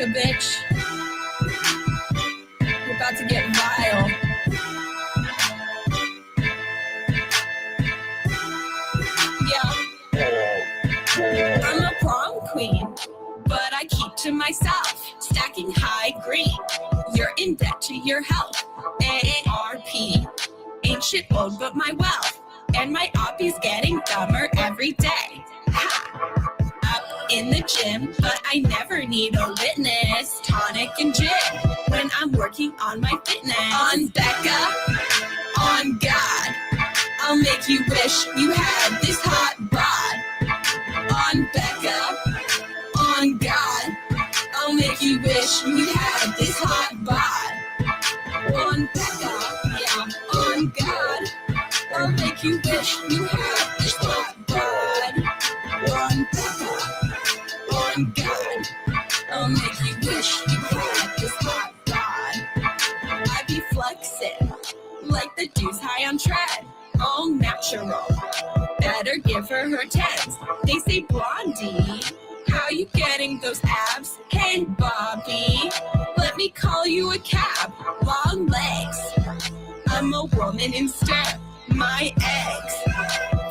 Becca, bitch. You're about to get vile. Yeah. I'm a prom queen, but I keep to myself, stacking high green. You're in debt to your health. AARP. Ain't shit old but my wealth. And my oppie's getting dumber every day. Ha! Up in the gym, but I never need a witness. Tonic and gin when I'm working on my fitness. On Becca, on God, I'll make you wish you had this hot bod. On Becca, on God, I'll make you wish you had this hot bod. On Becca, yeah, on God, I'll make you wish you had this hot bod. On Becca, on God, I'll make you wish you had this hot bod. I be flexing like the dudes high on tread, all natural. Better give her 10s. They say, Blondie, how you getting those abs? Hey, Bobby, let me call you a cab. Long legs, I'm a woman in STEM. My eggs,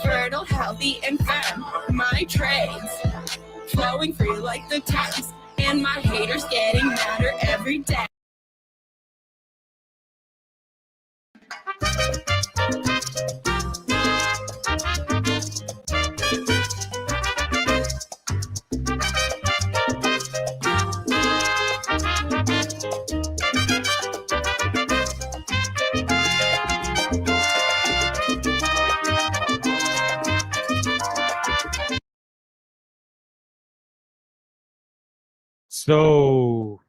fertile, healthy, and femme. My trades, flowing free like the Thames. And my haters getting madder every day. So,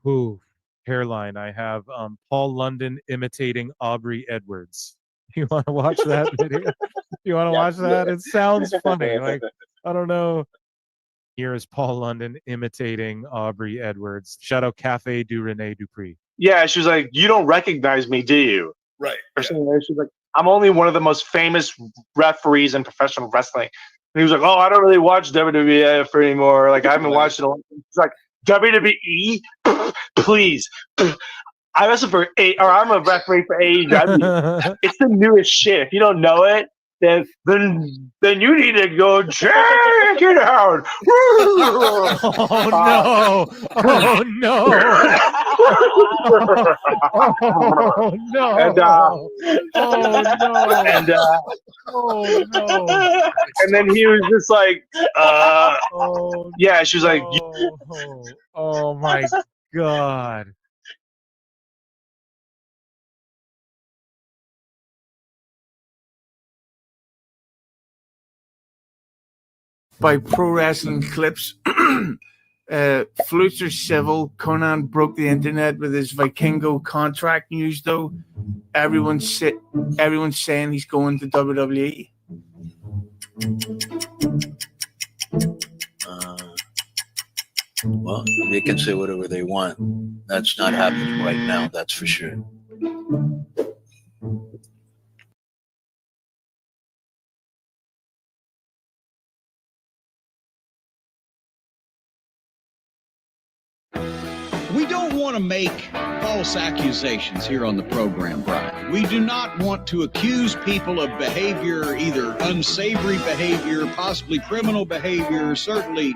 hairline. I have Paul London imitating Aubrey Edwards. You want to watch that video? You want to watch that? It sounds funny. Like, I don't know. Here is Paul London imitating Aubrey Edwards. Shout out Cafe du Rene Dupree. Yeah, she was like, "You don't recognize me, do you?" Right. Or something like that. She's like, "I'm only one of the most famous referees in professional wrestling." And he was like, "Oh, I don't really watch WWF anymore. Like, I haven't watched it a long time." She's like, "WWE? Please. I wrestle for I'm a referee for AEW. It's the newest shit. If you don't know it, then you need to go check it out." Oh no! Oh no! Oh no! And oh no! And oh no! And then he was just like, oh, yeah. She was like, oh my God. By Pro Wrestling Clips. Flutes are civil. Conan broke the internet with his Vikingo contract news, though. Everyone's saying he's going to WWE. Well, they can say whatever they want. That's not happening right now, that's for sure. We don't want to make false accusations here on the program, Brian. We do not want to accuse people of behavior, either unsavory behavior, possibly criminal behavior, certainly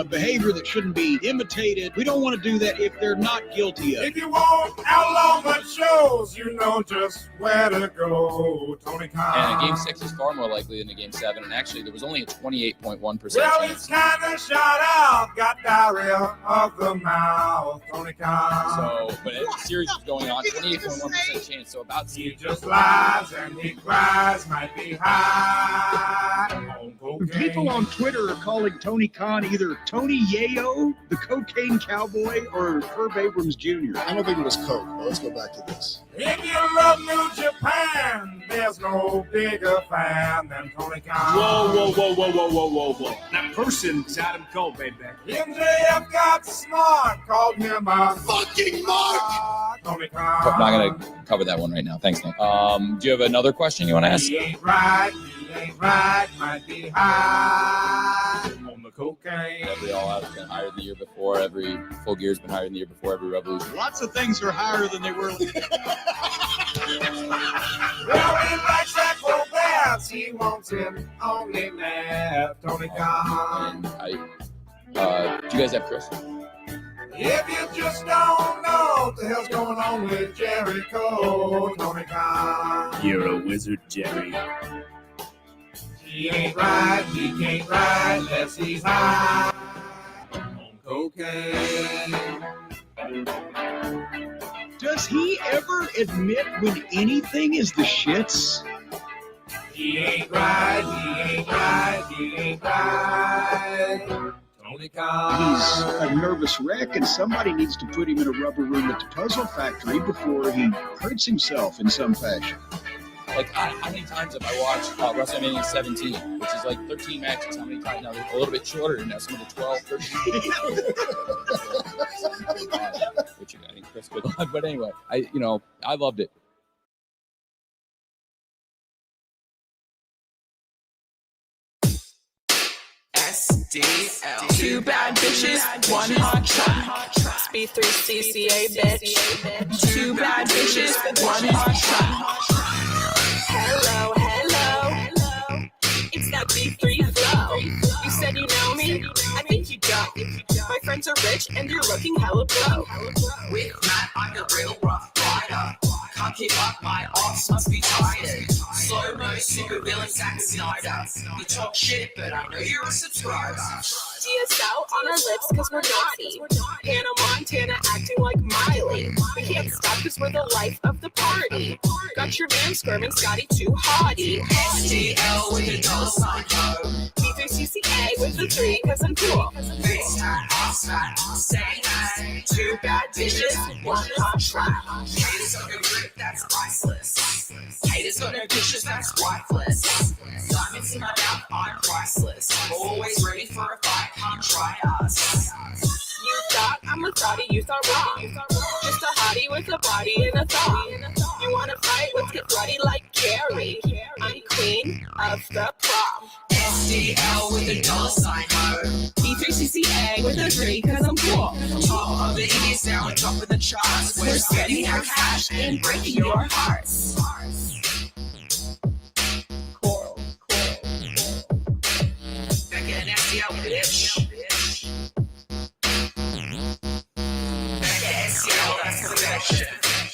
behavior that shouldn't be imitated. We don't want to do that if they're not guilty of it. If you want outlaw but shows, you know just where to go, Tony Khan. And Game 6 is far more likely than a Game 7, and actually there was only a 28.1% Well, chance. it's kind of shot out, got diarrhea of the mouth, Tony Khan. So, but the series is going on, 28.1% chance, so about He just lies and he cries, might be high on cocaine. People on Twitter are calling Tony Khan either Tony Yayo, the cocaine cowboy, or Herb Abrams Jr. I don't think it was coke, but let's go back to this. If you love New Japan, there's no bigger fan than Tony Khan. Whoa. That person's Adam Cole, baby. MJF got smart, called him a fucking mark. Tony Khan. I'm not going to cover that one right now. Thanks, Nick. Do you have another question you want to ask? He ain't right, might be high on the cocaine. Every All Out's been higher the year before. Every Full Gear's been higher than the year before. Every Revolution. Lots of things are higher than they were. Well, he likes that full bass. He wants it only now. Tony Khan. Do you guys have Chris? If you just don't know what the hell's going on with Jericho, Tony Khan. You're a wizard, Jerry. He ain't right, he can't ride unless he's high on cocaine. Does he ever admit when anything is the shits? He ain't right, he ain't right, he ain't right. Tony Khan. He's a nervous wreck, and somebody needs to put him in a rubber room at the Puzzle Factory before he hurts himself in some fashion. Like, how many times have I watched WrestleMania 17, which is like 13 matches? How many times? Now, they're a little bit shorter than that. Some of the 12, 13. Which I think Chris could love. But anyway, I loved it. SDL. Two bad bitches, one hot track. B3CCA, bitch. Two bad bitches, one hot track. Hello, hello. It's that B3 flow. You said you know me? I think you don't. My friends are rich and you're looking hella broke. With Matt, I'm a real rough rider. Can't keep up, my arms must be tired. Slow-mo, super villain, Zack Snyder. You talk shit, but I know you're a subscriber. DSL on our lips cause we're naughty. Hannah Montana acting like Miley. We can't stop cause we're the life of the party. Got your man squirming Scotty too hottie. SDL with a dollar sign ho. B3CCA with the 3 cause I'm cool. Face hat, ass fat, say that. Two bad bitches, one hot track. Haters got no grip, that's priceless. Haters got no bitches, that's wifeless. Diamonds in my mouth, I'm priceless. Always ready for a fight. Come try us. You thought I'm a thotty, you thought wrong. Just a hottie with a body and a thong. You wanna fight? Let's get bloody like Gary. I'm queen of the prom. SDL with a dollar sign ho. B3CCA with a 3 cause I'm cool. Top of the Indies now on top of the charts. We're spending our cash and breaking your hearts. Coral. Back in SDL bitch.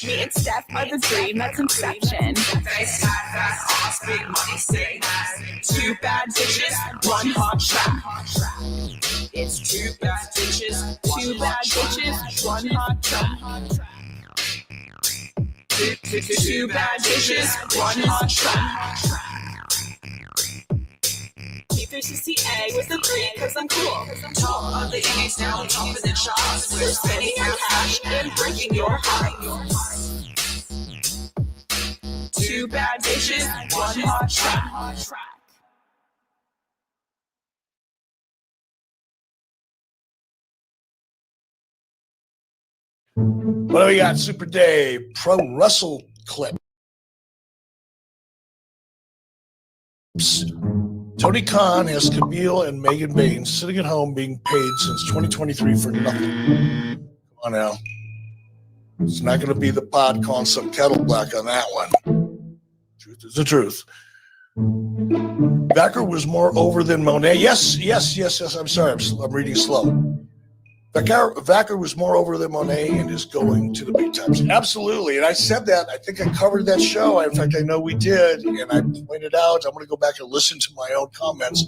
Me and Steph are the dream that's inception. Face fat ass, big money, say that. Two bad bitches, one hot track. It's two bad bitches, one hot track. Two bad bitches, one hot track. B3CCA with the 3 cause I'm cool. Top of the Indies now on top of the charts. We're spending our cash and breaking your heart. Two bad bitches, one hot track. What do we got? Super Day, Pro Wrestle Clips. Tony Khan has Camille and Megan Baines sitting at home being paid since 2023 for nothing. Come on now. It's not going to be the pot calling some kettle black on that one. Truth is the truth. Vacker was more over than Monet. Yes. I'm sorry. I'm reading slow. Vacker was more over than Monet and is going to the big times. Absolutely. And I said that. I think I covered that show. In fact, I know we did. And I pointed out, I'm going to go back and listen to my own comments.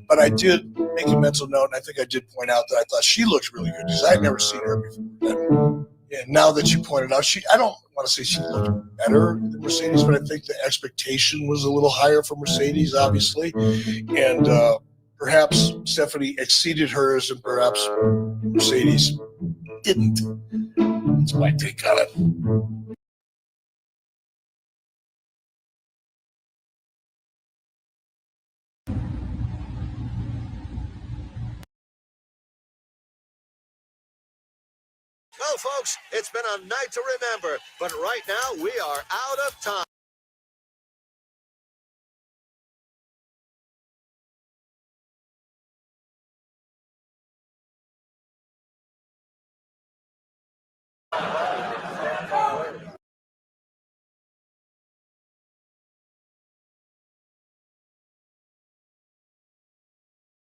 But I did make a mental note. And I think I did point out that I thought she looked really good because I had never seen her before. And now that you pointed out, I don't want to say she looked better than Mercedes, but I think the expectation was a little higher for Mercedes, obviously. And perhaps Stephanie exceeded hers and perhaps Mercedes didn't. That's my take on it. Well, folks, it's been a night to remember, but right now we are out of time.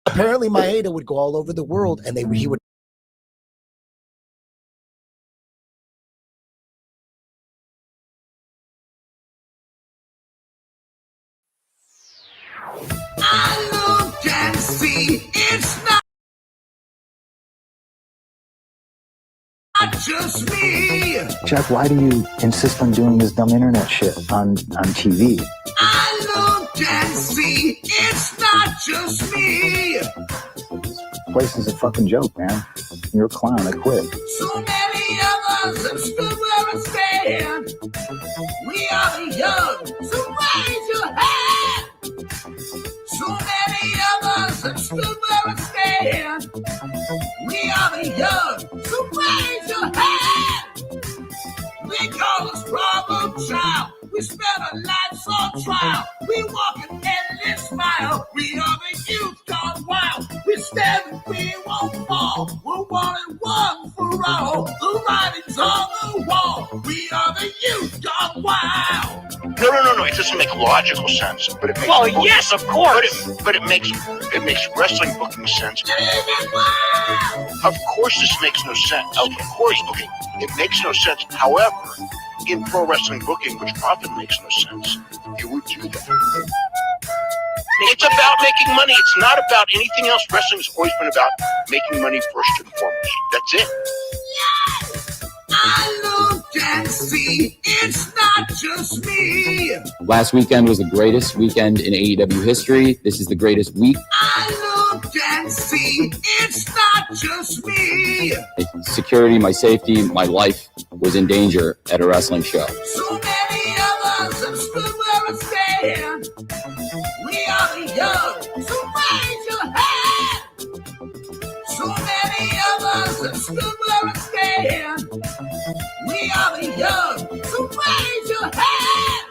Apparently, Maeda would go all over the world, and he would. I look and see it's not just me. Jeff, why do you insist on doing this dumb internet shit on TV? I look and see it's not just me. This place is a fucking joke, man. You're a clown. I quit. So many of us have stood where I stand. We are the young, so raise your hand. So many of us have stood where I stand. We are the young, so raise your hand. We call us problem child. We spend our lives on trial. We walk an endless mile. We are the youth gone wild. We stand and we won't fall. We're one and one for all. The writing's on the wall. We are the youth gone wild. No. It doesn't make logical sense, but it makes. Well, yes, of course. But it makes wrestling booking sense. Of course, this makes no sense. Of course, okay, it makes no sense. However, in pro wrestling booking, which often makes no sense, you would do that. It's about making money. It's not about anything else. Wrestling has always been about making money first and foremost. That's it. I look and see it's not just me. Last weekend was the greatest weekend in AEW history. This is the greatest week. I look and see it's not just me. Security, my safety, my life was in danger at a wrestling show. So many of us have stood where I stand. We are the young, so raise your hand. So many of us have stood where I stand. We are the young, so raise your hand.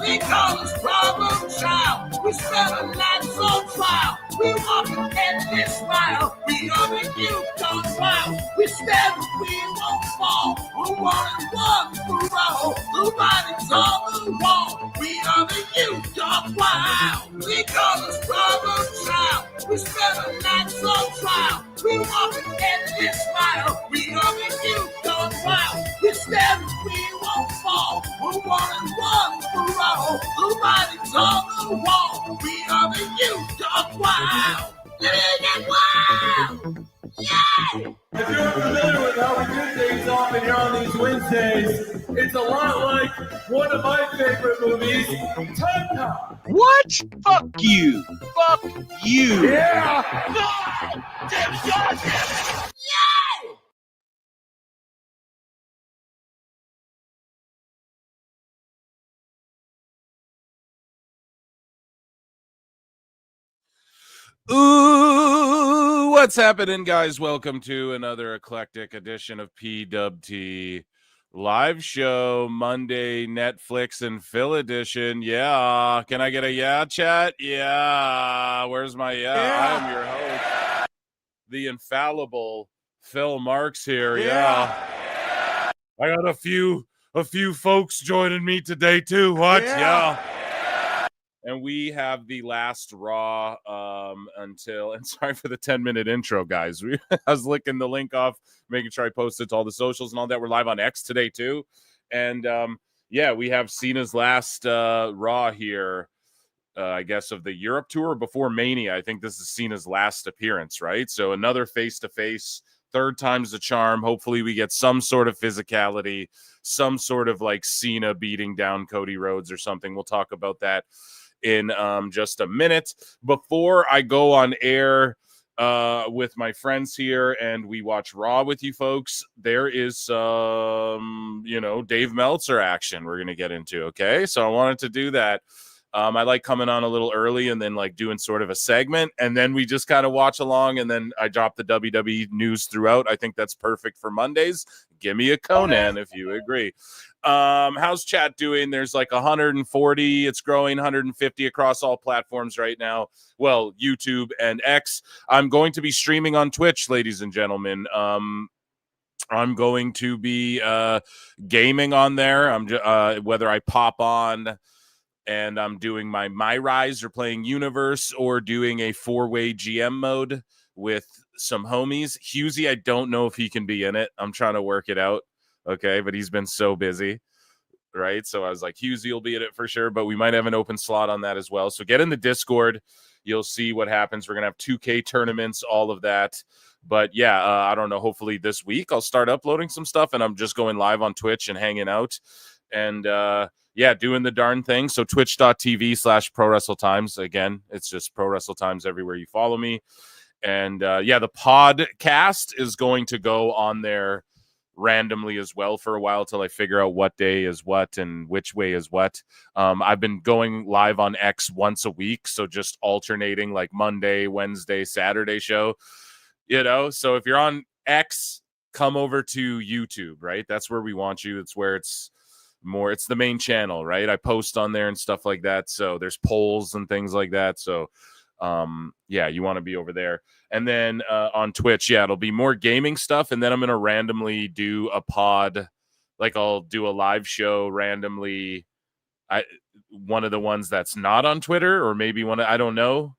We call us problem child. We spend our lives on trial. We walk an endless mile. We are the youth gone wild. We stand and we won't fall. We're one and one for all. The writing's on the wall. We are the youth gone wild. We call us problem child. We spend our lives on trial. We walk an endless mile. We are the youth gone wild. We stand and we won't fall. We're one and one for all. The writing's on the wall. We are the youth gone wild. Get wild! Yeah! If you're familiar with how we do things often here on these Wednesdays, it's a lot like one of my favorite movies, Time Cop. What? Fuck you. Fuck you. Yeah! Yeah! Ooh, what's happening, guys? Welcome to another eclectic edition of PWT live show, Monday Netflix and Phil edition. Yeah, can I get a yeah chat? Yeah, where's my yeah? I am your host, the infallible Phil Marks here. Yeah. I got a few folks joining me today too. What? Yeah. And we have the last Raw until, and sorry for the 10-minute intro, guys. I was licking the link off, making sure I posted to all the socials and all that. We're live on X today, too. And, yeah, we have Cena's last Raw here, I guess, of the Europe tour before Mania. I think this is Cena's last appearance, right? So another face-to-face, third time's the charm. Hopefully we get some sort of physicality, some sort of, like, Cena beating down Cody Rhodes or something. We'll talk about that in just a minute. Before I go on air with my friends here and we watch Raw with you folks, there is some, Dave Meltzer action we're going to get into, okay? So I wanted to do that. I like coming on a little early and then like doing sort of a segment, and then we just kind of watch along, and then I drop the WWE news throughout. I think that's perfect for Mondays. Give me a Conan if you agree. How's chat doing? There's like 140. It's growing 150 across all platforms right now. Well, YouTube and X. I'm going to be streaming on Twitch, ladies and gentlemen. I'm going to be gaming on there. Whether I pop on and I'm doing my Rise or playing Universe or doing a 4-way GM mode with some homies. Husey, I don't know if he can be in it. I'm trying to work it out. Okay, but he's been so busy, right? So I was like, Husey will be in it for sure, but we might have an open slot on that as well. So get in the Discord. You'll see what happens. We're going to have 2K tournaments, all of that. But yeah, I don't know. Hopefully this week I'll start uploading some stuff, and I'm just going live on Twitch and hanging out and yeah, doing the darn thing. So twitch.tv/ProWrestleTimes. Again, it's just ProWrestleTimes everywhere you follow me. And yeah, the podcast is going to go on there randomly as well for a while till I figure out what day is what and which way is what. I've been going live on X once a week, so just alternating like Monday, Wednesday, Saturday show. You know, so if you're on X, come over to YouTube, right? That's where we want you. It's where it's more, it's the main channel, right? I post on there and stuff like that. So there's polls and things like that. So yeah, you want to be over there. And then on Twitch, yeah, it'll be more gaming stuff. And then I'm going to randomly do a pod. Like I'll do a live show randomly. One of the ones that's not on Twitter, or maybe one, I don't know.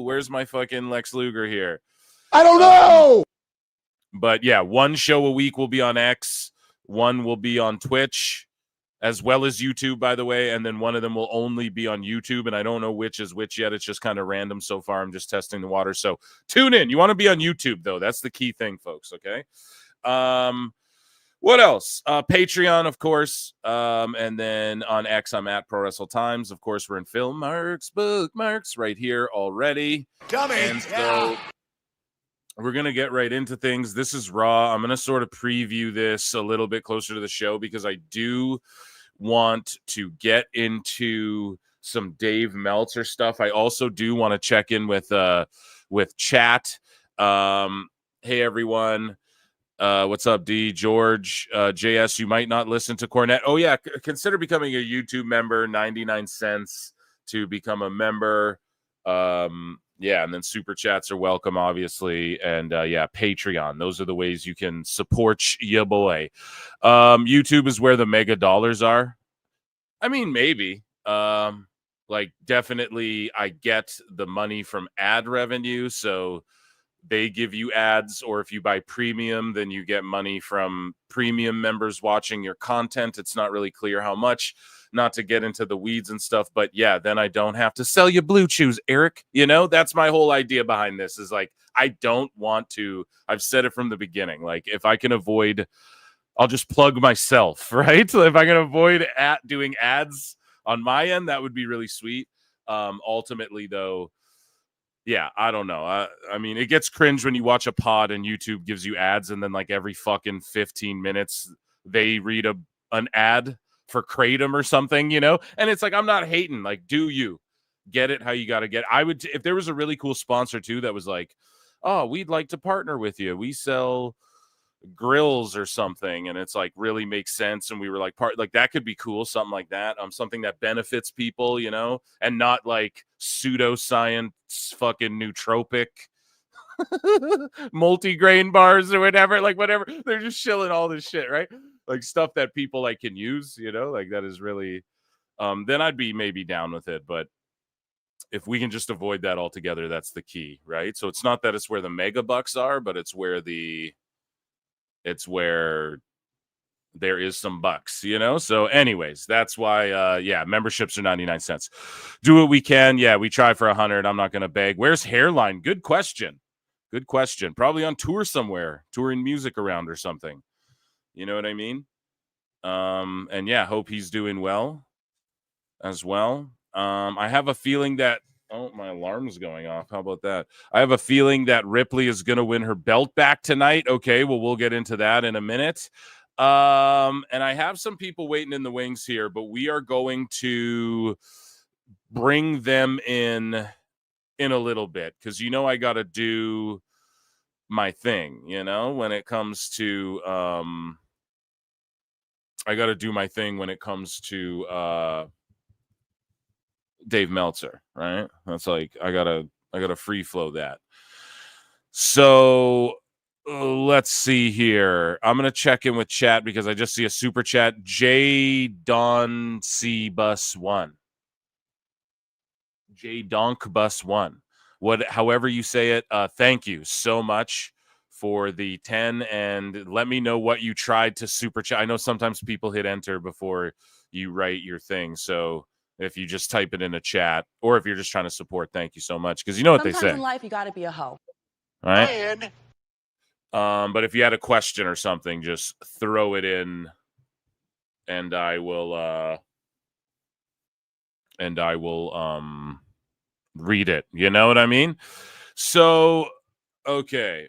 Where's my fucking Lex Luger here? I don't know. But yeah, one show a week will be on X, one will be on Twitch, as well as YouTube, by the way, and then one of them will only be on YouTube, and I don't know which is which yet. It's just kind of random so far. I'm just testing the water. So tune in. You want to be on YouTube, though. That's the key thing, folks, okay? What else? Patreon, of course. And then on X, I'm at Pro Wrestle Times. Of course, we're in film marks, bookmarks right here already. Dummy. And so we're going to get right into things. This is Raw. I'm going to sort of preview this a little bit closer to the show because I do want to get into some Dave Meltzer stuff. I also do want to check in with chat. Hey, everyone. What's up, D? George, JS, you might not listen to Cornette. Oh, yeah. Consider becoming a YouTube member, 99 cents to become a member. Yeah, and then super chats are welcome, obviously. And yeah, Patreon. Those are the ways you can support ya boy. YouTube is where the mega dollars are. I mean, maybe. Like, definitely I get the money from ad revenue. So they give you ads, or if you buy premium, then you get money from premium members watching your content. It's not really clear how much, not to get into the weeds and stuff, but yeah, then I don't have to sell you blue chews, Eric. You know, that's my whole idea behind this is like, I don't want to, I've said it from the beginning, like if I can avoid, I'll just plug myself, right? So if I can avoid doing ads on my end, that would be really sweet. Ultimately though, yeah, I don't know. I mean, it gets cringe when you watch a pod and YouTube gives you ads, and then like every fucking 15 minutes they read an ad for Kratom or something, you know? And it's like, I'm not hating. Like, do you get it how you got to get? I would, if there was a really cool sponsor too that was like, oh, we'd like to partner with you. We sell grills or something, and it's like really makes sense, and we were like that could be cool, something like that, something that benefits people, you know, and not like pseudoscience fucking nootropic multi-grain bars or whatever, like whatever, they're just shilling all this shit, right? Like stuff that people like can use, you know, like that is really then I'd be maybe down with it. But if we can just avoid that altogether, that's the key, right? So it's not that it's where the mega bucks are, but it's where there is some bucks, you know? So anyways, that's why, yeah, memberships are 99 cents. Do what we can. Yeah, we try for 100. I'm not going to beg. Where's Hairline? Good question. Good question. Probably on tour somewhere, touring music around or something. You know what I mean? And yeah, hope he's doing well as well. I have a feeling that, oh, my alarm's going off. How about that? I have a feeling that Ripley is going to win her belt back tonight. Okay, well, we'll get into that in a minute. And I have some people waiting in the wings here, but we are going to bring them in a little bit because, you know, I got to do my thing, you know, when it comes to I got to do my thing when it comes to Dave Meltzer, right? That's like I gotta free flow that. So let's see here. I'm gonna check in with chat because I just see a super chat. J Don C Bus 1. J Donk Bus 1. However you say it, thank you so much for the 10, and let me know what you tried to super chat. I know sometimes people hit enter before you write your thing, so if you just type it in a chat, or if you're just trying to support, thank you so much, because you know what they say. Sometimes in life, you got to be a hoe. All right. But if you had a question or something, just throw it in, and I will read it. You know what I mean? So, okay.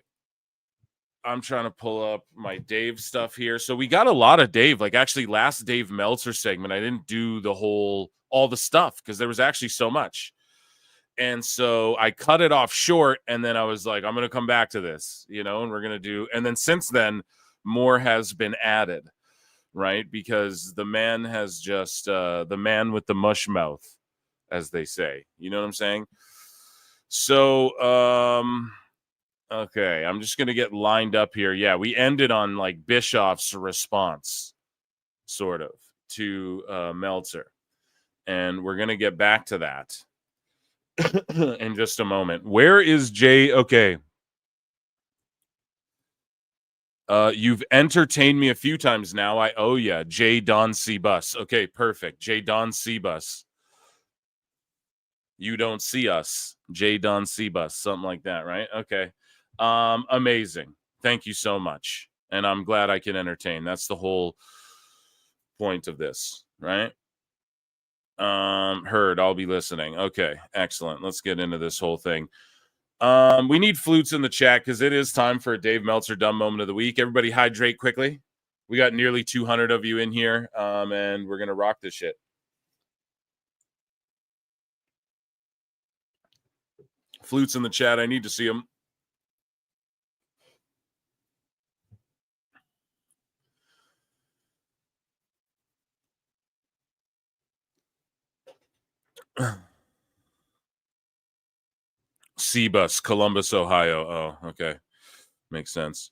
I'm trying to pull up my Dave stuff here. So we got a lot of Dave. Like, actually, last Dave Meltzer segment, I didn't do all the stuff because there was actually so much. And so I cut it off short, and then I was like, I'm going to come back to this, and we're going to do. And then since then, more has been added, right? Because the man has just the man with the mush mouth, as they say. You know what I'm saying? So, okay, I'm just going to get lined up here. Yeah, we ended on like Bischoff's response, sort of, to Meltzer. And we're going to get back to that in just a moment. Where is Jay? Okay. You've entertained me a few times now. I owe ya. J Don C Bus. Okay, perfect. J Don C Bus. You don't see us. J Don C Bus. Something like that, right? Okay. Amazing. Thank you so much. And I'm glad I can entertain. That's the whole point of this, right? Heard. I'll be listening. Okay, excellent. Let's get into this whole thing. We need flutes in the chat because it is time for a Dave Meltzer dumb moment of the week. Everybody hydrate quickly. We got nearly 200 of you in here, and we're gonna rock this shit. Flutes in the chat. I need to see them. C-Bus, Columbus, Ohio. Oh, okay. Makes sense.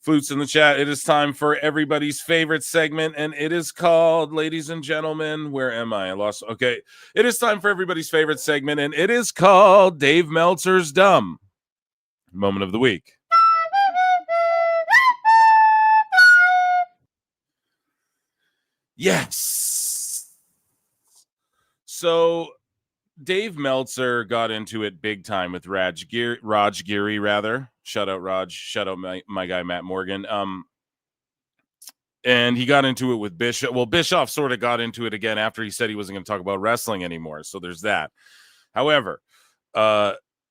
Flutes in the chat. It is time for everybody's favorite segment, and it is called, ladies and gentlemen, where am I? I lost. Okay. It is time for everybody's favorite segment, and it is called Dave Meltzer's Dumb Moment of the Week. Yes. So Dave Meltzer got into it big time with Raj Giri, rather. Shout out Raj. Shout out my guy Matt Morgan. And he got into it with Bischoff. Well, Bischoff sort of got into it again after he said he wasn't going to talk about wrestling anymore. So there's that. However,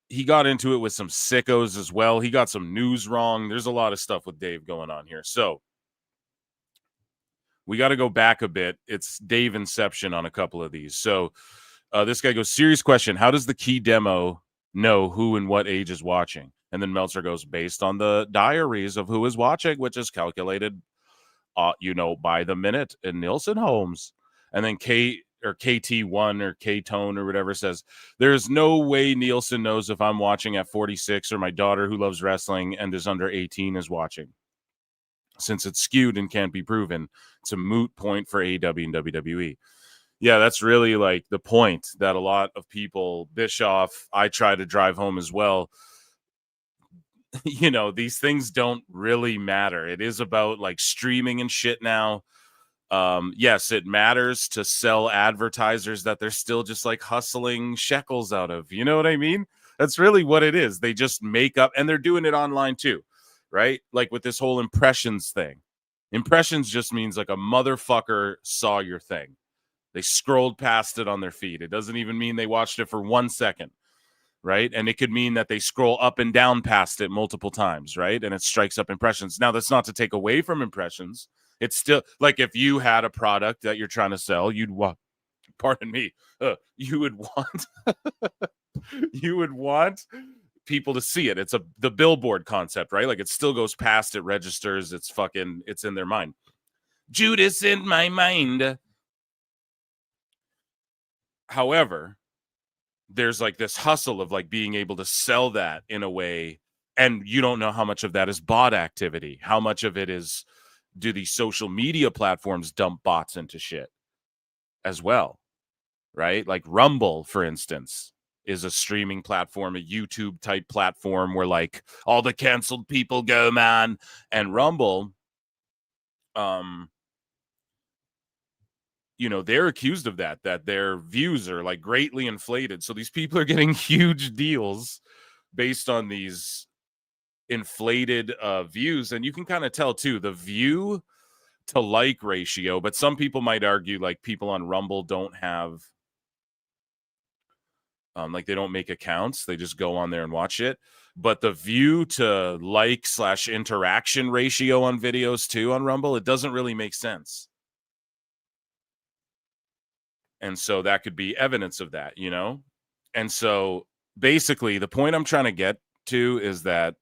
he got into it with some sickos as well. He got some news wrong. There's a lot of stuff with Dave going on here. So we got to go back a bit. It's Dave Inception on a couple of these. So this guy goes, serious question. How does the key demo know who and what age is watching? And then Meltzer goes, based on the diaries of who is watching, which is calculated, by the minute in Nielsen homes. And then KT1 or K-Tone or whatever says, there's no way Nielsen knows if I'm watching at 46 or my daughter who loves wrestling and is under 18 is watching. Since it's skewed and can't be proven, it's a moot point for AEW and WWE. Yeah, that's really like the point that a lot of people, Bischoff, I try to drive home as well. These things don't really matter. It is about like streaming and shit now. Yes, it matters to sell advertisers that they're still just like hustling shekels out of. You know what I mean? That's really what it is. They just make up, and they're doing it online too, right? Like with this whole impressions thing. Impressions just means like a motherfucker saw your thing. They scrolled past it on their feed. It doesn't even mean they watched it for 1 second, right? And it could mean that they scroll up and down past it multiple times, right? And it strikes up impressions. Now, that's not to take away from impressions. It's still like if you had a product that you're trying to sell, you would want you would want people to see it. It's the billboard concept, right? Like it still goes past, it registers, it's in their mind. Judas in my mind. However, there's like this hustle of like being able to sell that in a way And you don't know how much of that is bot activity. How much of it is, do these social media platforms dump bots into shit as well, right? Like Rumble, for instance, is a streaming platform, a YouTube type platform where like all the canceled people go, man. And Rumble, you know, they're accused of that their views are like greatly inflated. So these people are getting huge deals based on these inflated views. And you can kind of tell too, the view to like ratio, but some people might argue like people on Rumble don't have like they don't make accounts, they just go on there and watch it. But the view to like / interaction ratio on videos too on Rumble, it doesn't really make sense. And so that could be evidence of that, you know? And so basically the point I'm trying to get to is that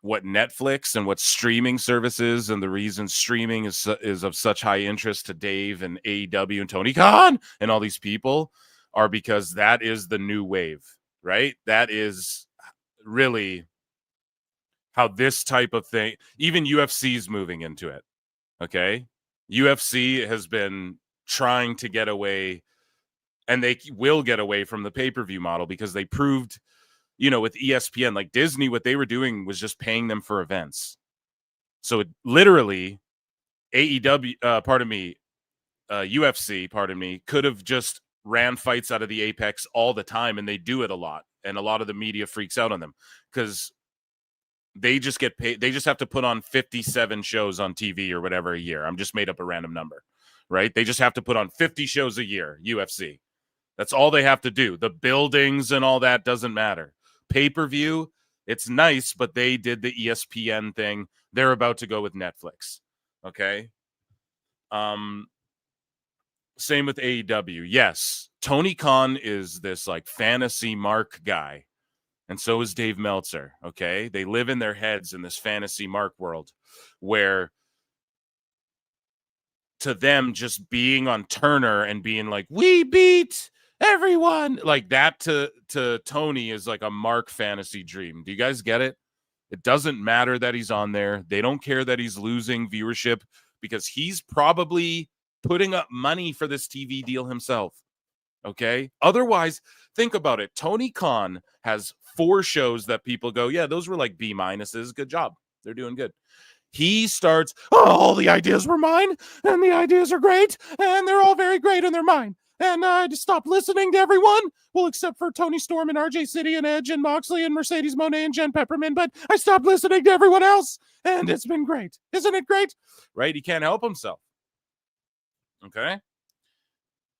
what Netflix and what streaming services and the reason streaming is of such high interest to Dave and AEW and Tony Khan and all these people are because that is the new wave, right? That is really how this type of thing, even UFC is moving into it, okay? UFC has been trying to get away, and they will get away from the pay-per-view model because they proved, you know, with ESPN, like Disney, what they were doing was just paying them for events. So it literally UFC, could have just ran fights out of the Apex all the time, and they do it a lot. And a lot of the media freaks out on them because they just get paid. They just have to put on 57 shows on TV or whatever a year. I'm just made up a random number, right? They just have to put on 50 shows a year, UFC. That's all they have to do. The buildings and all that doesn't matter. Pay-per-view, it's nice, but they did the ESPN thing. They're about to go with Netflix. Okay? Same with AEW. Yes, Tony Khan is this like fantasy mark guy. And so is Dave Meltzer, okay? They live in their heads in this fantasy mark world where to them just being on Turner and being like, we beat everyone, like that to Tony is like a Mark fantasy dream. Do you guys get it? It doesn't matter that he's on there. They don't care that he's losing viewership because he's probably putting up money for this TV deal himself. Okay? Otherwise, think about it. Tony Khan has 4 shows that people go, yeah, those were like B minuses. Good job. They're doing good. He starts, oh, all the ideas were mine, and the ideas are great, and they're all very great, and they're mine. And I just stopped listening to everyone. Well, except for Tony Storm and RJ City and Edge and Moxley and Mercedes Moné and Jen Pepperman, but I stopped listening to everyone else, and it's been great. Isn't it great? Right? He can't help himself. Okay?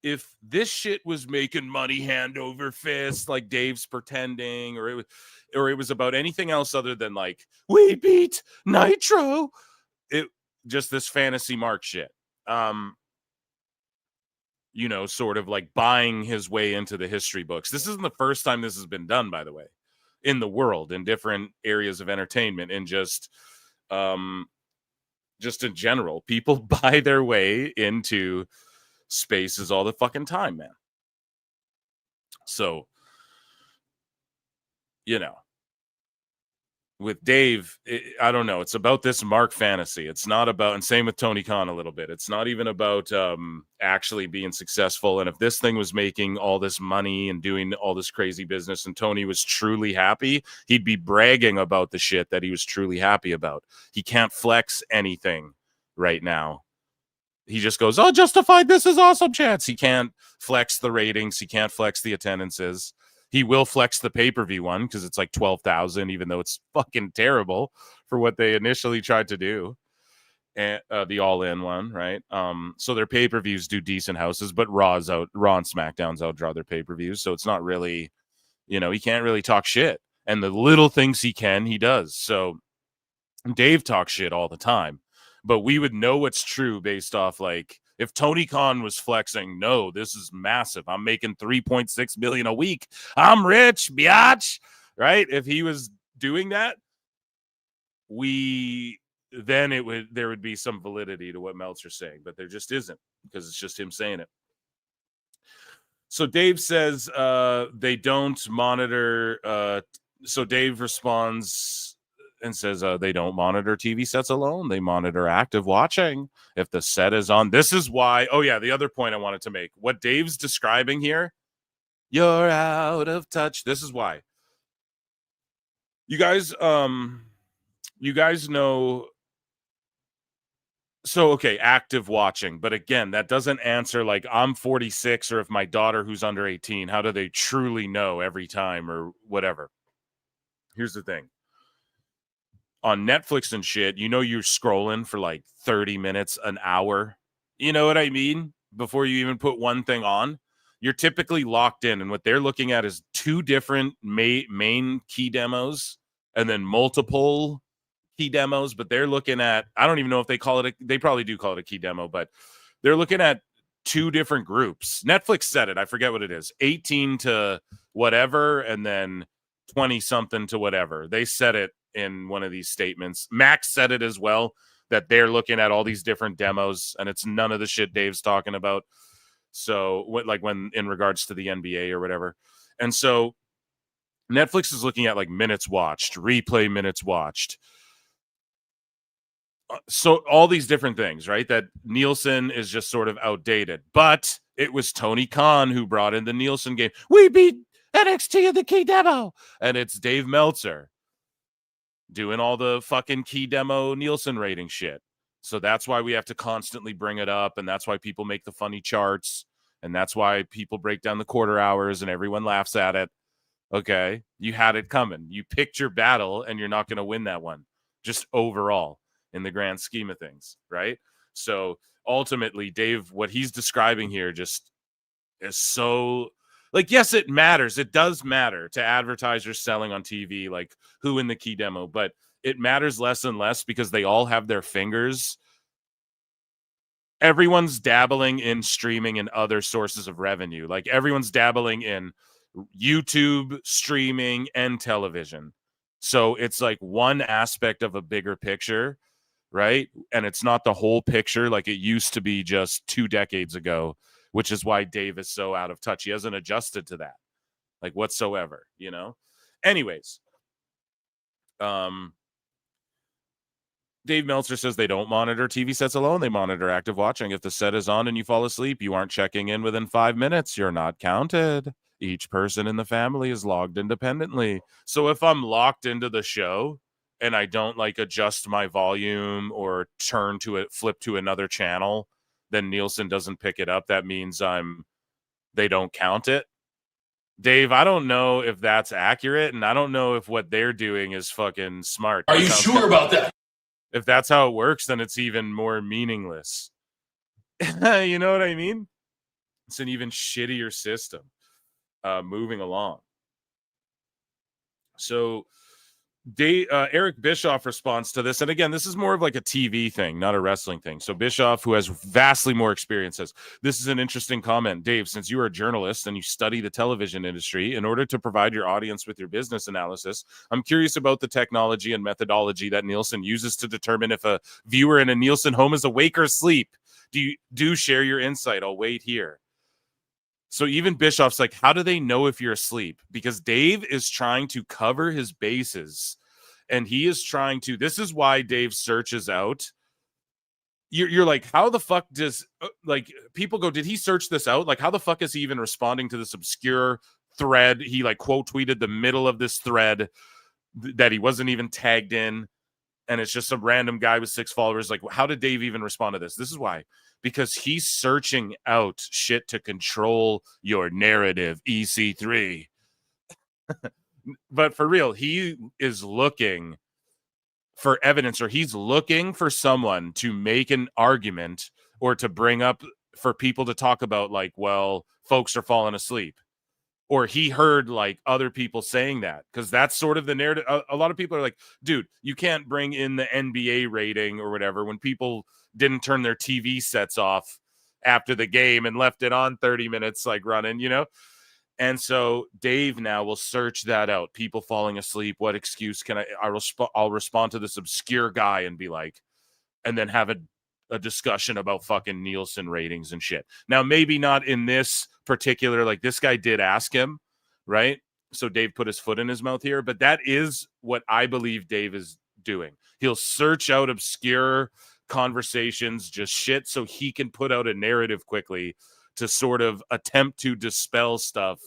If this shit was making money hand over fist, like Dave's pretending, or it was about anything else other than like, we beat Nitro, it just this fantasy mark shit. You know, sort of like buying his way into the history books. This isn't the first time this has been done, by the way, in the world, in different areas of entertainment, and just in general. People buy their way into spaces all the fucking time, man. So, you know, with Dave, I don't know. It's about this Mark fantasy. It's not about, and same with Tony Khan a little bit. It's not even about actually being successful. And if this thing was making all this money and doing all this crazy business and Tony was truly happy, he'd be bragging about the shit that he was truly happy about. He can't flex anything right now. He just goes, oh, Justified, this is awesome chance. He can't flex the ratings. He can't flex the attendances. He will flex the pay-per-view one because it's like 12,000, even though it's fucking terrible for what they initially tried to do. And the all-in one, right? So their pay-per-views do decent houses, but Raw and SmackDown's outdraw their pay-per-views. So it's not really, you know, he can't really talk shit. And the little things he can, he does. So Dave talks shit all the time. But we would know what's true based off, like, if Tony Khan was flexing, no, this is massive. I'm making $3.6 million a week. I'm rich, biatch, right? If he was doing that, there would be some validity to what Meltzer's saying, but there just isn't because it's just him saying it. So Dave says they don't monitor. So Dave responds and says they don't monitor TV sets alone. They monitor active watching. If the set is on, this is why. Oh, yeah. The other point I wanted to make, what Dave's describing here, you're out of touch. This is why. You guys know. So, okay, active watching. But again, that doesn't answer like I'm 46 or if my daughter who's under 18, how do they truly know every time or whatever? Here's the thing. On Netflix and shit, you know, you're scrolling for like 30 minutes, an hour. You know what I mean? Before you even put one thing on, you're typically locked in. And what they're looking at is two different main key demos and then multiple key demos. But they're looking at, I don't even know if they call it, they probably do call it a key demo, but they're looking at two different groups. Netflix said it. I forget what it is. 18 to whatever. And then 20 something to whatever. They said it in one of these statements. Max said it as well, that they're looking at all these different demos and it's none of the shit Dave's talking about. So like when in regards to the NBA or whatever. And so Netflix is looking at like minutes watched, replay minutes watched. So all these different things, right? That Nielsen is just sort of outdated, but it was Tony Khan who brought in the Nielsen game. We beat NXT in the key demo. And it's Dave Meltzer doing all the fucking key demo Nielsen rating shit. So that's why we have to constantly bring it up. And that's why people make the funny charts. And that's why people break down the quarter hours and everyone laughs at it. Okay. You had it coming. You picked your battle and you're not going to win that one. Just overall in the grand scheme of things. Right. So ultimately, Dave, what he's describing here just is so like, yes, it matters. It does matter to advertisers selling on TV, like who in the key demo, but it matters less and less because they all have their fingers. Everyone's dabbling in streaming and other sources of revenue. Like everyone's dabbling in YouTube, streaming, and television. So it's like one aspect of a bigger picture, right? And it's not the whole picture like it used to be just 2 decades ago, which is why Dave is so out of touch. He hasn't adjusted to that, like whatsoever, you know? Anyways, Dave Meltzer says they don't monitor TV sets alone. They monitor active watching. If the set is on and you fall asleep, you aren't checking in within 5 minutes. You're not counted. Each person in the family is logged independently. So if I'm locked into the show and I don't like adjust my volume or turn to it, flip to another channel, then Nielsen doesn't pick it up. That means they don't count it. Dave, I don't know if that's accurate, and I don't know if what they're doing is fucking smart. Are you sure about that? If that's how it works, then it's even more meaningless. You know what I mean? It's an even shittier system. Moving along. So Eric Bischoff responds to this. And again, this is more of like a TV thing, not a wrestling thing. So Bischoff, who has vastly more experience, says, this is an interesting comment. Dave, since you are a journalist and you study the television industry, in order to provide your audience with your business analysis, I'm curious about the technology and methodology that Nielsen uses to determine if a viewer in a Nielsen home is awake or asleep. Do share your insight. I'll wait here. So even Bischoff's like, how do they know if you're asleep? Because Dave is trying to cover his bases, and he is trying to. This is why Dave searches out. You're like, how the fuck does like people go? Did he search this out? Like, how the fuck is he even responding to this obscure thread? He like quote tweeted the middle of this thread that he wasn't even tagged in, and it's just some random guy with 6 followers. Like, how did Dave even respond to this? This is why. Because he's searching out shit to control your narrative, EC3. But for real, he is looking for evidence, or he's looking for someone to make an argument or to bring up for people to talk about, like, well, folks are falling asleep. Or he heard like other people saying that, because that's sort of the narrative. A lot of people are like, dude, you can't bring in the NBA rating or whatever when people didn't turn their TV sets off after the game and left it on 30 minutes, like running, you know? And so Dave now will search that out. People falling asleep. What excuse can I'll respond to this obscure guy and be like, and then have a discussion about fucking Nielsen ratings and shit. Now, maybe not in this particular, like this guy did ask him, right? So Dave put his foot in his mouth here, but that is what I believe Dave is doing. He'll search out obscure conversations, just shit, so he can put out a narrative quickly to sort of attempt to dispel stuff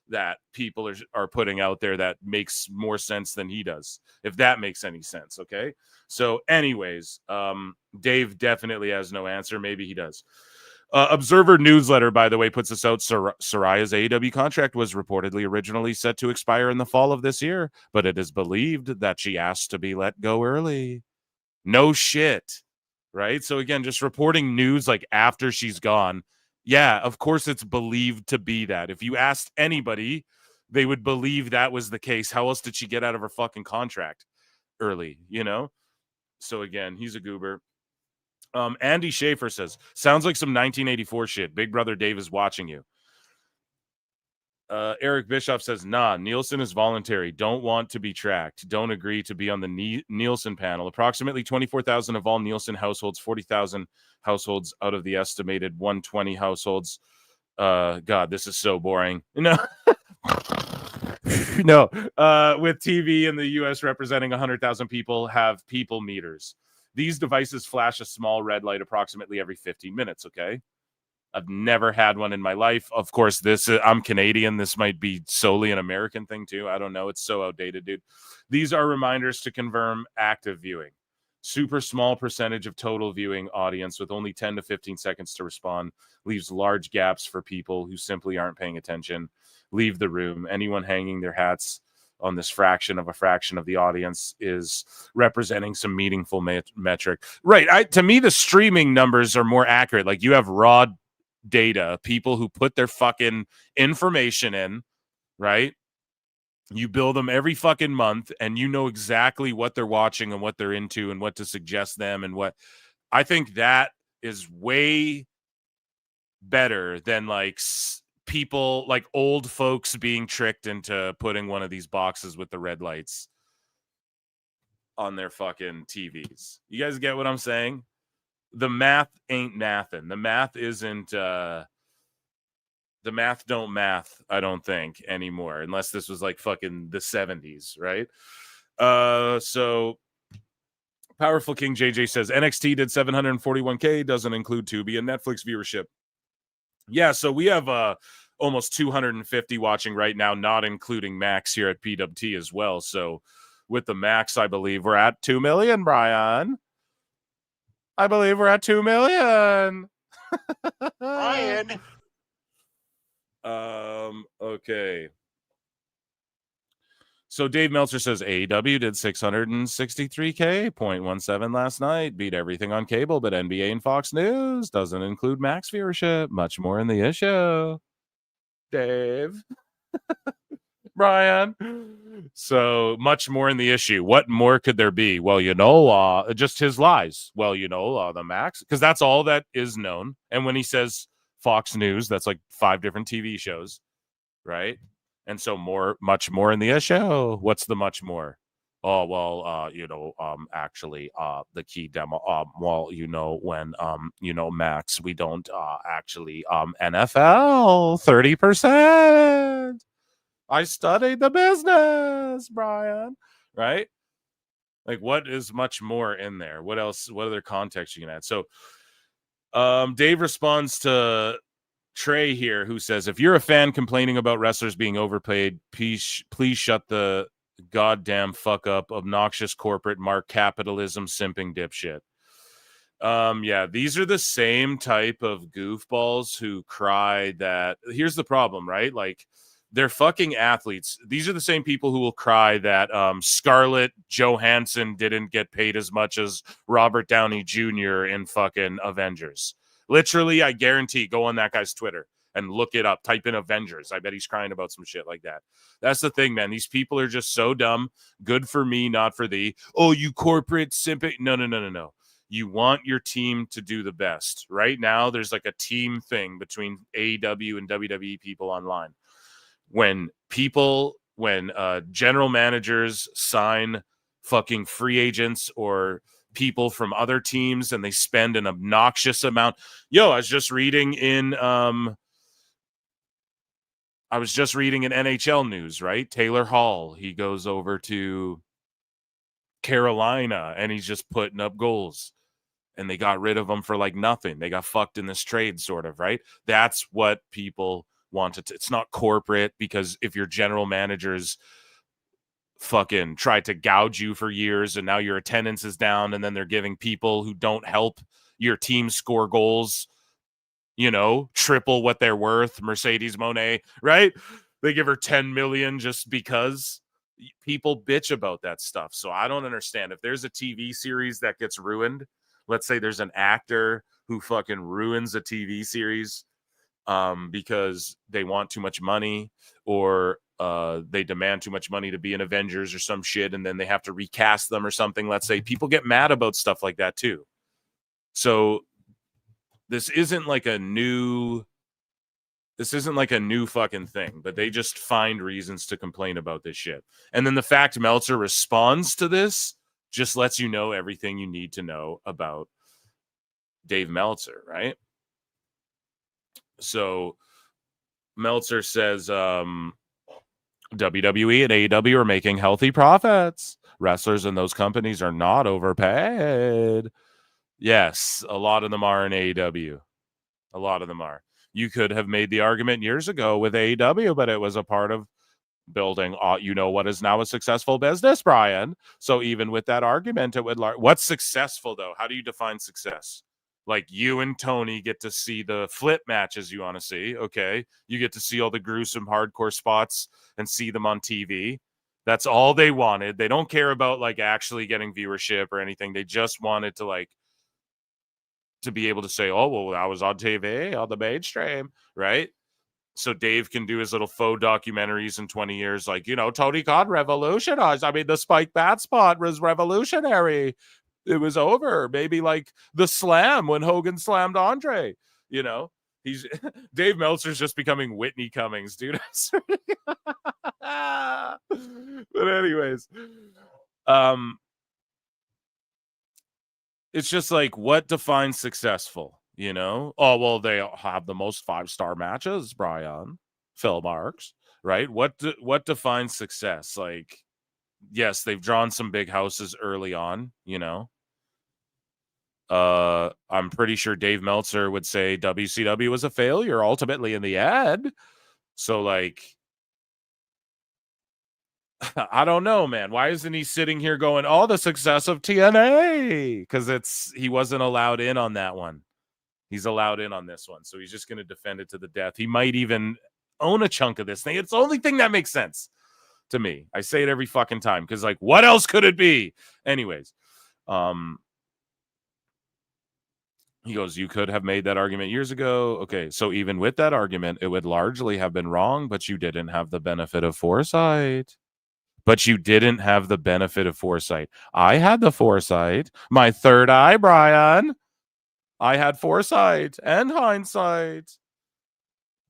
that people are putting out there that makes more sense than he does, if that makes any sense. Okay, so anyways, Dave definitely has no answer. Maybe he does. Observer Newsletter, by the way, puts this out. Soraya's AEW contract was reportedly originally set to expire in the fall of this year, but it is believed that she asked to be let go early. No shit, right? So again, just reporting news like after she's gone. Yeah, of course it's believed to be that. If you asked anybody, they would believe that was the case. How else did she get out of her fucking contract early, you know? So again, he's a goober. Andy Schaefer says, sounds like some 1984 shit. Big Brother Dave is watching you. Eric Bischoff says, nah, Nielsen is voluntary. Don't want to be tracked. Don't agree to be on the Nielsen panel. Approximately 24,000 of all Nielsen households, 40,000 households out of the estimated 120 households. God, this is so boring. No. No. With TV in the U.S. representing 100,000 people have people meters. These devices flash a small red light approximately every 15 minutes, okay? I've never had one in my life. Of course, I'm Canadian. This might be solely an American thing, too. I don't know. It's so outdated, dude. These are reminders to confirm active viewing. Super small percentage of total viewing audience with only 10 to 15 seconds to respond. Leaves large gaps for people who simply aren't paying attention. Leave the room. Anyone hanging their hats on this fraction of the audience is representing some meaningful metric. Right. To me, the streaming numbers are more accurate. Like, you have raw data, people who put their fucking information in, right? You bill them every fucking month and you know exactly what they're watching and what they're into and what to suggest them and what. I think that is way better than like people, like old folks being tricked into putting one of these boxes with the red lights on their fucking TVs. You guys get what I'm saying? The math ain't mathin'. The math isn't the math don't math, I don't think, anymore, unless this was like fucking the 70s, right? So Powerful King JJ says NXT did 741K, doesn't include Tubi and Netflix viewership. Yeah, so we have almost 250 watching right now, not including Max here at PWT as well. So with the Max, I believe we're at 2 million, Brian. I believe we're at 2 million. Brian. Okay. So Dave Meltzer says AEW did 663K, 0.17 last night. Beat everything on cable, but NBA and Fox News doesn't include Max viewership. Much more in the issue. Dave. Brian. So much more in the issue. What more could there be? Well, just his lies. Well, the Max, because that's all that is known. And when he says Fox News, that's like 5 different TV shows, right? And so much more in the issue. What's the much more? Oh, well, actually, the key demo, when, Max, we don't actually, NFL, 30%. I studied the business, Brian, right? Like, what is much more in there? What else? What other context you can add? So, Dave responds to Trey here, who says, if you're a fan complaining about wrestlers being overpaid, please shut the goddamn fuck up, obnoxious corporate mark capitalism simping dipshit. Yeah, these are the same type of goofballs who cry that. Here's the problem, right? Like, they're fucking athletes. These are the same people who will cry that Scarlett Johansson didn't get paid as much as Robert Downey Jr. in fucking Avengers. Literally, I guarantee, go on that guy's Twitter and look it up. Type in Avengers. I bet he's crying about some shit like that. That's the thing, man. These people are just so dumb. Good for me, not for thee. Oh, you corporate simp. No. You want your team to do the best. Right now, there's like a team thing between AEW and WWE people online. When general managers sign fucking free agents or people from other teams and they spend an obnoxious amount. I was just reading in NHL news, right? Taylor Hall, he goes over to Carolina, and he's just putting up goals. And they got rid of him for like nothing. They got fucked in this trade, sort of, right? That's what people wanted. It's not corporate, because if your general managers fucking tried to gouge you for years and now your attendance is down, and then they're giving people who don't help your team score goals, you know, triple what they're worth, Mercedes Moné, right? They give her 10 million just because. People bitch about that stuff. So I don't understand. If there's a TV series that gets ruined, let's say there's an actor who fucking ruins a TV series because they want too much money, or they demand too much money to be in Avengers or some shit, and then they have to recast them or something. Let's say people get mad about stuff like that too. So this isn't like a new fucking thing, but they just find reasons to complain about this shit. And then the fact Meltzer responds to this just lets you know everything you need to know about Dave Meltzer, right? So Meltzer says WWE and AEW are making healthy profits. Wrestlers in those companies are not overpaid. Yes, a lot of them are in AEW. A lot of them are. You could have made the argument years ago with AEW, but it was a part of building, you know, what is now a successful business, Brian. So even with that argument, it would what's successful though? How do you define success? Like, you and Tony get to see the flip matches you want to see. Okay. You get to see all the gruesome hardcore spots and see them on TV. That's all they wanted. They don't care about like actually getting viewership or anything. They just wanted to like, to be able to say, oh, well, I was on TV, on the mainstream, right? So Dave can do his little faux documentaries in 20 years, like, you know, Tony Khan revolutionized. I mean, the Spike Bat spot was revolutionary. It was over. Maybe like the slam when Hogan slammed Andre, you know? He's Dave Meltzer's just becoming Whitney Cummings, dude. But anyways, it's just like, what defines successful, you know? Oh, well, they have the most 5-star matches, Brian. Phil Marks, right? What defines success? Like, yes, they've drawn some big houses early on, you know? I'm pretty sure Dave Meltzer would say WCW was a failure ultimately in the end. So, like, I don't know, man. Why isn't he sitting here going, oh, the success of TNA? Because he wasn't allowed in on that one. He's allowed in on this one. So he's just going to defend it to the death. He might even own a chunk of this thing. It's the only thing that makes sense to me. I say it every fucking time because, like, what else could it be? Anyways, he goes, you could have made that argument years ago. Okay, so even with that argument, it would largely have been wrong, but you didn't have the benefit of foresight. But you didn't have the benefit of foresight. I had the foresight. My third eye, Brian. I had foresight and hindsight.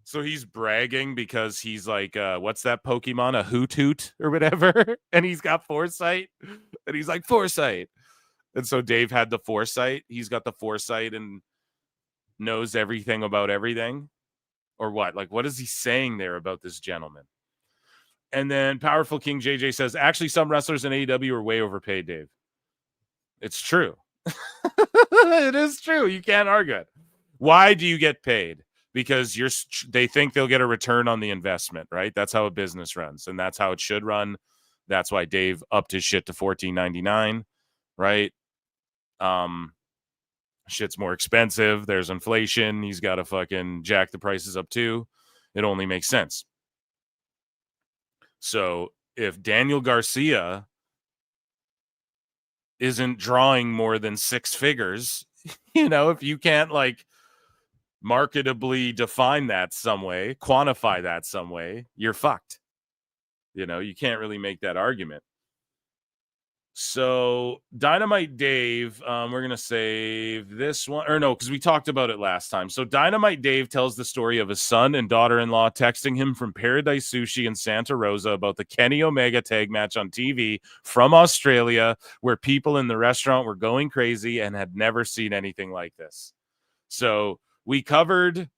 So he's bragging because he's like, what's that Pokemon? A Hoot or whatever? And he's got foresight. And he's like, foresight. And so Dave had the foresight. He's got the foresight and knows everything about everything. Or what? Like, what is he saying there about this gentleman? And then Powerful King JJ says, actually, some wrestlers in AEW are way overpaid, Dave. It's true. It is true. You can't argue it. Why do you get paid? Because they think they'll get a return on the investment, right? That's how a business runs, and that's how it should run. That's why Dave upped his shit to $14.99, right? Shit's more expensive. There's inflation. He's got to fucking jack the prices up too. It only makes sense. So if Daniel Garcia isn't drawing more than 6 figures, you know, if you can't like marketably define that some way, quantify that some way, you're fucked. You know, you can't really make that argument. So Dynamite Dave, we're going to save this one, or no, because we talked about it last time. So Dynamite Dave tells the story of his son and daughter-in-law texting him from Paradise Sushi in Santa Rosa about the Kenny Omega tag match on TV from Australia, where people in the restaurant were going crazy and had never seen anything like this. So we covered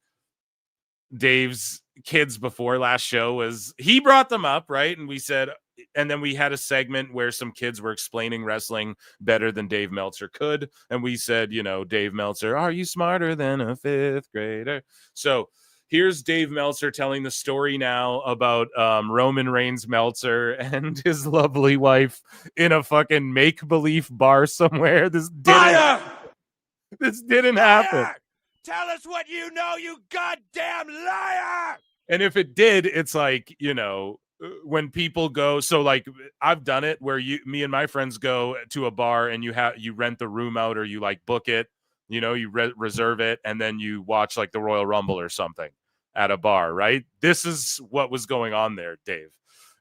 Dave's kids before. Last show was, he brought them up, right? And we said, and then we had a segment where some kids were explaining wrestling better than Dave Meltzer could. And we said, you know, Dave Meltzer, are you smarter than a fifth grader? So here's Dave Meltzer telling the story now about Roman Reigns Meltzer and his lovely wife in a fucking make-believe bar somewhere. This didn't happen. Tell us what you know, you goddamn liar! And if it did, it's like, you know, when people go, so like I've done it where me and my friends go to a bar and you rent the room out or you like book it, you know, you reserve it and then you watch like the Royal Rumble or something at a bar, right? This is what was going on there, Dave.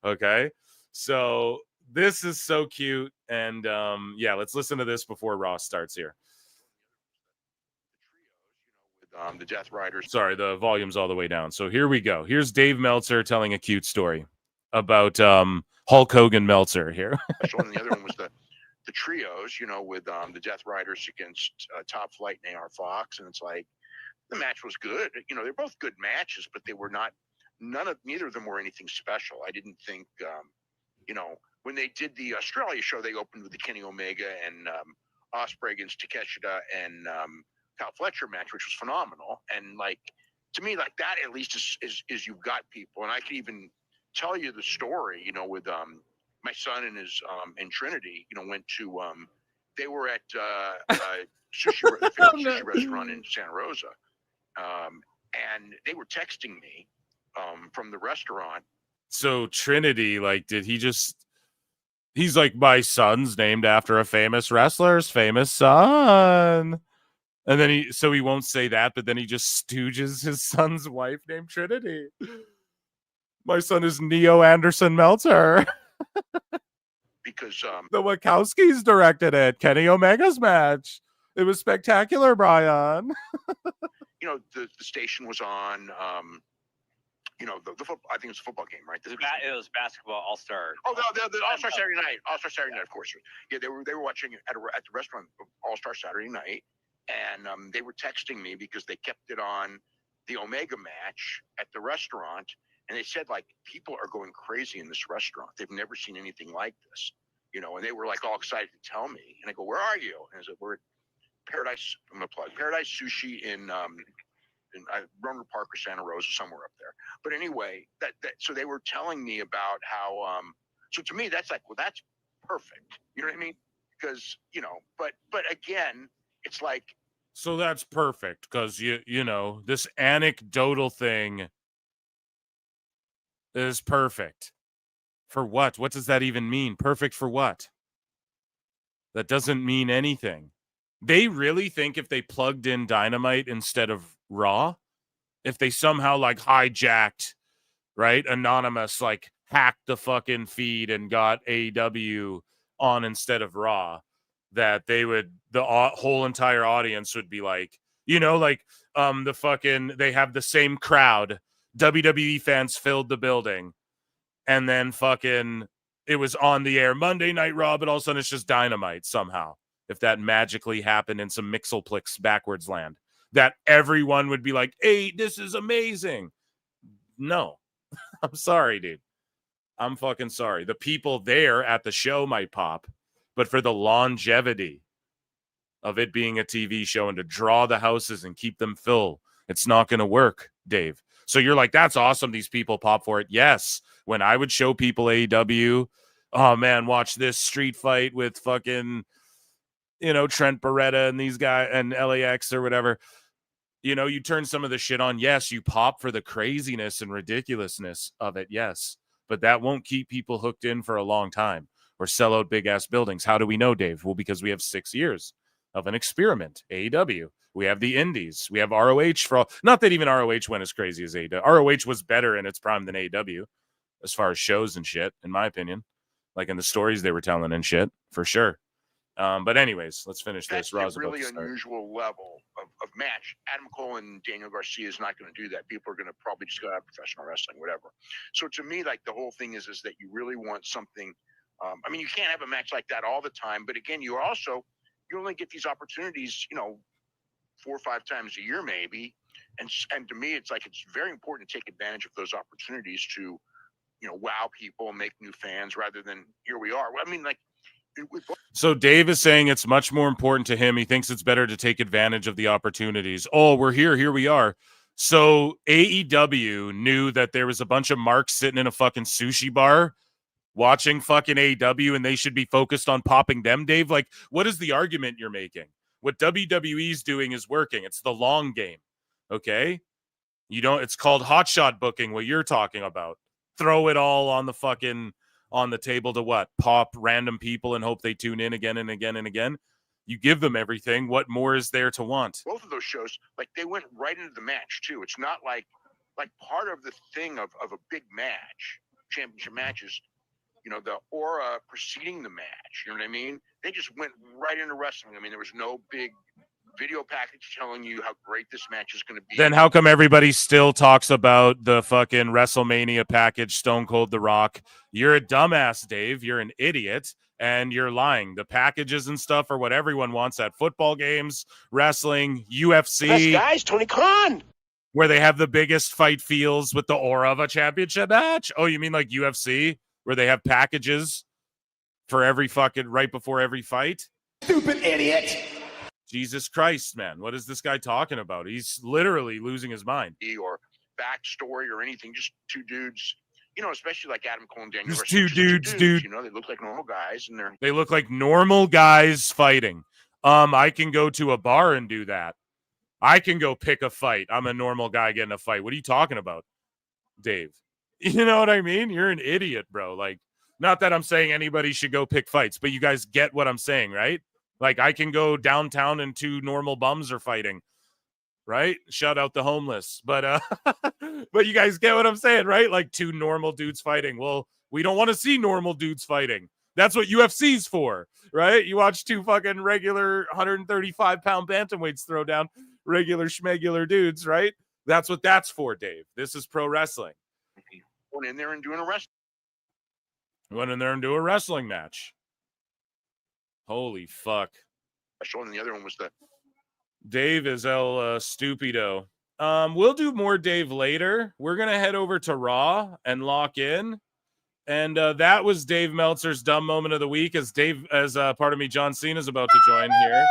Okay. So this is so cute. And yeah, let's listen to this before Ross starts here. The Death Riders. Sorry, the volume's all the way down. So here we go. Here's Dave Meltzer telling a cute story about Hulk Hogan Meltzer here. And the other one was the trios, you know, with the Death Riders against Top Flight and AR Fox. And it's like, the match was good. You know, they're both good matches, but they were not, neither of them were anything special. I didn't think, you know, when they did the Australia show, they opened with the Kenny Omega and Ospreay against Takeshita and Kyle Fletcher match, which was phenomenal. And like, to me, like that at least is you've got people. And I could even tell you the story, you know, with my son and his and Trinity, you know, went to they were at sushi restaurant in Santa Rosa. And they were texting me from the restaurant. So Trinity, like, he's like, my son's named after a famous wrestler's famous son. And then he won't say that, but then he just stooges his son's wife named Trinity. My son is Neo Anderson Meltzer. Because the Wachowskis directed it. Kenny Omega's match. It was spectacular, Brian. You know, the station was on, you know, the football, I think it was a football game, right? It was basketball All-Star. Oh, the All-Star Saturday Night. All-Star Saturday Night, of course. Yeah, they were watching it at the restaurant All-Star Saturday Night. And they were texting me because they kept it on the Omega match at the restaurant. And they said, like, people are going crazy in this restaurant. They've never seen anything like this, you know, and they were like all excited to tell me. And I go, where are you? And I said, we're at Paradise, I'm going to plug Paradise Sushi in Roanoke Park or Santa Rosa, somewhere up there. But anyway, so they were telling me about how, so to me, that's like, well, that's perfect. You know what I mean? Because, you know, but again, it's like, so that's perfect because you know this anecdotal thing is perfect for what? What does that even mean? Perfect for what? That doesn't mean anything. They really think if they plugged in Dynamite instead of Raw, if they somehow like hijacked, right, anonymous, like hacked the fucking feed and got AEW on instead of Raw, that they would, the whole entire audience would be like, you know, like they have the same crowd. WWE fans filled the building, and then fucking it was on the air Monday Night Raw, but all of a sudden it's just Dynamite somehow. If that magically happened in some Mixelplix backwards land, that everyone would be like, hey, this is amazing. No, I'm sorry, dude. I'm fucking sorry. The people there at the show might pop, but for the longevity of it being a TV show and to draw the houses and keep them full, it's not going to work, Dave. So you're like, that's awesome. These people pop for it. Yes. When I would show people AEW, oh man, watch this street fight with fucking, you know, Trent Beretta and these guys and LAX or whatever. You know, you turn some of the shit on. Yes, you pop for the craziness and ridiculousness of it. Yes. But that won't keep people hooked in for a long time or sell out big ass buildings. How do we know, Dave? Well, because we have 6 years of an experiment. AEW. We have the indies. We have ROH for all. Not that even ROH went as crazy as AEW. ROH was better in its prime than AEW as far as shows and shit, in my opinion. Like in the stories they were telling and shit, for sure. But anyways, let's finish this. That's a really unusual level of match. Adam Cole and Daniel Garcia is not going to do that. People are going to probably just go out professional wrestling, whatever. So to me, like the whole thing is that you really want something. I mean, you can't have a match like that all the time. But again, you only get these opportunities, you know, 4 or 5 times a year, maybe. And to me, it's like it's very important to take advantage of those opportunities to, you wow people and make new fans rather than here we are. I mean, like. So Dave is saying it's much more important to him. He thinks it's better to take advantage of the opportunities. Oh, we're here. Here we are. So AEW knew that there was a bunch of marks sitting in a fucking sushi bar watching fucking AEW, and they should be focused on popping them, Dave. Like, what is the argument you're making? What WWE's doing is working. It's the long game. Okay? It's called hotshot booking, what you're talking about. Throw it all on the fucking on the table to what? Pop random people and hope they tune in again and again and again. You give them everything. What more is there to want? Both of those shows, like they went right into the match too. It's not like part of the thing of a big match, championship matches, the aura preceding the match. You know what I mean? They just went right into wrestling. I mean, there was no big video package telling you how great this match is going to be. Then how come everybody still talks about the fucking WrestleMania package, Stone Cold The Rock? You're a dumbass, Dave. You're an idiot, and you're lying. The packages and stuff are what everyone wants at football games, wrestling, UFC. Best guys, Tony Khan. Where they have the biggest fight feels with the aura of a championship match? Oh, you mean like UFC, where they have packages for every fucking right before every fight? Stupid idiot. Jesus Christ, man. What is this guy talking about? He's literally losing his mind. Or backstory or anything, just two dudes, especially like Adam Cole and Daniel. Just two dudes, dude. They look like normal guys, and they look like normal guys fighting. I can go to a bar and do that. I can go pick a fight. I'm a normal guy getting a fight. What are you talking about, Dave? You know what I mean? You're an idiot, bro. Like, not that I'm saying anybody should go pick fights, but you guys get what I'm saying, right? Like, I can go downtown and two normal bums are fighting, right? Shout out the homeless. But but you guys get what I'm saying, right? Like, two normal dudes fighting. Well, we don't want to see normal dudes fighting. That's what UFC's for, right? You watch two fucking regular 135-pound bantamweights throw down regular schmegular dudes, right? That's what that's for, Dave. This is pro wrestling. Went in there and doing a wrestling. Went in there and do a wrestling match. Holy fuck. And the other one was the Dave is El Stupido. We'll do more Dave later. We're going to head over to Raw and lock in. And that was Dave Meltzer's dumb moment of the week as John Cena's about to join here.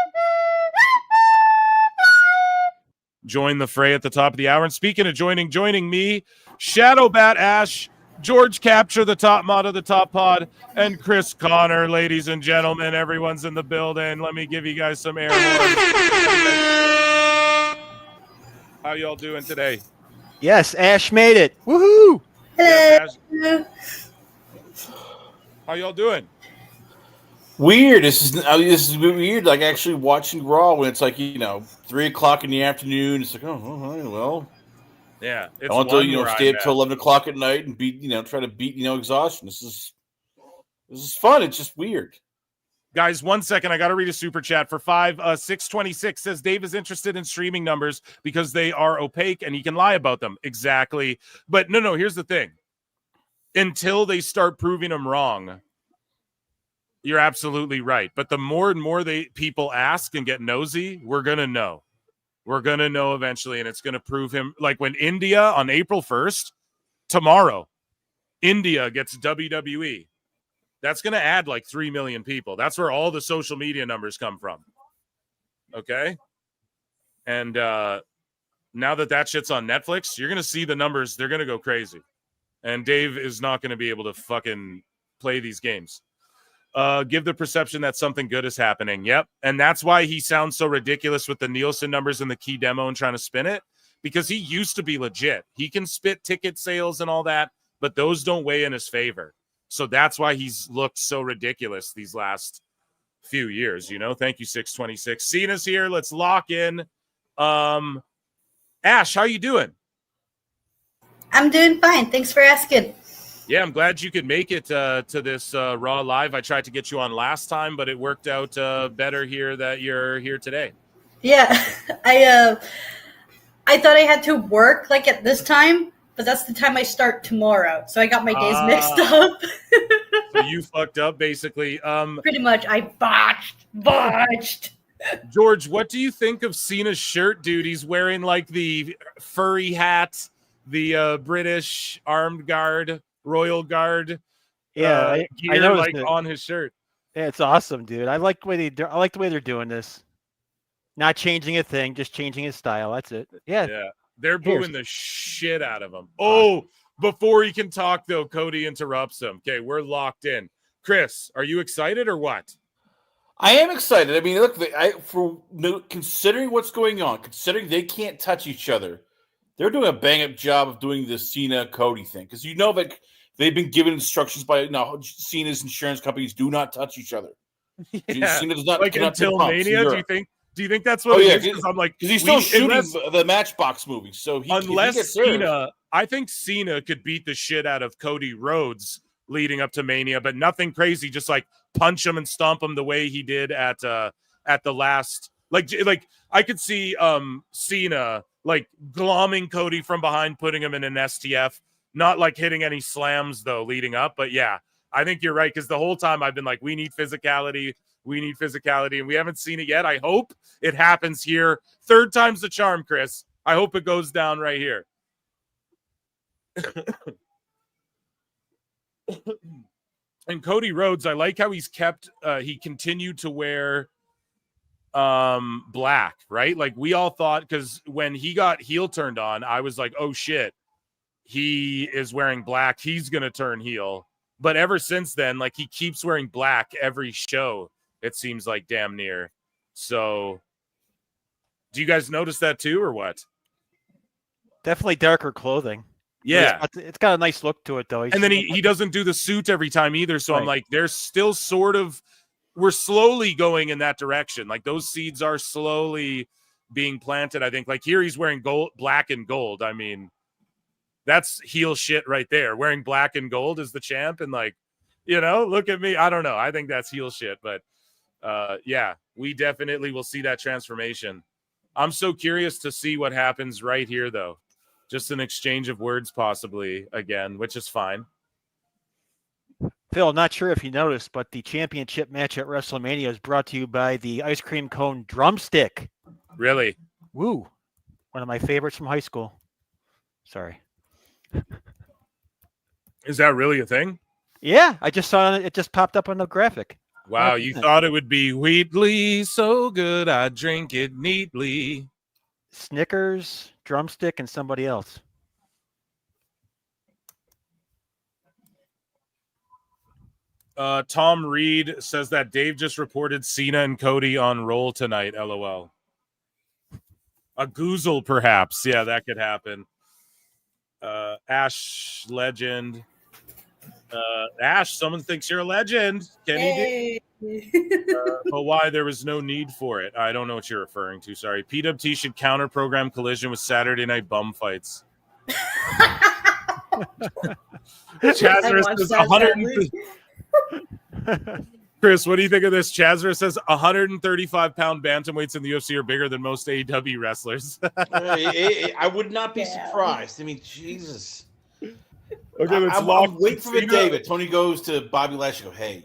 Join the fray at the top of the hour. And speaking of joining me, Shadow Bat Ash, George Capture, the top mod of the top pod, and Chris Connor, ladies and gentlemen. Everyone's in the building. Let me give you guys some air horns. How y'all doing today? Yes, Ash made it. Woohoo! Yes, how y'all doing? Weird. This is weird. Like actually watching Raw when it's like 3:00 in the afternoon. It's like well. Yeah, I want to stay up till 11 o'clock at night and beat try to beat exhaustion. This is fun. It's just weird. Guys, 1 second. I got to read a super chat for 626 says Dave is interested in streaming numbers because they are opaque and he can lie about them. Exactly. But no, here's the thing. Until they start proving them wrong, you're absolutely right. But the more and more people ask and get nosy, we're going to know. We're going to know eventually, and it's going to prove him. Like when India on April 1st, tomorrow, India gets WWE. That's going to add like 3 million people. That's where all the social media numbers come from. Okay? And now that shit's on Netflix, you're going to see the numbers. They're going to go crazy. And Dave is not going to be able to fucking play these games. Give the perception that something good is happening. Yep. And that's why he sounds so ridiculous with the Nielsen numbers in the key demo and trying to spin it, because he used to be legit. He can spit ticket sales and all that, but those don't weigh in his favor. So that's why he's looked so ridiculous these last few years, Thank you, 626. Cena's here. Let's lock in. Ash, how you doing? I'm doing fine. Thanks for asking. Yeah, I'm glad you could make it to this Raw Live. I tried to get you on last time, but it worked out better here that you're here today. Yeah, I thought I had to work like at this time, but that's the time I start tomorrow. So I got my days mixed up. So you fucked up, basically. Pretty much. I botched. George, what do you think of Cena's shirt, dude? He's wearing like the furry hat, the British armed guard. Royal Guard I gear noticed like it. on his shirt. Yeah, it's awesome, dude. I like the way they're doing this. Not changing a thing, just changing his style. That's it. Yeah. Yeah. They're Here's- booing the shit out of him. Oh, before he can talk, though, Cody interrupts him. Okay, we're locked in. Chris, are you excited or what? I am excited. I mean, look, considering what's going on, considering they can't touch each other, they're doing a bang-up job of doing the Cena-Cody thing. Because you know that they've been given instructions by Cena's insurance companies, do not touch each other. Yeah. Cena does not Like cannot until take bumps in Mania, Europe. do you think that's what it is? Because I'm like, because he's still shooting unless- the Matchbox movie. So if he unless gets theirs- Cena, I think Cena could beat the shit out of Cody Rhodes leading up to Mania, but nothing crazy. Just like punch him and stomp him the way he did at the last. Like I could see Cena like glomming Cody from behind, putting him in an STF. Not like hitting any slams though leading up, but yeah, I think you're right because the whole time I've been like, we need physicality. We need physicality, and we haven't seen it yet. I hope it happens here. Third time's the charm, Chris. I hope it goes down right here. And Cody Rhodes, I like how he's kept. He continued to wear black, right? Like we all thought, because when he got heel turned on, I was like, oh shit, he is wearing black. He's gonna turn heel. But ever since then, like he keeps wearing black every show. It seems like damn near. So do you guys notice that too or what? Definitely darker clothing. Yeah. It's got a nice look to it though. And then he doesn't do the suit every time either. So I'm Right. like, there's still sort of, we're slowly going in that direction. Like those seeds are slowly being planted. I think like here he's wearing gold, black and gold. I mean, that's heel shit right there. Wearing black and gold as the champ. And like, you know, look at me. I don't know. I think that's heel shit, but yeah, we definitely will see that transformation. I'm so curious to see what happens right here, though. Just an exchange of words, possibly again, which is fine. Phil, not sure if you noticed, but the championship match at WrestleMania is brought to you by the ice cream cone drumstick. Really? Woo! One of my favorites from high school. Sorry. Is that really a thing? Yeah, I just saw it. It just popped up on the graphic. Wow, you thought it would be Wheatley, so good I drink it neatly. Snickers, drumstick, and somebody else. Tom Reed says that Dave just reported Cena and Cody on roll tonight. LOL. A goozle, perhaps. Yeah, that could happen. Ash Legend. Ash, someone thinks you're a legend. Kenny but why there was no need for it? I don't know what you're referring to. Sorry. PWT should counter program Collision with Saturday Night Bum Fights. Chazarus says 100. Chris, what do you think of this? Chazarus says 135-pound bantamweights in the UFC are bigger than most AEW wrestlers. I would not be surprised. I mean, Jesus. Okay, I'm waiting for the day that Tony goes to Bobby Lashley. Go, hey,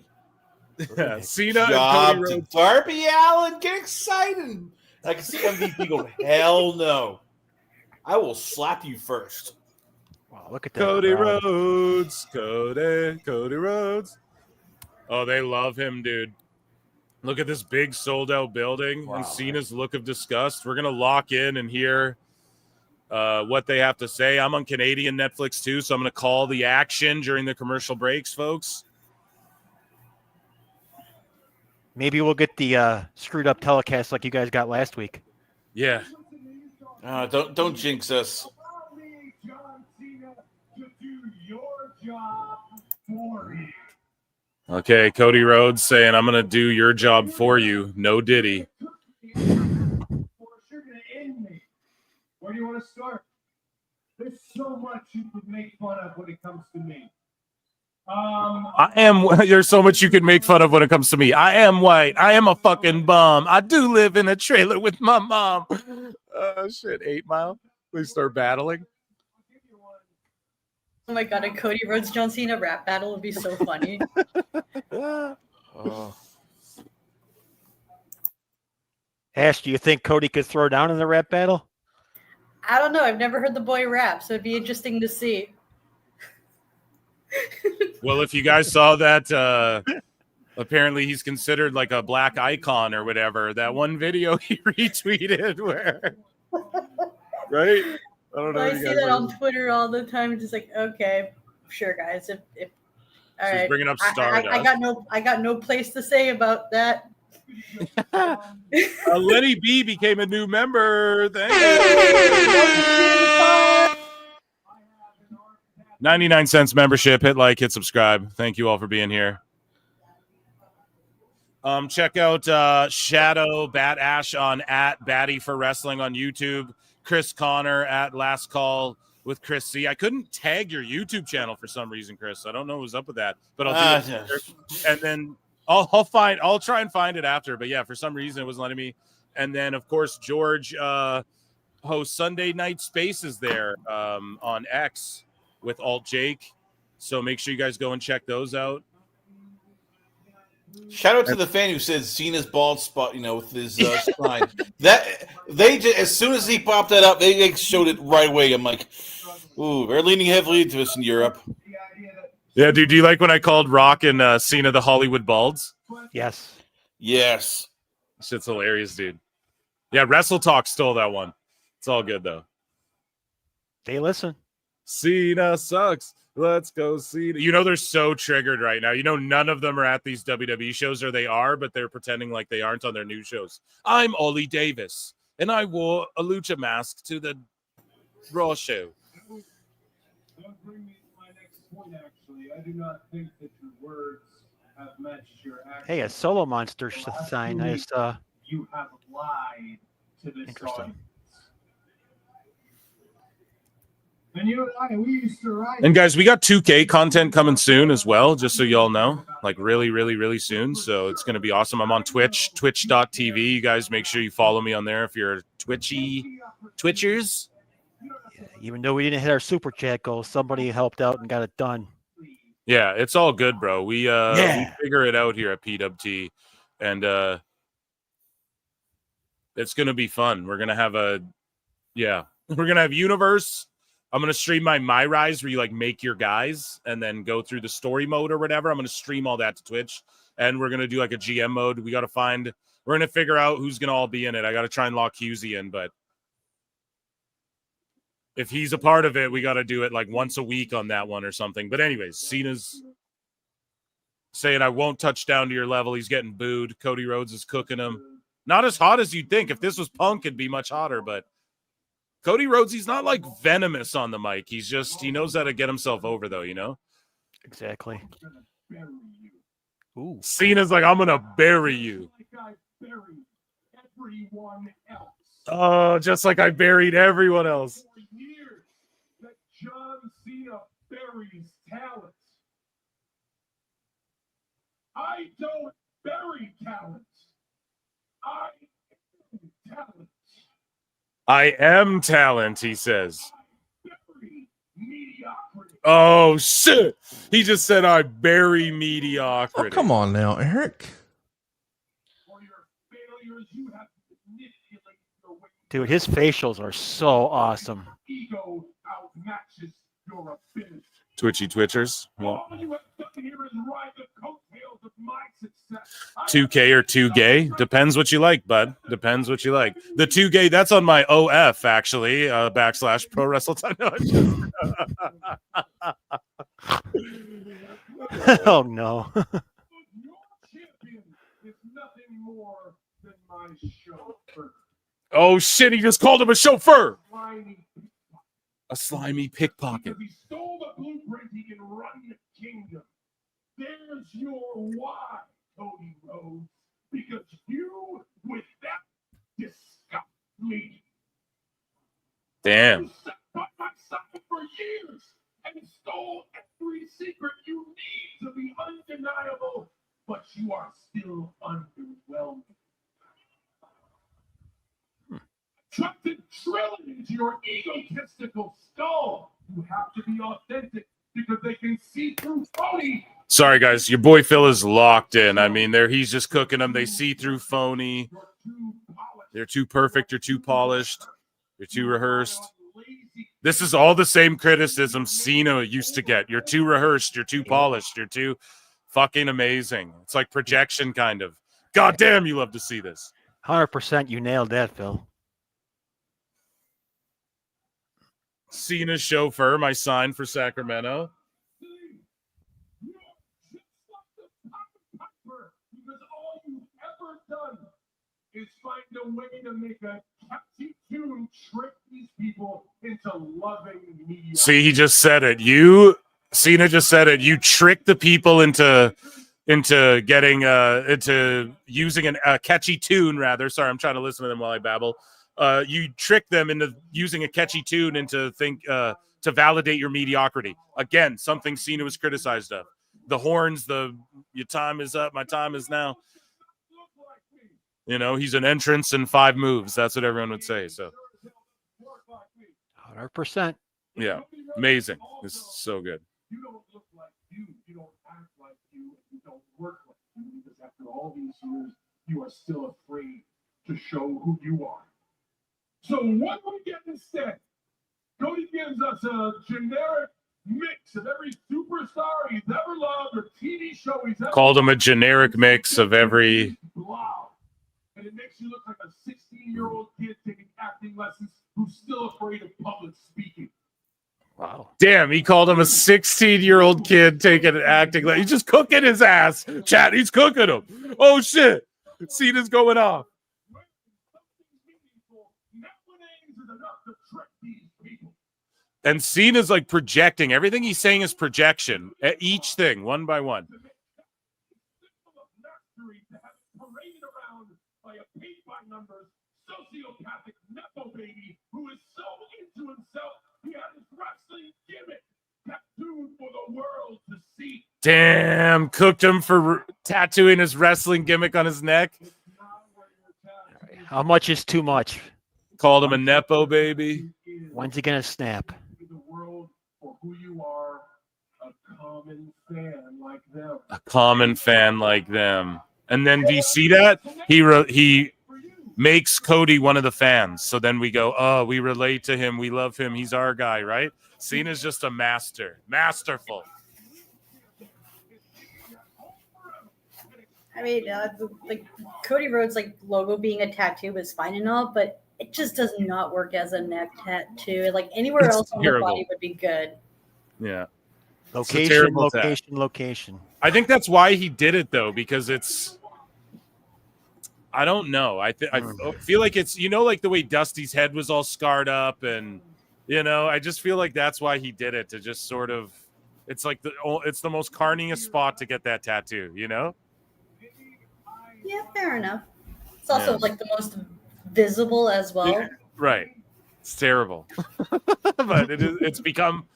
yeah, Cena and job Cody to Rhodes. Darby Allin, get excited. I can see MVP go, hell no. I will slap you first. Wow, look at that. Cody crowd. Rhodes. Cody Rhodes. Oh, they love him, dude. Look at this big sold-out building and Cena's look of disgust. We're going to lock in and hear what they have to say. I'm on Canadian Netflix, too, so I'm going to call the action during the commercial breaks, folks. Maybe we'll get the screwed up telecast like you guys got last week. Yeah. Don't jinx us. Okay, Cody Rhodes saying, I'm going to do your job for you. No Diddy. Where do you want to start? There's so much you could make fun of when it comes to me. There's so much you could make fun of when it comes to me. I am white. I am a fucking bum. I do live in a trailer with my mom. Oh, shit. 8 Mile. We start battling. Oh my god, a Cody Rhodes John Cena rap battle would be so funny. Ash, do you think Cody could throw down in the rap battle? I don't know. I've never heard the boy rap, so it'd be interesting to see. Well, if you guys saw that, apparently he's considered like a black icon or whatever. That one video he retweeted where, right? I don't know. I if you see guys that are- on Twitter all the time. Just like, okay, sure, guys. If all So he's right, bringing up I Stardust. got no place to say about that. Lenny B became a new member. Thank you. 99 cents membership. Hit like, hit subscribe. Thank you all for being here. Check out Shadow Bat Ash on @Batty for Wrestling on YouTube. Chris Connor @Last Call with Chris C. I couldn't tag your YouTube channel for some reason, Chris. I don't know what's up with that, but I'll do it. And then I'll try and find it after. But yeah, for some reason it wasn't letting me. And then of course George hosts Sunday Night Spaces there on X with Alt Jake. So make sure you guys go and check those out. Shout out to the fan who said Cena's bald spot, with his sign. That they just, as soon as he popped that up, they showed it right away. I'm like, ooh, they're leaning heavily into this in Europe. Yeah, dude, do you like when I called Rock and Cena the Hollywood Balds? Yes. Yes. Shit's hilarious, dude. Yeah, Wrestle Talk stole that one. It's all good, though. They listen. Cena sucks. Let's go, Cena. They're so triggered right now. None of them are at these WWE shows, or they are, but they're pretending like they aren't on their new shows. I'm Ollie Davis, and I wore a lucha mask to the Raw show. That brings me to my next point, actually. I do not think that your words have matched your actions. Hey, a Solo Monster sign. I just, You have lied to this audience. And you and I, we used to write. And guys, we got 2K content coming soon as well, just so y'all know. Like really, really, really soon. So it's going to be awesome. I'm on Twitch, twitch.tv. You guys make sure you follow me on there if you're Twitchers. Yeah, even though we didn't hit our super chat goal, somebody helped out and got it done. Yeah, it's all good, bro. We figure it out here at PWT. And it's going to be fun. We're going to have we're going to have Universe. I'm going to stream my Rise where you make your guys and then go through the story mode or whatever. I'm going to stream all that to Twitch, and we're going to do a GM mode. We're going to figure out who's going to all be in it. I got to try and lock Husey in, but if he's a part of it, we got to do it once a week on that one or something. But anyways, Cena's saying I won't touch down to your level. He's getting booed. Cody Rhodes is cooking him. Not as hot as you'd think. If this was Punk, it'd be much hotter, but Cody Rhodes, he's not venomous on the mic. He knows how to get himself over, though, Exactly. Ooh. Cena's I'm going to bury you. Oh, just like I buried everyone else. For years that John Cena buries talent. I don't bury talent. I am talent. I am talent, he says. Oh, shit. He just said I bury mediocrity. Oh, come on now, Eric. Dude, his facials are so awesome. Ego outmatches your ability. Twitchy Twitchers. Yeah. All you have done here is ride the coattails of my success. 2K or 2 gay. Depends what you like, bud. Depends what you like. The 2 gay, that's on my OF, actually. / Pro Wrestle Time. No, Oh, no. Your champion is nothing more than my chauffeur. Oh, shit. He just called him a chauffeur. Slimy A slimy pickpocket. Because he stole the blueprint, he can run the kingdom. There's your why, Cody Rhodes. Because you, with that, disgust me. Damn. You sat by my side for years and stole every secret you need to be undeniable, but you are still underwhelming. Trucked and drilled into your egotistical skull. You have to be authentic because they can see through phony. Sorry, guys. Your boy Phil is locked in. I mean, he's just cooking them. They see through phony. They're too perfect. You're too polished. You're too rehearsed. Lazy This is all the same criticism Cena used to get. You're too rehearsed. You're too polished. You're too fucking amazing. It's like projection, kind of. God damn, you love to see this. 100%. You nailed that, Phil. Cena's chauffeur, my sign for Sacramento. Because all you've ever done is find a way to make a catchy tune trick these people into loving media. See, he just said it. Cena just said it. You trick the people into getting into using a catchy tune. Rather, sorry, I'm trying to listen to them while I babble. You trick them into using a catchy tune into to validate your mediocrity. Again, something Cena was criticized of. The horns, your time is up, my time is now. You know, he's an entrance in 5 moves. That's what everyone would say. So 100%. Yeah, amazing. This is so good. You don't look like you don't act like you don't work like you, because after all these years, you are still afraid to show who you are. So what do we get instead? Cody gives us a generic mix of every superstar he's ever loved or TV show he's ever Called him a generic mix of every. Wow. And it makes you look like a 16-year-old kid taking acting lessons who's still afraid of public speaking. Wow. Damn, he called him a 16-year-old kid taking an acting. He's just cooking his ass. Chat, he's cooking him. Oh, shit. Cena's going off. And Cena's like projecting. Everything he's saying is projection. At each thing, one by one. Sociopathic nepo baby who is so into himself he had his wrestling gimmick tattooed for the world to see. Damn, cooked him for tattooing his wrestling gimmick on his neck. How much is too much? Called him a nepo baby. When's he gonna snap? The world for who you are, a common fan like them. A common fan like them. And then do you see that? He makes Cody one of the fans. So then we go, oh, we relate to him. We love him. He's our guy, right? Cena's just a master. Masterful. I mean, like Cody Rhodes' like logo being a tattoo was fine and all, but it just does not work as a neck tattoo. Like anywhere else on the body would be good. Yeah. Location. I think that's why he did it, though, because it's... I don't know. I feel like it's, like the way Dusty's head was all scarred up, and I just feel like that's why he did it, to just sort of, it's like it's the most carniest spot to get that tattoo, Yeah, fair enough. It's also like the most visible as well. Yeah, right. It's terrible, but it's become.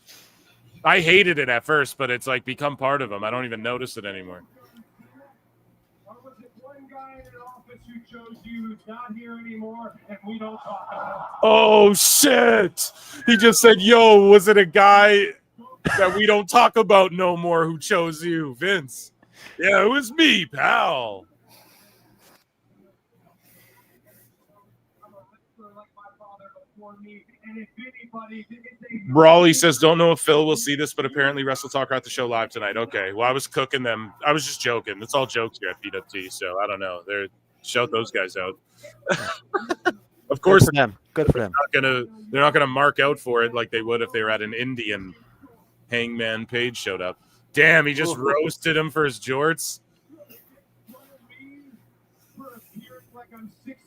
I hated it at first, but it's like become part of him. I don't even notice it anymore. Who chose you who's not here anymore, and we don't talk about it. Oh shit! He just said, "Yo, was it a guy that we don't talk about no more who chose you, Vince?" Yeah, it was me, pal. Brawley says, don't know if Phil will see this, but apparently Wrestle Talk are at the show live tonight. Okay, well, I was cooking them. I was just joking. It's all jokes here at PWT, so I don't know. Shout those guys out. Of course, Good for them. They're not gonna mark out for it like they would if they were at an Indian. Hangman Page showed up. Damn, he just roasted him for his jorts. Like I'm 16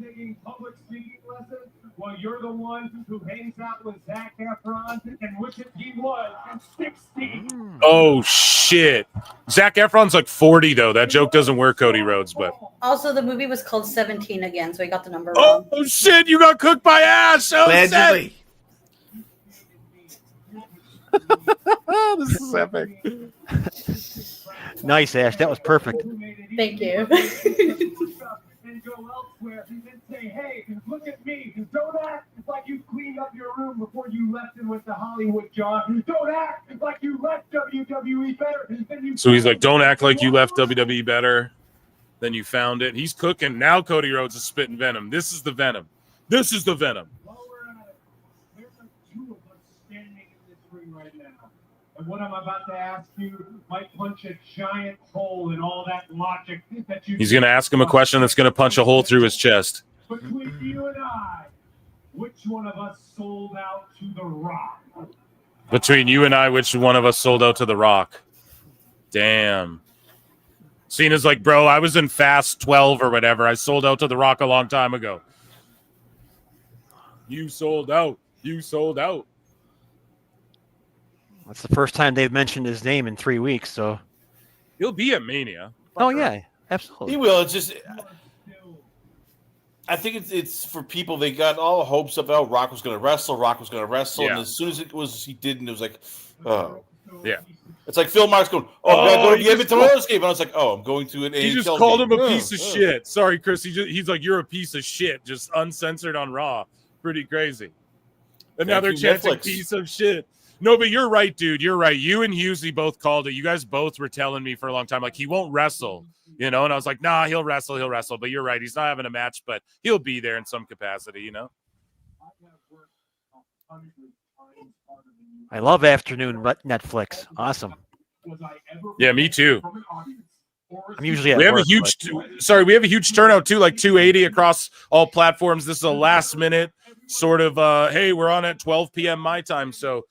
taking public speaking lessons, while you're the one who hangs out with Zac Efron and wishes he was 16. Oh shit! Zac Efron's like 40 though. That joke doesn't work, Cody Rhodes. But also, the movie was called 17 again, so he got the number wrong. Oh shit! You got cooked by Ash. Oh, Allegedly. This is epic. Nice, Ash. That was perfect. Thank you. And go elsewhere and say, hey, look at me. Don't act like you cleaned up your room before you left and went to Hollywood, John. Don't act like you left WWE better than you. So he's like, don't act like you left WWE better than you found it. He's cooking. Now Cody Rhodes is spitting venom. This is the venom. This is the venom. There's like 2 of And what I'm about to ask you might punch a giant hole in all that logic that you. He's going to ask him a question that's going to punch a hole through his chest. Between you and I, which one of us sold out to The Rock? Between you and I, which one of us sold out to The Rock? Damn. Cena's like, bro, I was in Fast 12 or whatever. I sold out to The Rock a long time ago. You sold out. You sold out. That's the first time they've mentioned his name in 3 weeks, so. He'll be at Mania. Oh, yeah, absolutely. He will. It's just, I think it's for people, they got all the hopes of, oh, Rock was going to wrestle, Yeah. and as soon as he didn't, it was like, oh. Yeah. It's like Phil Marks going, oh, I go to the Edmonton Oilers game. And I was like, oh, I'm going to an He NHL just called game. him a piece of shit. Sorry, Chris. He's like, you're a piece of shit. Just uncensored on Raw. Pretty crazy. And now they're chanting piece of shit. No, but you're right, dude. You're right. You and Husey both called it. You guys both were telling me for a long time, like, he won't wrestle, you know? And I was like, nah, he'll wrestle. But you're right. He's not having a match, but he'll be there in some capacity, you know? I love afternoon Netflix. Awesome. Yeah, me too. I'm usually at we have work, a huge turnout too, like 280 across all platforms. This is a last minute sort of hey, we're on at 12 p.m. my time, so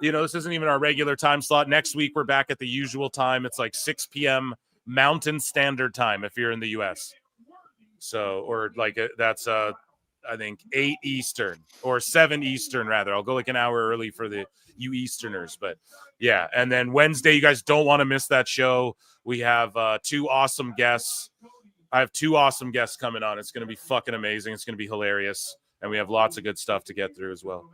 you know, this isn't even our regular time slot. Next week we're back at the usual time. It's like 6 p.m. Mountain Standard Time if you're in the US. So, or like that's I think 8 Eastern or 7 Eastern rather. I'll go like an hour early for you Easterners, but yeah. And then Wednesday, you guys don't want to miss that show. We have 2 awesome guests. I have 2 awesome guests coming on. It's going to be fucking amazing. It's going to be hilarious. And we have lots of good stuff to get through as well.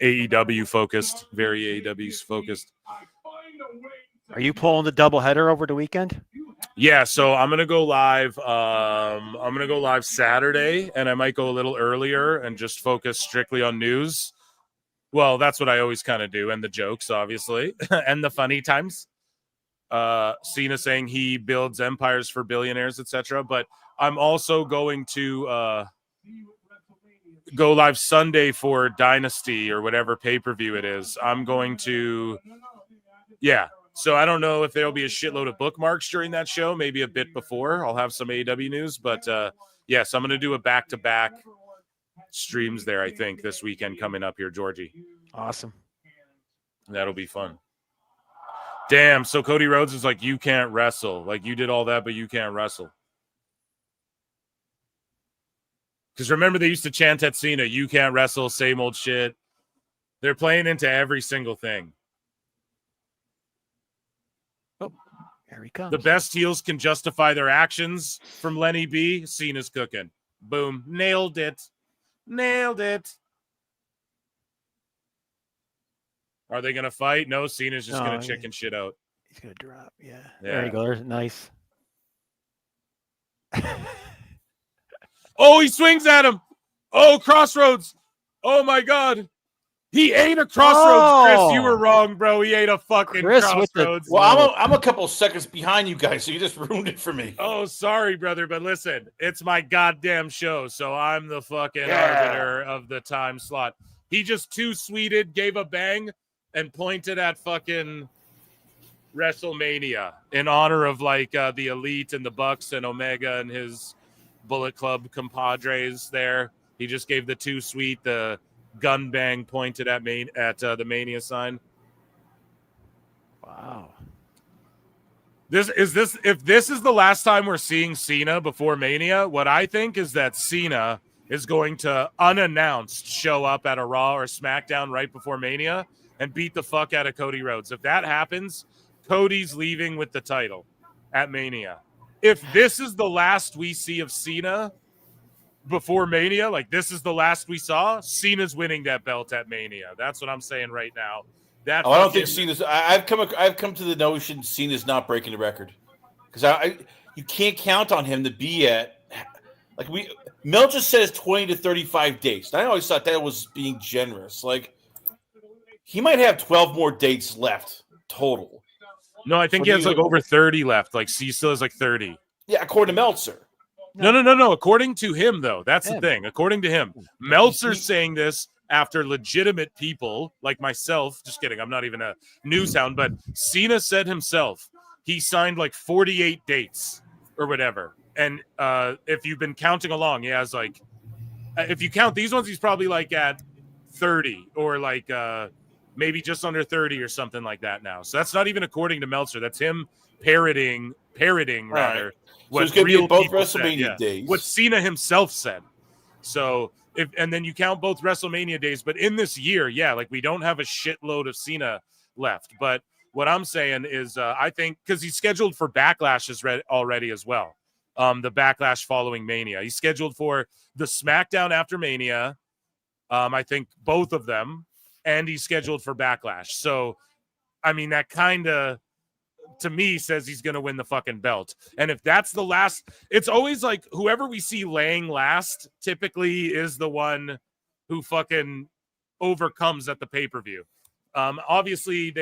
AEW focused, very AEW focused. Are you pulling the doubleheader over the weekend? Yeah, so I'm gonna go live. I'm gonna go live Saturday, and I might go a little earlier and just focus strictly on news. Well, that's what I always kind of do, and the jokes, obviously, and the funny times. Cena saying he builds empires for billionaires, etc. But I'm also going to go live Sunday for Dynasty or whatever pay-per-view it is. I'm going to, yeah. So I don't know if there'll be a shitload of bookmarks during that show, maybe a bit before. I'll have some AEW news, but yes, I'm going to do a back-to-back streams there, I think, this weekend coming up here, Georgie. Awesome. That'll be fun. Damn, so Cody Rhodes is like, you can't wrestle. Like, you did all that, but you can't wrestle. Because remember, they used to chant at Cena, you can't wrestle, same old shit. They're playing into every single thing. Oh, here he comes. The best heels can justify their actions from Lenny B. Cena's cooking. Boom. Nailed it. Nailed it. Are they going to fight? No, Cena's just going to chicken shit out. He's going to drop. Yeah. There you go. There's nice. Oh, he swings at him. Oh, crossroads. Oh, my God. He ate a crossroads, Chris. You were wrong, bro. He ate a fucking crossroads. Well, I'm a couple seconds behind you guys, so you just ruined it for me. Oh, sorry, brother. But listen, it's my goddamn show, so I'm the fucking arbiter of the time slot. He just two-sweeted, gave a bang, and pointed at fucking WrestleMania in honor of like the Elite and the Bucks and Omega and his Bullet Club compadres there. He just gave the two-sweet, the gun bang pointed at the Mania sign. Wow. If this is the last time we're seeing Cena before Mania, what I think is that Cena is going to unannounced show up at a Raw or SmackDown right before Mania and beat the fuck out of Cody Rhodes. If that happens, Cody's leaving with the title at Mania. If this is the last we see of Cena before Mania, like this is the last we saw, Cena's winning that belt at Mania. That's what I'm saying right now. I don't think Cena's. I've come to the notion Cena's not breaking the record because you can't count on him to be at like Meltzer says 20 to 35 dates. And I always thought that was being generous. Like he might have 12 more dates left total. No, I think he has like over 30 left. Like C still has like 30. Yeah, according to Meltzer. No. According to him, though, that's the thing. According to him, Meltzer's saying this. after legitimate people like myself. Just kidding. I'm not even a news hound, but Cena said himself he signed like 48 dates or whatever. And if you've been counting along, he has like, if you count these ones, he's probably like at 30 or like maybe just under 30 or something like that now. So that's not even according to Meltzer. That's him parroting rather. Right. So What it's going to be real at both people said, WrestleMania days. what Cena himself said. So and then you count both WrestleMania days, but in this year, yeah, like we don't have a shitload of Cena left. But what I'm saying is, I think because he's scheduled for Backlash already as well. The Backlash following Mania, he's scheduled for the SmackDown after Mania. I think both of them, and he's scheduled for Backlash. So, I mean, that kind of, to me, says he's going to win the fucking belt. And if that's the last, it's always like whoever we see laying last typically is the one who fucking overcomes at the pay-per-view. Obviously,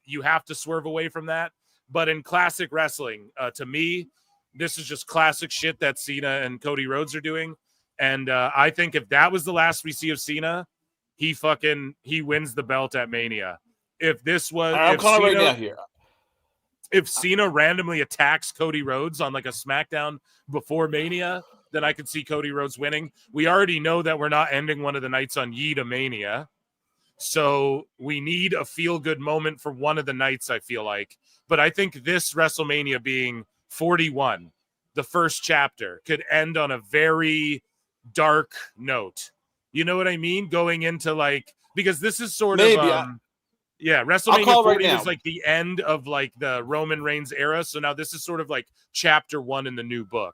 you have to swerve away from that. But in classic wrestling, to me, this is just classic shit that Cena and Cody Rhodes are doing. And I think if that was the last we see of Cena, he wins the belt at Mania. If this was, I'm calling right now here. If Cena randomly attacks Cody Rhodes on like a SmackDown before Mania, then I could see Cody Rhodes winning. We already know that we're not ending one of the nights on Yee to Mania. So we need a feel-good moment for one of the nights, I feel like. But I think this WrestleMania being 41, the first chapter, could end on a very dark note. You know what I mean? Going into like, because this is sort of yeah, WrestleMania 40 was like the end of like the Roman Reigns era. So now this is sort of like chapter 1 in the new book,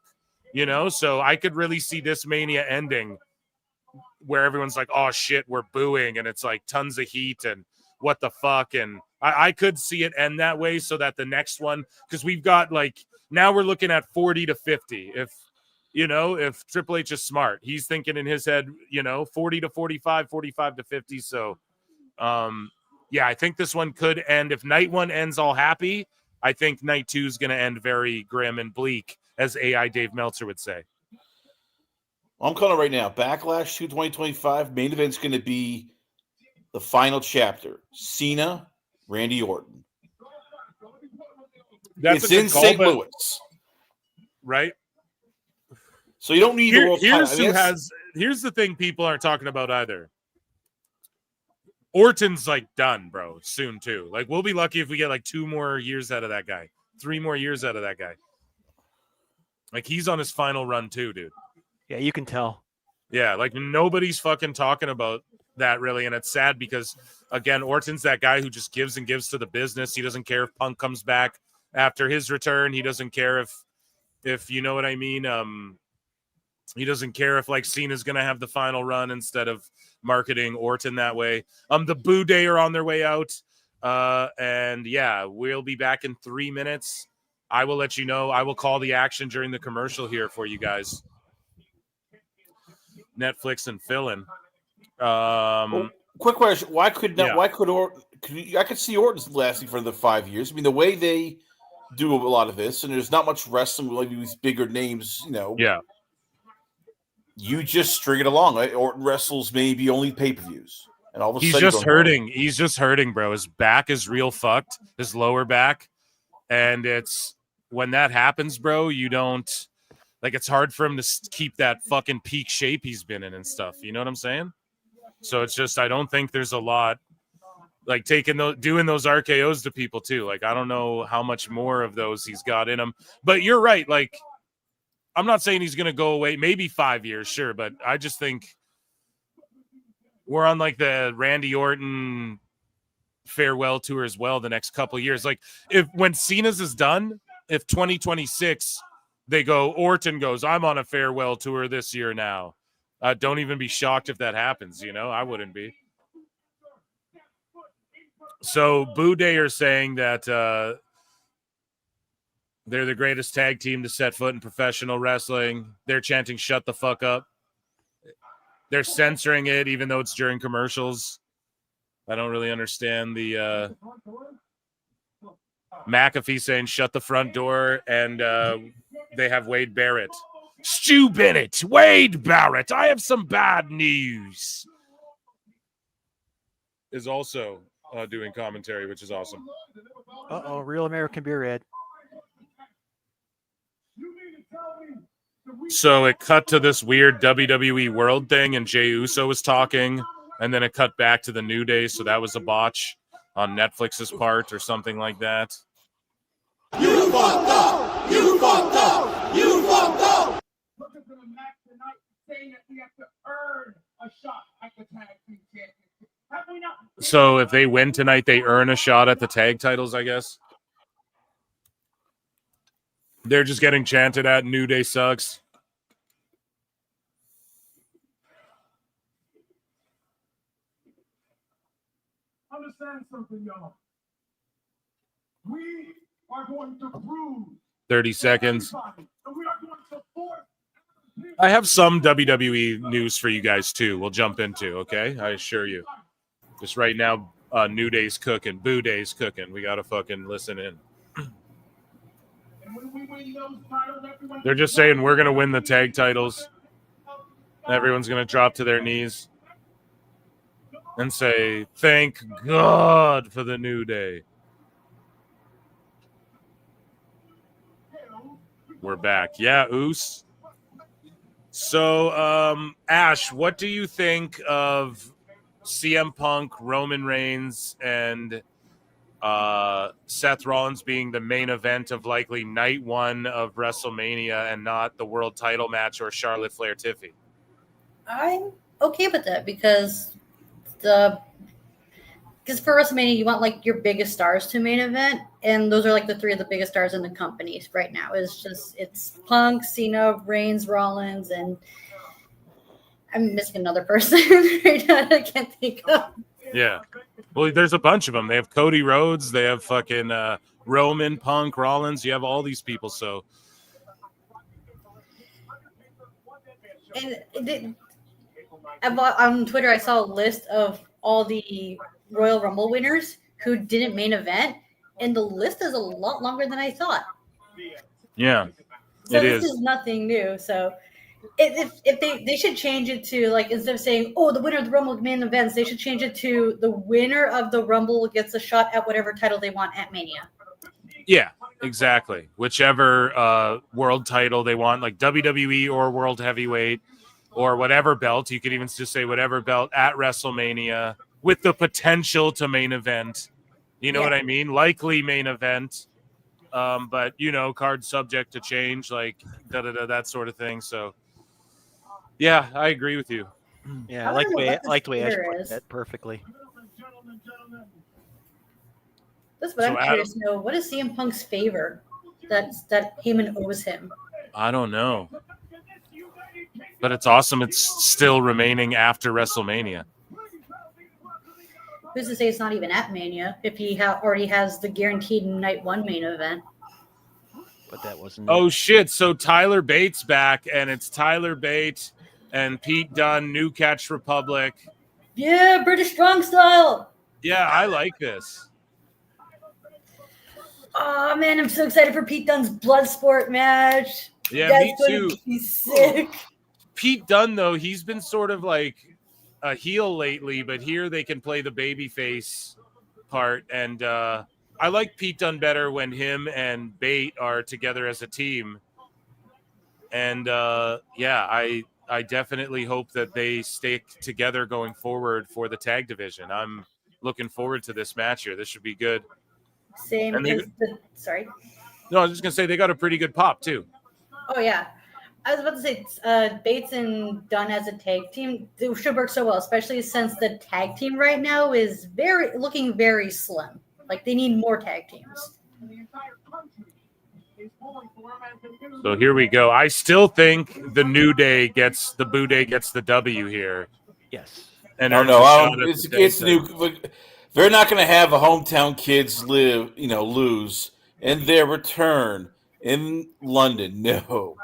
you know? So I could really see this Mania ending where everyone's like, oh shit, we're booing. And it's like tons of heat and what the fuck. And I could see it end that way so that the next one, because we've got like, now we're looking at 40 to 50. If Triple H is smart, he's thinking in his head, 40 to 45, 45 to 50. So, yeah, I think this one could end. If night 1 ends all happy, I think night 2 is going to end very grim and bleak, as AI Dave Meltzer would say. Well, I'm calling it right now. Backlash 2025 main event's going to be the final chapter. Cena, Randy Orton. It's in St. Louis, right? So you don't need the world title. Here's the thing people aren't talking about either. Orton's like done, bro, soon too. Like we'll be lucky if we get like 2 more years out of that guy, 3 more years out of that guy. Like he's on his final run too, dude. Yeah, you can tell. Yeah, like nobody's fucking talking about that really, and it's sad because again, Orton's that guy who just gives and gives to the business. He doesn't care if Punk comes back after his return. He doesn't care if you know what I mean. He doesn't care if like Cena's gonna have the final run instead of marketing Orton that way. The Boo Day are on their way out. And yeah, we'll be back in 3 minutes. I will let you know. I will call the action during the commercial here for you guys. Netflix and fill-in. Quick question: Why could Orton? I could see Orton's lasting for the 5 years. I mean, the way they do a lot of this, and there's not much wrestling with like these bigger names, Yeah. You just string it along. Right? Orton wrestles maybe only pay-per-views, and all of a He's sudden just hurting. He's just hurting, bro. His back is real fucked. His lower back, and it's when that happens, bro. You don't like. It's hard for him to keep that fucking peak shape he's been in and stuff. You know what I'm saying? So it's just I don't think there's a lot like doing those RKOs to people too. Like I don't know how much more of those he's got in him. But you're right. Like. I'm not saying he's going to go away. Maybe 5 years, sure. But I just think we're on like the Randy Orton farewell tour as well the next couple of years. Like when Cena's is done, if 2026, they go, Orton goes, I'm on a farewell tour this year now. Don't even be shocked if that happens. I wouldn't be. So Boo Day are saying that, they're the greatest tag team to set foot in professional wrestling. They're chanting, shut the fuck up. They're censoring it, even though it's during commercials. I don't really understand the McAfee saying, shut the front door, and they have Wade Barrett. Stu Bennett, Wade Barrett, I have some bad news. is also doing commentary, which is awesome. Uh-oh, Real American Beer ad. So it cut to this weird WWE World thing, and Jey Uso was talking, and then it cut back to the New Day, so that was a botch on Netflix's part or something like that. You fucked up! You fucked up! You fucked up! Look at the match tonight saying that we have to earn a shot at the tag team championship. Have we not? So if they win tonight, they earn a shot at the tag titles, I guess. They're just getting chanted at. New Day sucks. Understand something, y'all. We are going to prove 30 seconds. everybody that we are going to force. I have some WWE news for you guys, too. We'll jump into, okay? I assure you. Just right now, New Day's cooking. Boo Day's cooking. We got to fucking listen in. And when we win those titles, everyone. They're just saying we're going to win the tag titles. Everyone's going to drop to their knees and say, thank God for the New Day. We're back. Yeah, Oos. So, Ash, what do you think of CM Punk, Roman Reigns, and Seth Rollins being the main event of likely night one of WrestleMania and not the world title match or Charlotte Flair Tiffy? I'm okay with that because for WrestleMania you want like your biggest stars to main event, and those are like the three of the biggest stars in the company right now. It's Punk, Cena, Reigns, Rollins, and I'm missing another person right now that I can't think of. Yeah. Well, there's a bunch of them. They have Cody Rhodes. They have fucking Roman, Punk, Rollins. You have all these people. So, And on Twitter, I saw a list of all the Royal Rumble winners who didn't main event, and the list is a lot longer than I thought. yeah, So it this is. is nothing new. So if they should change it to, like, instead of saying, oh, the winner of the Rumble main events, they should change it to the winner of the Rumble gets a shot at whatever title they want at Mania. Yeah, exactly. Whichever world title they want, like WWE or World Heavyweight or whatever belt. You could even just say whatever belt at WrestleMania with the potential to main event. You know what I mean? Likely main event. But, card subject to change, like that sort of thing. So, yeah, I agree with you. Yeah, I like the way Ash put that perfectly. That's what So I'm curious to know. What is CM Punk's favor that Heyman owes him? I don't know. But it's awesome. It's still remaining after WrestleMania. Who's to say it's not even at Mania if he already has the guaranteed night one main event? But that wasn't. Oh, shit. So Tyler Bates back, and it's Tyler Bate and Pete Dunne, New Catch Republic. Yeah, British Strong Style. Yeah, I like this. Oh, man, I'm so excited for Pete Dunne's Bloodsport match. Yeah, That's me gonna too. be sick. Pete Dunne, though, he's been sort of like a heel lately, but here they can play the babyface part. And I like Pete Dunne better when him and Bate are together as a team. And I definitely hope that they stay together going forward for the tag division. I'm looking forward to this match here. This should be good. Same And as sorry. No, I was just going to say they got a pretty good pop, too. Oh, yeah. I was about to say Bates and Dunn as a tag team, it should work so well, especially since the tag team right now is looking very slim. Like, they need more tag teams. So here we go. I still think the New Day gets the Boo Day gets the W here. Yes. And it's new. Look, they're not going to have a hometown kids lose in their return in London. No.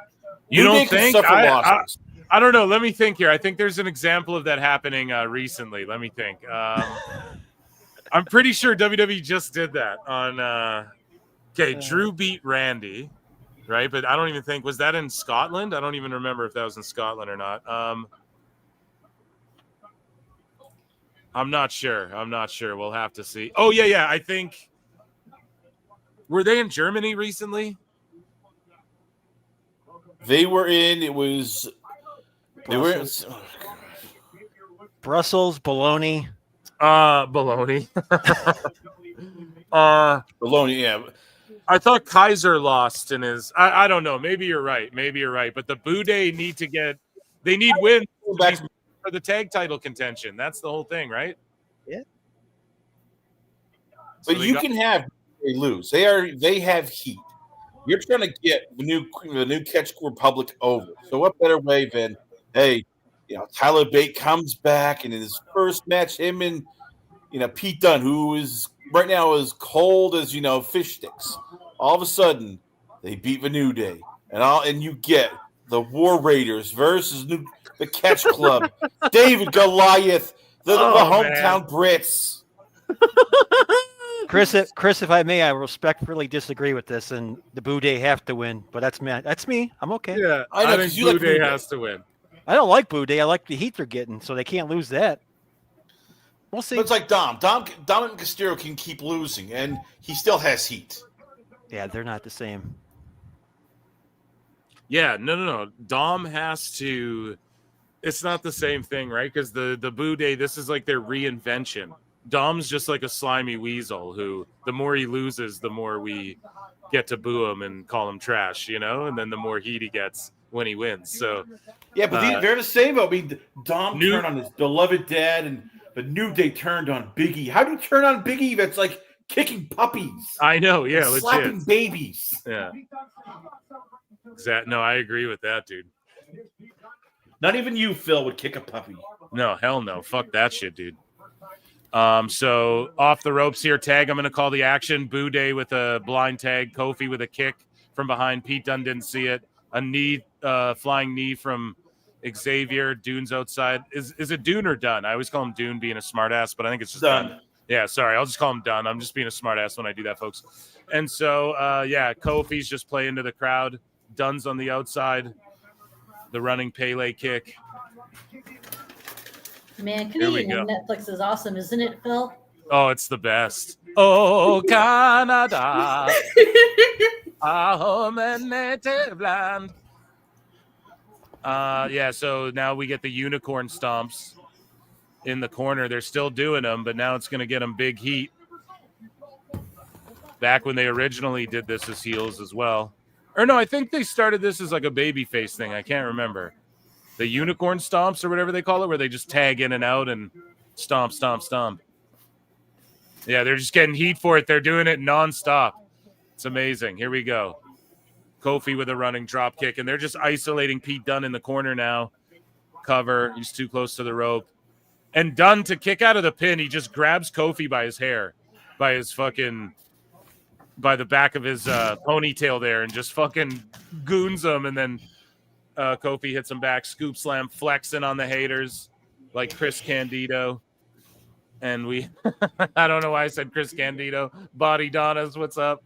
You New Day don't could think? suffer losses. I don't know. Let me think here. I think there's an example of that happening recently. Let me think. I'm pretty sure WWE just did that on. Drew beat Randy, right? But I don't even think, was that in Scotland? I don't even remember if that was in Scotland or not. I'm not sure. We'll have to see. Oh yeah. I think were they in Germany recently? They were in. It was. They were. Brussels, Bologna. Bologna. Bologna. Yeah. I thought Kaiser lost in his. I don't know. Maybe you're right. But the Boudet they need wins for the tag title contention. That's the whole thing, right? Yeah. But you can have they lose. They have heat. You're trying to get the new Catch Republic over. So what better way than Tyler Bate comes back and in his first match, him and Pete Dunne, who is right now as cold as fish sticks. All of a sudden, they beat the New Day, and you get the War Raiders versus the Catch Club, David Goliath, the hometown Brits. Chris, if I may, I respectfully disagree with this, and the Boudet have to win. But that's me. I'm okay. Yeah, I think Boudet has to win. I don't like Boudet. I like the heat they're getting, so they can't lose that. We'll see. But it's like Dominic Mysterio can keep losing, and he still has heat. Yeah, they're not the same. Yeah, no. Dom has to. It's not the same thing, right? Because the Boudet, this is like their reinvention. Dom's just like a slimy weasel who, the more he loses, the more we get to boo him and call him trash, and then the more heat he gets when he wins. So, yeah, but they're the same. I mean, Dom turned on his beloved dad, and the New Day turned on Biggie. How do you turn on Biggie? That's like kicking puppies. I know, yeah, slapping legit. babies. Yeah, no, I agree with that, dude. Not even you, Phil, would kick a puppy. No, hell no. Fuck that shit, dude. So off the ropes here, tag. I'm going to call the action. Boudet with a blind tag. Kofi with a kick from behind. Pete Dunne didn't see it. A knee, flying knee from Xavier. Dune's outside. Is it Dune or Dunn? I always call him Dune, being a smartass, but I think it's just Dunn. Yeah, sorry. I'll just call him Dunn. I'm just being a smartass when I do that, folks. And so, Kofi's just playing to the crowd. Dunn's on the outside. The running Pele kick. Man, Canadian on Netflix is awesome, isn't it, Phil? Oh, it's the best. Oh, Canada, our home and native land. So now we get the unicorn stomps in the corner. They're still doing them, but now it's going to get them big heat. Back when they originally did this as heels as well. Or no, I think they started this as like a babyface thing. I can't remember. The unicorn stomps or whatever they call it, where they just tag in and out and stomp, stomp, stomp. Yeah, they're just getting heat for it. They're doing it nonstop. It's amazing. Here we go. Kofi with a running drop kick, and they're just isolating Pete Dunne in the corner now. Cover. He's too close to the rope. And Dunne, to kick out of the pin, he just grabs Kofi by his hair, by the back of his ponytail there, and just fucking goons him. And then Kofi hits him back, scoop slam, flexing on the haters like Chris Candido. And I don't know why I said Chris Candido. Body Donnas, what's up?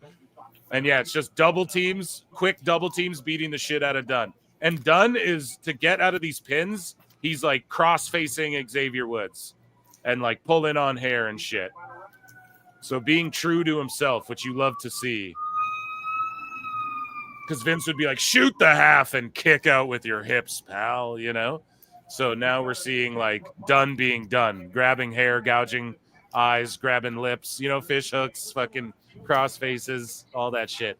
And yeah, it's just double teams, quick double teams beating the shit out of Dunne. And Dunne is, to get out of these pins, he's like cross-facing Xavier Woods and like pulling on hair and shit. So being true to himself, which you love to see. Because Vince would be like, shoot the half and kick out with your hips, pal, So now we're seeing like Dunne being Dunne, grabbing hair, gouging eyes, grabbing lips, fish hooks, fucking cross faces, all that shit.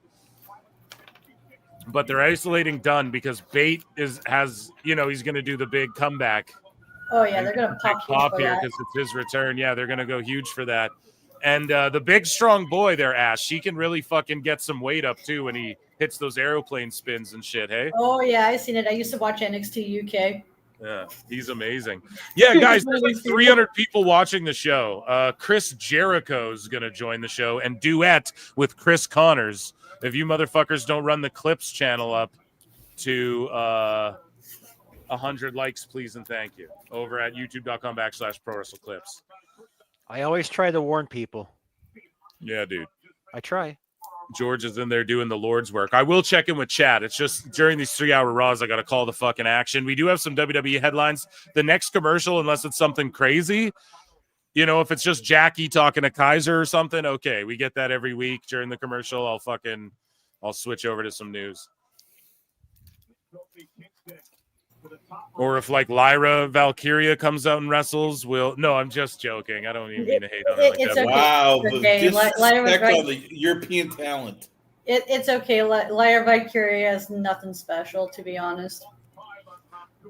But they're isolating Dunne because Bate has he's going to do the big comeback. Oh yeah, they're going to pop here because it's his return. Yeah, they're going to go huge for that. And the big strong boy there, Ash, she can really fucking get some weight up too when he hits those aeroplane spins and shit. Hey. Oh yeah, I seen it. I used to watch NXT UK. Yeah, he's amazing. Yeah, guys, there's like 300 people watching the show. Chris Jericho's going to join the show and duet with Chris Connors. If you motherfuckers don't run the Clips channel up to 100 likes, please and thank you. Over at youtube.com/ProWrestleClips. I always try to warn people. Yeah, dude. I try. George is in there doing the Lord's work. I will check in with Chad. It's just during these 3-hour Raws, I got to call the fucking action. We do have some WWE headlines. The next commercial, unless it's something crazy, You know, if it's just Jackie talking to Kaiser or something, okay, we get that every week during the commercial. I'll switch over to some news. Or if like Lyra Valkyria comes out and wrestles, no, I'm just joking. I don't even mean to hate on her like It's that. okay. Wow, It's the okay. disrespect on the European talent. It's okay. Lyra Valkyria is nothing special, to be honest.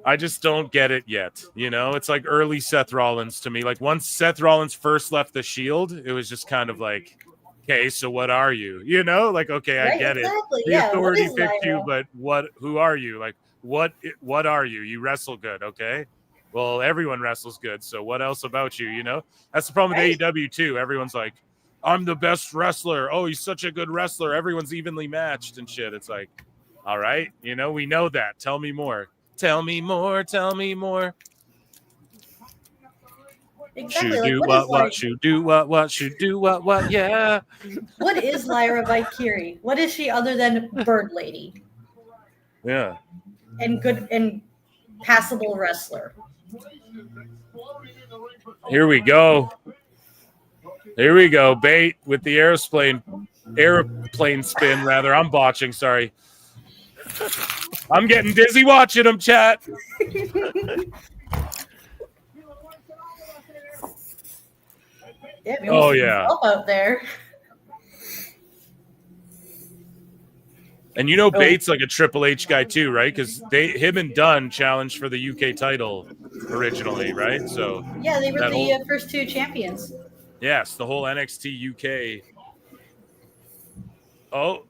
I just don't get it yet. You know, it's like early Seth Rollins to me. Like once Seth Rollins first left the Shield, it was just kind of like, okay, so what are you? You know, like, okay, I get exactly. it. The Authority picked you, but who are you? Like, what are you? You wrestle good, okay? Well, everyone wrestles good, so what else about you, you know? That's the problem with AEW too. Everyone's like, I'm the best wrestler. Oh, he's such a good wrestler. Everyone's evenly matched and shit. It's like, all right, you know, we know that. Tell me more. Tell me more. Tell me more. Exactly. Should Like, do what what, should do what, should do what, yeah. What is Lyra Valkyrie? What is she other than Bird Lady Yeah. and good and passable wrestler? Here we go. Here we go. Bait with the airplane spin, rather. I'm botching, sorry. I'm getting dizzy watching them, chat. Yeah, oh, yeah. Out there. And you know Bates like a Triple H guy too, right? Because him and Dunn challenged for the UK title originally, right? So yeah, they were the first two champions. Yes, the whole NXT UK. Oh,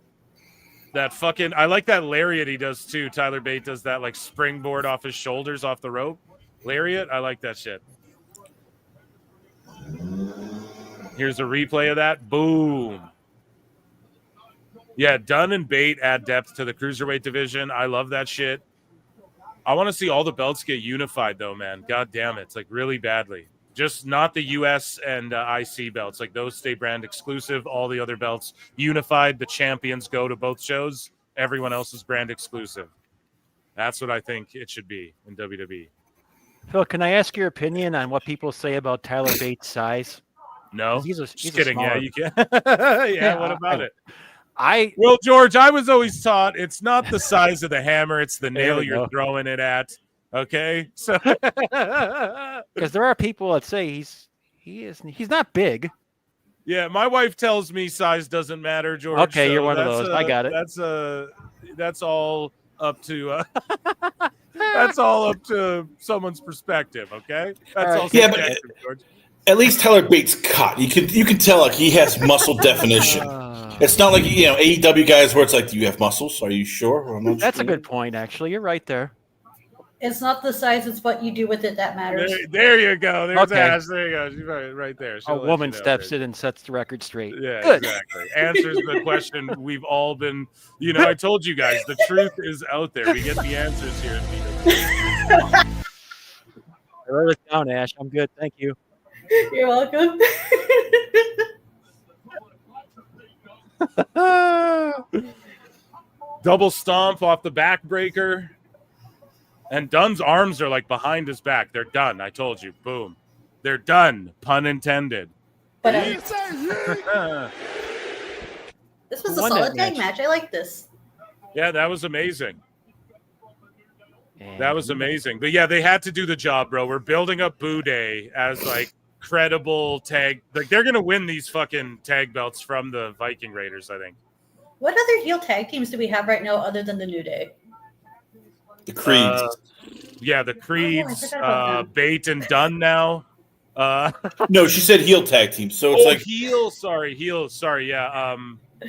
that fucking! I like that lariat he does too. Tyler Bate does that like springboard off his shoulders off the rope. Lariat, I like that shit. Here's a replay of that. Boom. Yeah, Dunn and Bate add depth to the cruiserweight division. I love that shit. I want to see all the belts get unified, though, man. God damn it. It's like really badly. Just not the US and IC belts. Like those stay brand exclusive. All the other belts unified. The champions go to both shows. Everyone else is brand exclusive. That's what I think it should be in WWE. Phil, can I ask your opinion on what people say about Tyler Bates' size? No, he's just kidding. Yeah, you can. Yeah, what about it? Well, George, I was always taught it's not the size of the hammer; it's the There nail we you're go. throwing it at. Okay, so because there are people that say he's not big. Yeah, my wife tells me size doesn't matter, George. Okay, so you're one of those. I got it. That's all up to that's all up to someone's perspective. Okay, that's all. Yeah, subjective, George. At least Tyler Bates cut. You can tell like he has muscle definition. It's not like AEW guys where it's like, do you have muscles? Are you sure? Well, I'm not That's sure. a good point, actually. You're right there. It's not the size; it's what you do with it that matters. There you go. There's Okay. Ash. There you go. She's right there. She'll A let woman you know, steps right? in and sets the record straight. Yeah, Good. exactly. Answers the question we've all been. I told you guys the truth is out there. We get the answers here. I wrote it down, Ash. I'm good. Thank you. You're welcome. Double stomp off the backbreaker. And Dunn's arms are like behind his back. They're done. I told you. Boom. They're done. Pun intended. But Yeet. this was a Won solid that tag match. match. I like this. Yeah, that was amazing. That was amazing. But yeah, they had to do the job, bro. We're building up Boo Day as like credible tag. Like they're gonna win these fucking tag belts from the Viking Raiders, I think. What other heel tag teams do we have right now other than the New Day? The Creeds. Yeah, the Creeds, forgot about them. Bate and Dunn now. No, she said heel tag team. So it's like heel. Sorry. Yeah,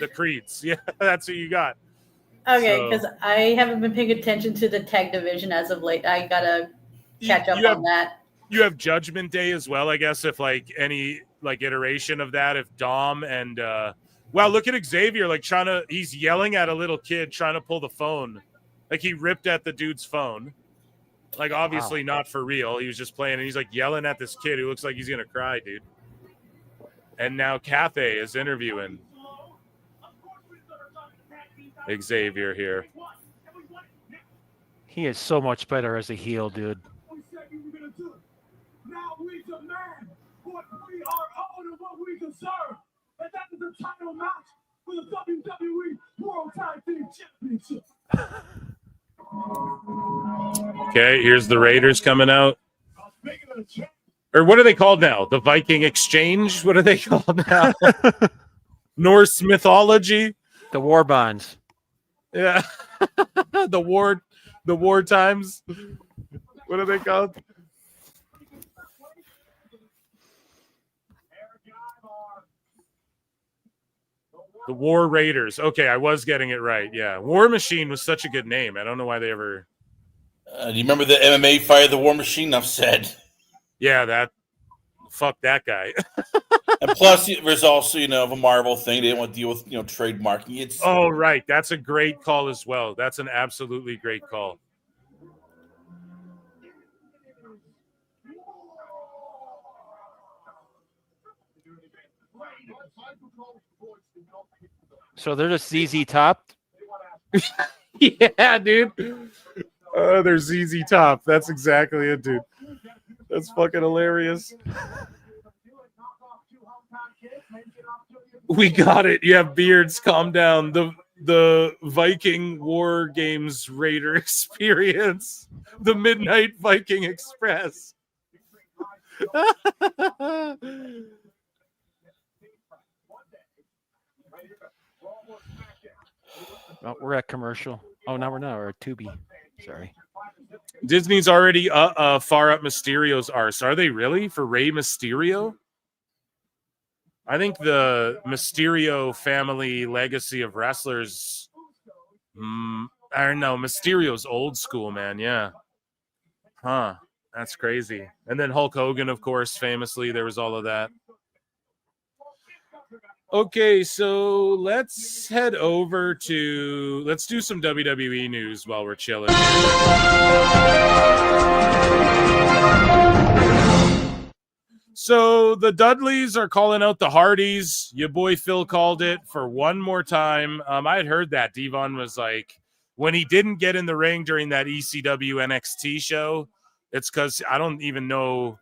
the Creeds. Yeah, that's what you got. Okay, So- because I haven't been paying attention to the tag division as of late. I gotta catch up you have- on that. You have Judgment Day as well, I guess. If like any like iteration of that, if Dom and wow, look at Xavier like he's yelling at a little kid trying to pull the phone. Like he ripped at the dude's phone. Like obviously not for real. He was just playing and he's like yelling at this kid who looks like he's gonna cry, dude. And now Cathay is interviewing Xavier here. He is so much better as a heel, dude. Now we demand what sir. And that is the title match for the WWE World Tag Team Championship. Okay, here's the Raiders coming out. Or what are they called now? The Viking Exchange? What are they called now? Norse mythology? The War Bonds. Yeah. the war times. What are they called? The War Raiders. Okay, I was getting it right. Yeah. War Machine was such a good name. I don't know why they ever. Do you remember the MMA fight of the War Machine? Enough said. Yeah, fuck that guy. And plus, there's also, a Marvel thing. They didn't want to deal with, trademarking. Oh, right. That's a great call as well. That's an absolutely great call. So they're just ZZ Top? Yeah, dude. They're ZZ Top. That's exactly it, dude. That's fucking hilarious. We got it. You have beards. Calm down. The Viking War Games Raider experience. The Midnight Viking Express. Oh, we're at commercial. Oh, no, we're not. We're at Tubi. Sorry. Disney's already far up Mysterio's arse. Are they really? For Rey Mysterio? I think the Mysterio family legacy of wrestlers. I don't know. Mysterio's old school, man. Yeah. Huh. That's crazy. And then Hulk Hogan, of course, famously. There was all of that. Okay, so let's head over to, let's do some WWE news while we're chilling. So the Dudleys are calling out the Hardys. Your boy Phil called it for one more time. I had heard that. Devon was like, when he didn't get in the ring during that ECW NXT show, it's because I don't know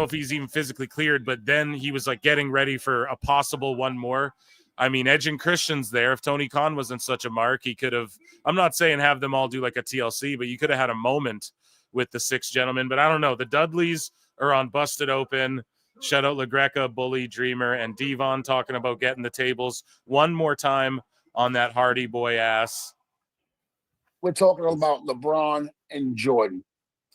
if he's even physically cleared, but then he was like getting ready for a possible one more. I mean, Edge and Christian's there. If Tony Khan wasn't such a mark, he could have, I'm not saying have them all do like a TLC, but you could have had a moment with the six gentlemen. But I don't know. The Dudleys are on Busted Open. Shout out LaGreca, Bully, Dreamer, and Devon talking about getting the tables one more time on that Hardy Boy ass. We're talking about LeBron and Jordan.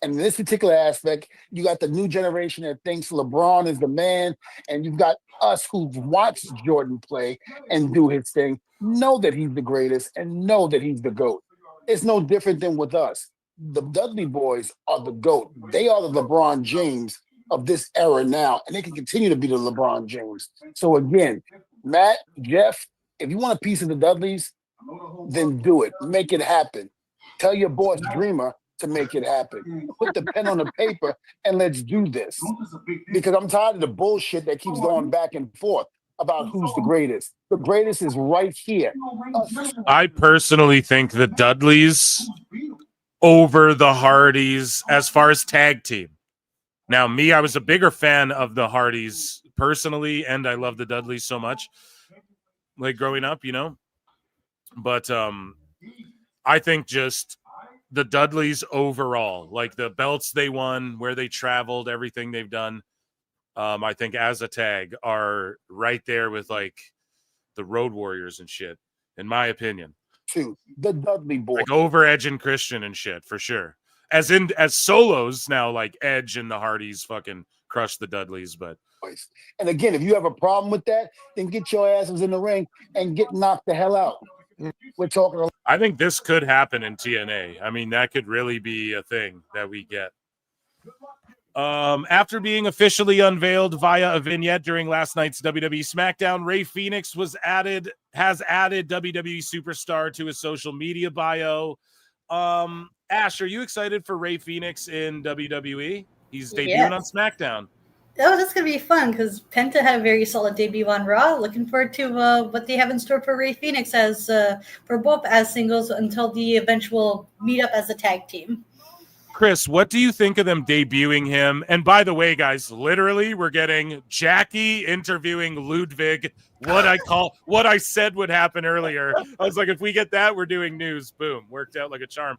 And in this particular aspect, you got the new generation that thinks LeBron is the man, and you've got us who've watched Jordan play and do his thing, know that he's the greatest and know that he's the GOAT. It's no different than with us. The Dudley Boys are the GOAT. They are the LeBron James of this era now, and they can continue to be the LeBron James. So again, Matt, Jeff, if you want a piece of the Dudleys, then do it. Make it happen. Tell your boss Dreamer to make it happen. Put the pen on the paper and let's do this. Because I'm tired of the bullshit that keeps going back and forth about who's the greatest. The greatest is right here. I personally think the Dudleys over the Hardys as far as tag team. Now, me, I was a bigger fan of the Hardys personally, and I love the Dudleys so much, like growing up, But I think just the Dudleys overall, like the belts they won, where they traveled, everything they've done, I think as a tag are right there with like the Road Warriors and shit, in my opinion. Too. The Dudley Boys. Like over Edge and Christian and shit, for sure. As solos now, like Edge and the Hardys fucking crush the Dudleys, but. And again, if you have a problem with that, then get your asses in the ring and get knocked the hell out. We're talking. I think this could happen in TNA. I mean, that could really be a thing that we get. After being officially unveiled via a vignette during last night's WWE SmackDown, Rey Fenix has added WWE Superstar to his social media bio. Ash, are you excited for Rey Fenix in WWE? He's debuting on SmackDown. Oh, that's going to be fun because Penta had a very solid debut on Raw. Looking forward to what they have in store for Rey Fenix for both as singles until the eventual meetup as a tag team. Chris, what do you think of them debuting him? And by the way, guys, literally, we're getting Jackie interviewing Ludwig. What I said would happen earlier. I was like, if we get that, we're doing news. Boom, worked out like a charm.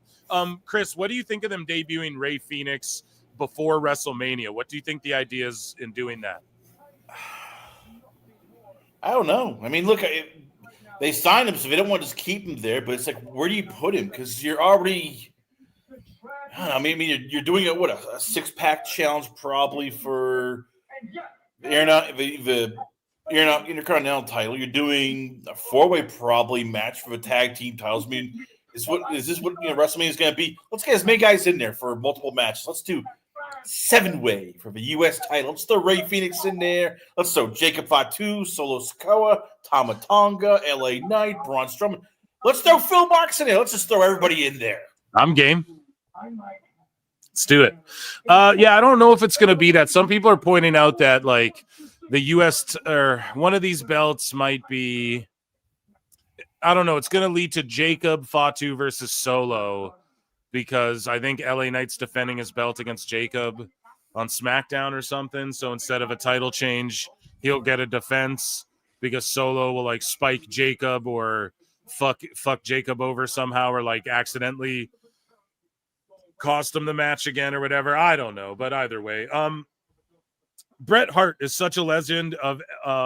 Chris, what do you think of them debuting Rey Fenix before WrestleMania? What do you think the idea is in doing that? I don't know. I mean, look, they signed him, so they don't want to just keep him there. But it's like, where do you put him? Because you're already. I mean, you're doing a 6-pack challenge probably for the Intercontinental title. You're doing a 4-way probably match for the tag team titles. I mean, is this what WrestleMania is going to be? Let's get as many guys in there for multiple matches. Let's do 7-way for the U.S. title. Let's throw Rey Fenix in there. Let's throw Jacob Fatu, Solo Sikoa, Tama Tonga, L.A. Knight, Braun Strowman. Let's throw Phil Marks in there. Let's just throw everybody in there. I'm game. Let's do it. Yeah, I don't know if it's going to be that. Some people are pointing out that like the U.S. or one of these belts might be, I don't know. It's going to lead to Jacob Fatu versus Solo because I think LA Knight's defending his belt against Jacob on SmackDown or something. So instead of a title change, he'll get a defense because Solo will like spike Jacob or fuck Jacob over somehow or like accidentally cost him the match again or whatever. I don't know, but either way, Bret Hart is such a legend of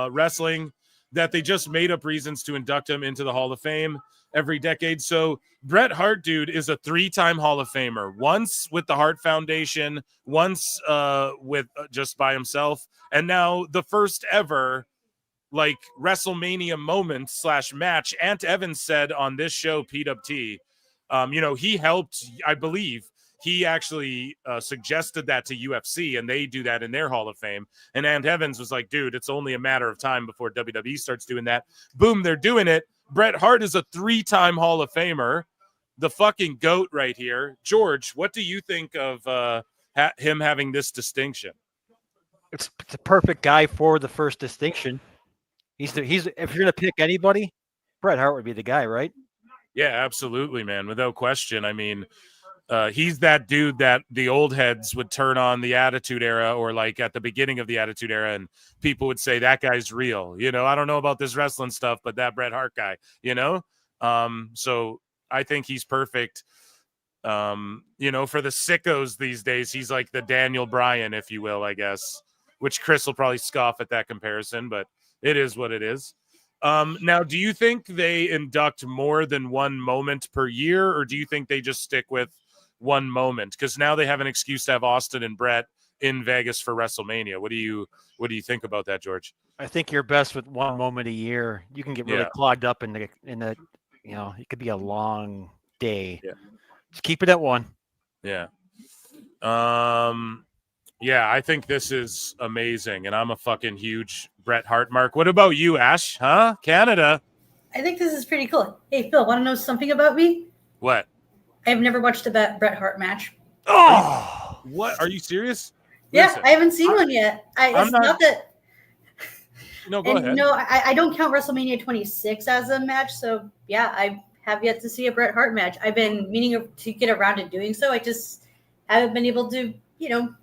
wrestling that they just made up reasons to induct him into the Hall of Fame every decade. So Bret Hart, dude, is a 3-time Hall of Famer. Once with the Hart Foundation, once with just by himself, and now the first ever like WrestleMania moment / match. Ant Evans said on this show, PWT, he helped, I believe. He actually suggested that to UFC, and they do that in their Hall of Fame. And Ant Evans was like, dude, it's only a matter of time before WWE starts doing that. Boom, they're doing it. Bret Hart is a 3-time Hall of Famer, the fucking GOAT right here. George, what do you think of him having this distinction? It's a perfect guy for the first distinction. He's if you're going to pick anybody, Bret Hart would be the guy, right? Yeah, absolutely, man. Without question. I mean, he's that dude that the old heads would turn on the Attitude Era or like at the beginning of the Attitude Era, and people would say that guy's real. I don't know about this wrestling stuff, but that Bret Hart guy, so I think he's perfect. For the sickos these days, he's like the Daniel Bryan, if you will, I guess, which Chris will probably scoff at that comparison, but it is what it is. Now, do you think they induct more than one moment per year, or do you think they just stick with one moment? Because now they have an excuse to have Austin and Brett in Vegas for WrestleMania. What do you think about that, George? I think you're best with one moment a year. You can get really clogged up in the it could be a long day. Yeah. Just keep it at one. Yeah. Yeah, I think this is amazing, and I'm a fucking huge Bret Hart mark. What about you, Ash? Huh? Canada? I think this is pretty cool. Hey, Phil, want to know something about me? What? I've never watched a Bret Hart match. Oh! What? Are you serious? Yeah, Listen, I haven't seen one yet. It's not that... No, go ahead. No, I don't count WrestleMania 26 as a match, so yeah, I have yet to see a Bret Hart match. I've been meaning to get around to doing so. I just haven't been able to,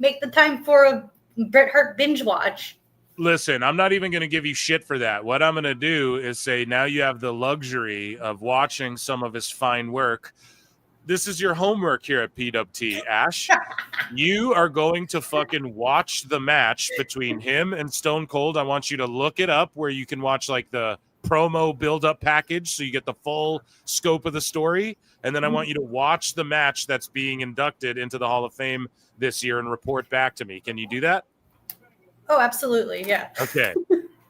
make the time for a Bret Hart binge watch. Listen, I'm not even going to give you shit for that. What I'm going to do is say now you have the luxury of watching some of his fine work. This is your homework here at PWT, Ash. You are going to fucking watch the match between him and Stone Cold. I want you to look it up where you can watch like the promo build-up package so you get the full scope of the story. And then I want you to watch the match that's being inducted into the Hall of Fame this year and report back to me. Can you do that? Oh, absolutely. Yeah. Okay.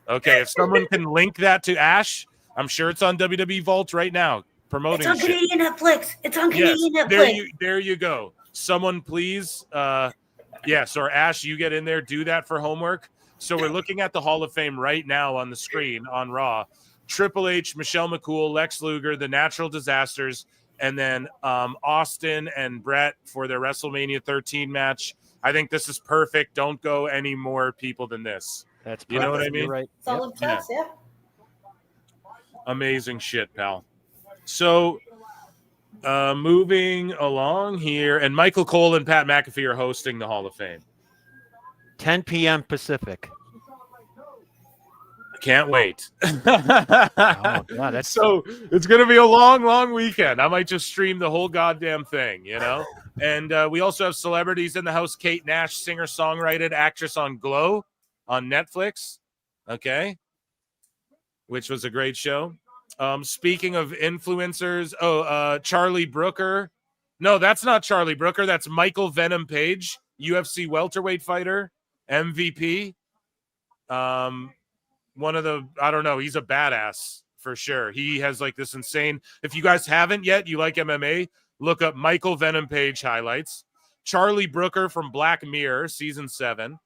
If someone can link that to Ash, I'm sure it's on WWE Vault right now. Promoting it's on shit. Canadian Netflix. It's on Canadian Netflix. Netflix. There you go. Someone please, or Ash, you get in there, do that for homework. So we're looking at the Hall of Fame right now on the screen on Raw. Triple H, Michelle McCool, Lex Luger, The Natural Disasters, and then Austin and Brett for their WrestleMania 13 match. I think this is perfect. Don't go any more people than this. That's you know what I mean? You're right. Solid toss, yeah. Amazing shit, pal. So Moving along here, and Michael Cole and Pat McAfee are hosting the Hall of Fame. 10 p.m. Pacific. I can't wait. Oh, God, So it's going to be a long, long weekend. I might just stream the whole goddamn thing, you know? And we also have celebrities in the house. Kate Nash, singer-songwriter, actress on Glow on Netflix. Okay. Which was a great show. Speaking of influencers, Charlie Brooker. No, that's not Charlie Brooker. That's Michael Venom Page, UFC welterweight fighter, MVP. One of the, I don't know, he's a badass for sure. He has like this insane, if you guys haven't yet, you like MMA, look up Michael Venom Page highlights. Charlie Brooker from Black Mirror, season 7.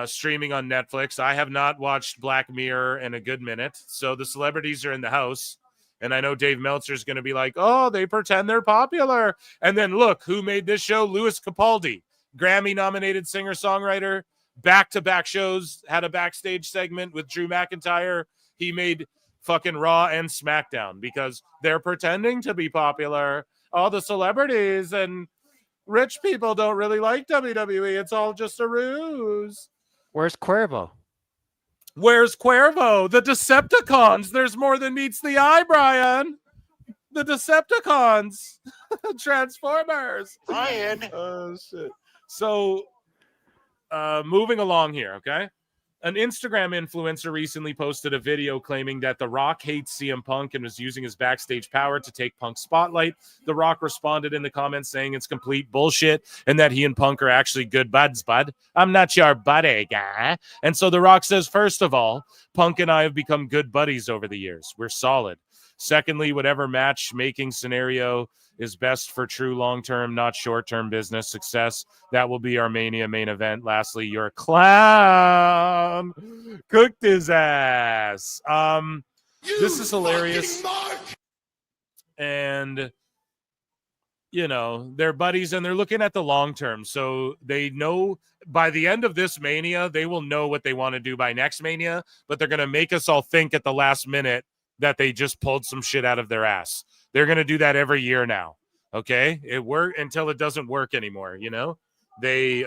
Streaming on Netflix. I have not watched Black Mirror in a good minute, so the celebrities are in the house, and I know Dave Meltzer is going to be like, oh, they pretend they're popular. And then look, who made this show? Louis Capaldi, Grammy-nominated singer-songwriter, back-to-back shows, had a backstage segment with Drew McIntyre. He made fucking Raw and SmackDown because they're pretending to be popular. All the celebrities and rich people don't really like WWE. It's all just a ruse. Where's Cuervo? Where's Cuervo? The Decepticons. There's more than meets the eye, Brian. The Decepticons. Transformers. Brian. Oh, shit. So, moving along here, okay? An Instagram influencer recently posted a video claiming that The Rock hates CM Punk and was using his backstage power to take Punk's spotlight. The Rock responded in the comments saying it's complete bullshit and that he and Punk are actually good buds, bud. I'm not your buddy, guy. And so The Rock says, first of all, Punk and I have become good buddies over the years. We're solid. Secondly, whatever matchmaking scenario is best for true long-term, not short-term business success, that will be our Mania main event. Lastly, you're a clown. Cooked his ass. This is hilarious. And, you know, they're buddies and they're looking at the long term. So they know by the end of this Mania, they will know what they want to do by next Mania, but they're going to make us all think at the last minute that they just pulled some shit out of their ass. They're going to do that every year now. Okay. It worked until it doesn't work anymore. You know, they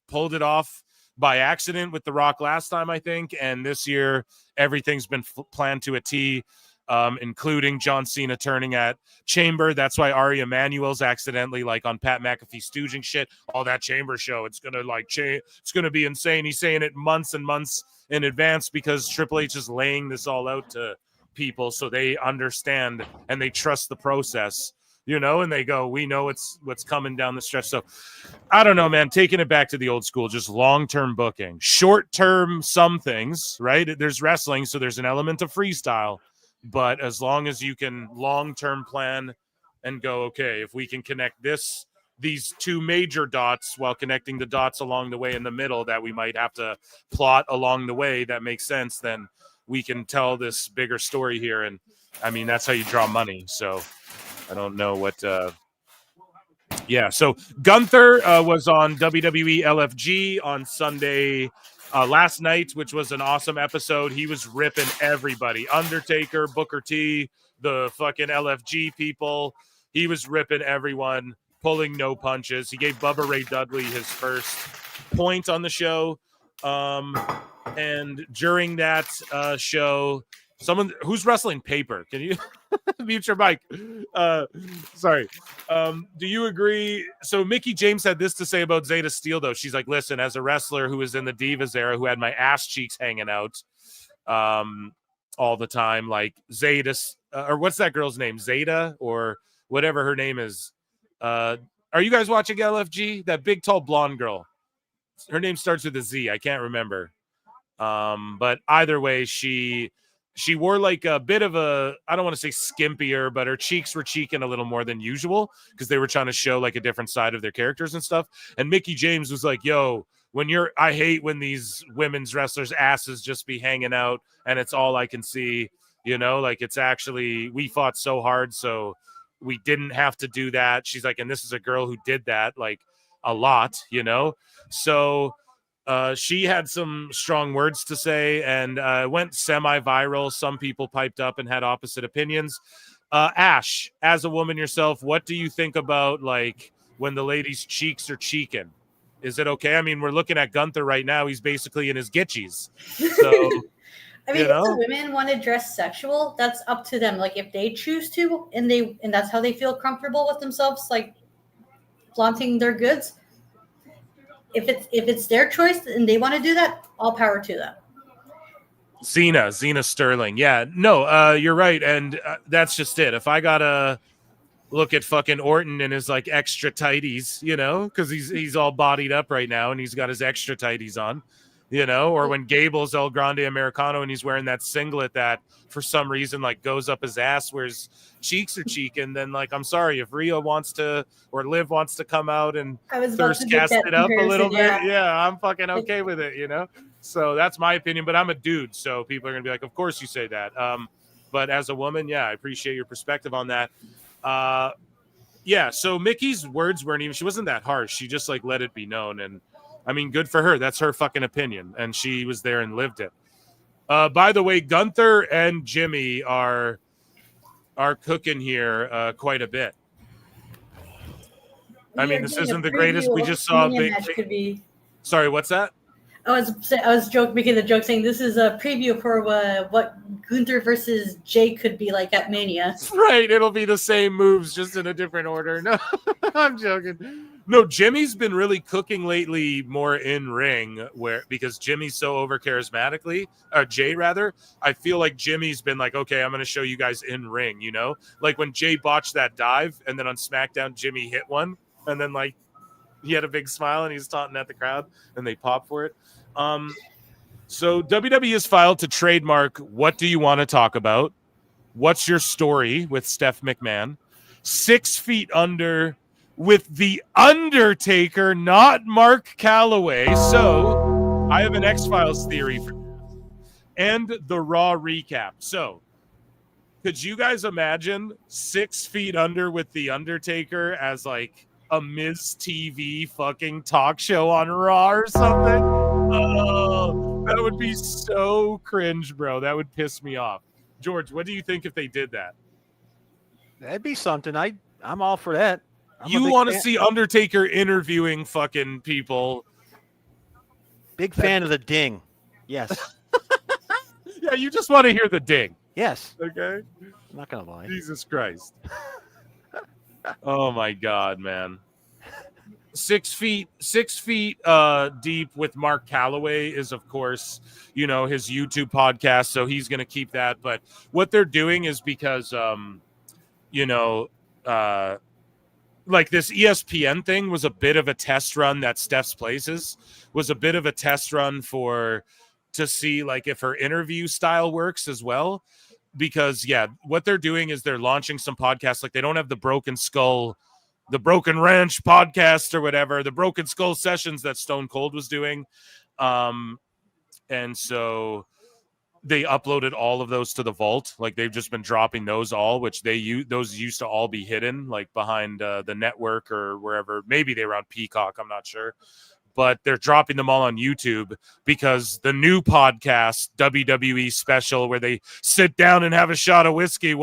pulled it off by accident with The Rock last time, I think. And this year, everything's been planned to a T, including John Cena turning at Chamber. That's why Ari Emanuel's accidentally like on Pat McAfee stooging shit. All that Chamber show, it's going to like change. It's going to be insane. He's saying it months and months in advance because Triple H is laying this all out to people so they understand and they trust the process, you know, and they go, we know what's coming down the stretch. So I don't know, man, taking it back to the old school, just long-term booking, short-term, some things, right? There's wrestling, so there's an element of freestyle, but as long as you can long-term plan and go, okay, if we can connect these two major dots while connecting the dots along the way in the middle that we might have to plot along the way that makes sense, then we can tell this bigger story here. And I mean, that's how you draw money. So I don't know what, so Gunther was on WWE LFG on Sunday last night, which was an awesome episode. He was ripping everybody, Undertaker, Booker T, the fucking LFG people. He was ripping everyone, pulling no punches. He gave Bubba Ray Dudley his first point on the show. And during that show, someone who's wrestling paper, can you mute your mic? Sorry. Do you agree? So Mickie James had this to say about Zeta Steele, though. She's like, listen, as a wrestler who was in the Divas era, who had my ass cheeks hanging out all the time, like Zeta, or what's that girl's name? Zeta or whatever her name is. Are you guys watching LFG? That big, tall, blonde girl. Her name starts with a Z. I can't remember. But either way, she wore like a bit of a, I don't want to say skimpier, but her cheeks were cheeking a little more than usual because they were trying to show like a different side of their characters and stuff. And Mickie James was like, yo, I hate when these women's wrestlers' asses just be hanging out and it's all I can see, you know, like it's actually, we fought so hard, so we didn't have to do that. She's like, and this is a girl who did that like a lot, you know? So she had some strong words to say and went semi-viral. Some people piped up and had opposite opinions. Ash, as a woman yourself, what do you think about like when the ladies' cheeks are cheeking? Is it okay? I mean, we're looking at Gunther right now. He's basically in his gitchies. So, I mean, you if know? the women want to dress sexual, that's up to them. Like if they choose to, and that's how they feel comfortable with themselves, like flaunting their goods. If it's their choice and they want to do that, all power to them. Cena Sterling. Yeah, no, you're right. And that's just it. If I got to look at fucking Orton and his like extra tighties, you know, because he's all bodied up right now and he's got his extra tighties on, you know, or when Gable's El Grande Americano and he's wearing that singlet that for some reason like goes up his ass where his cheeks are cheeking, then like I'm sorry, if Rhea wants to or Liv wants to come out and thirst cast it up a little bit, yeah, I'm fucking okay with it, you know. So that's my opinion, but I'm a dude, so people are gonna be like, of course you say that. But as a woman, yeah, I appreciate your perspective on that. Yeah, so Mickey's words weren't even, she wasn't that harsh. She just like let it be known. And I mean, good for her. That's her fucking opinion. And she was there and lived it. By the way, Gunther and Jimmy are cooking here quite a bit. I mean, this isn't the greatest. We just saw a big could be. Sorry, what's that? I was making the joke saying this is a preview for what Gunther versus Jay could be like at Mania. Right, it'll be the same moves, just in a different order. No, I'm joking. No, Jimmy's been really cooking lately more in ring, because Jimmy's so over charismatically, or Jay rather. I feel like Jimmy's been like, okay, I'm going to show you guys in ring. You know, like when Jay botched that dive, and then on SmackDown Jimmy hit one, and then like he had a big smile and he was taunting at the crowd, and they popped for it. So WWE has filed to trademark What Do You Want to Talk About? What's Your Story with Steph McMahon? 6 Feet Under with The Undertaker, not Mark Calloway. So I have an X-Files theory for that. And the Raw recap. So could you guys imagine 6 Feet Under with The Undertaker as like a Miz TV fucking talk show on Raw or something? Oh, that would be so cringe, bro. That would piss me off. George, what do you think if they did that? That'd be something. I'm all for that. You want to see Undertaker interviewing fucking people? Big fan of the ding. Yes. Yeah, you just want to hear the ding. Yes. Okay. I'm not gonna lie. Jesus Christ. Oh my God, man. 6 feet deep with Mark Calloway is, of course, you know, his YouTube podcast, so he's going to keep that. But what they're doing is because you know, like this ESPN thing was a bit of a test run, that Steph's Places was a bit of a test run to see like if her interview style works as well. Because yeah, what they're doing is they're launching some podcasts. Like they don't have the Broken Skull, the Broken Ranch podcast or whatever, the Broken Skull sessions that Stone Cold was doing. And so they uploaded all of those to the vault. Like they've just been dropping those all, which those used to all be hidden like behind the network or wherever. Maybe they were on Peacock, I'm not sure. But they're dropping them all on YouTube because the new podcast, WWE Special, where they sit down and have a shot of whiskey,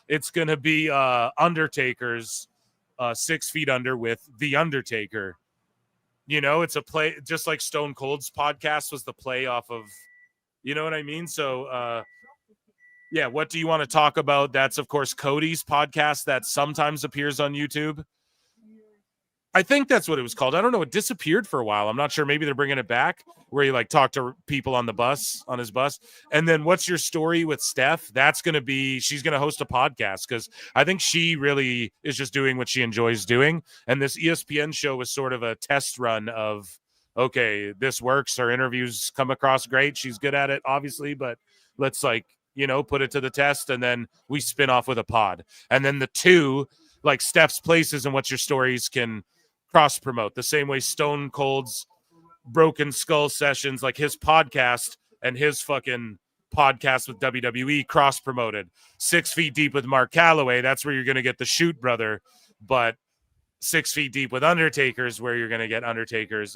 it's going to be Undertaker's 6 Feet Under with The Undertaker. You know, it's a play, just like Stone Cold's podcast was the play off of, you know what I mean? So, yeah, what do you want to talk about? That's, of course, Cody's podcast that sometimes appears on YouTube. I think that's what it was called. I don't know. It disappeared for a while. I'm not sure. Maybe they're bringing it back where you like talk to people on his bus. And then What's Your Story with Steph? That's going to be, she's going to host a podcast because I think she really is just doing what she enjoys doing. And this ESPN show was sort of a test run of, okay, this works. Her interviews come across great. She's good at it, obviously, but let's put it to the test. And then we spin off with a pod. And then the two, like Steph's Places and What's Your Stories, can cross promote the same way Stone Cold's Broken Skull sessions, like his podcast and his fucking podcast with WWE, cross promoted. 6 Feet Deep with Mark Calloway, that's where you're going to get the Shoot Brother, but 6 Feet Deep with Undertaker's where you're going to get Undertaker's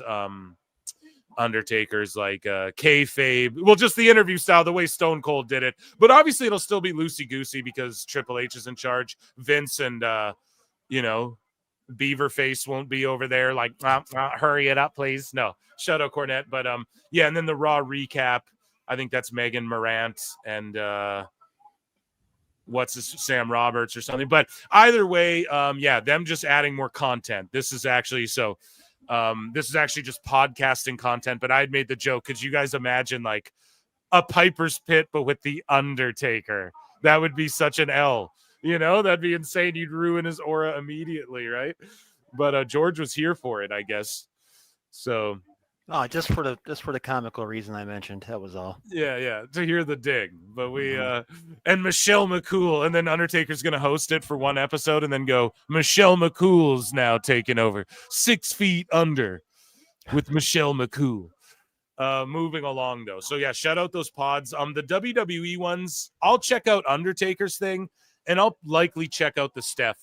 Undertaker's like kayfabe. Well, just the interview style, the way Stone Cold did it. But obviously it'll still be loosey-goosey because Triple H is in charge. Vince and, Beaverface won't be over there like, hurry it up, please. No, shut up, Cornette. But, yeah, and then the Raw recap, I think that's Megan Morant and Sam Roberts or something. But either way, them just adding more content. This is actually just podcasting content, but I'd made the joke. Could you guys imagine like a Piper's Pit, but with the Undertaker? That would be such an L, that'd be insane. You'd ruin his aura immediately. Right. But George was here for it, I guess. So. Oh, just for the comical reason I mentioned. That was all. Yeah, to hear the dig. But we and Michelle McCool, and then Undertaker's gonna host it for one episode and then go, Michelle McCool's now taking over 6 feet under with Michelle McCool. Moving along though. So yeah, shout out those pods. The WWE ones, I'll check out Undertaker's thing, and I'll likely check out the Steph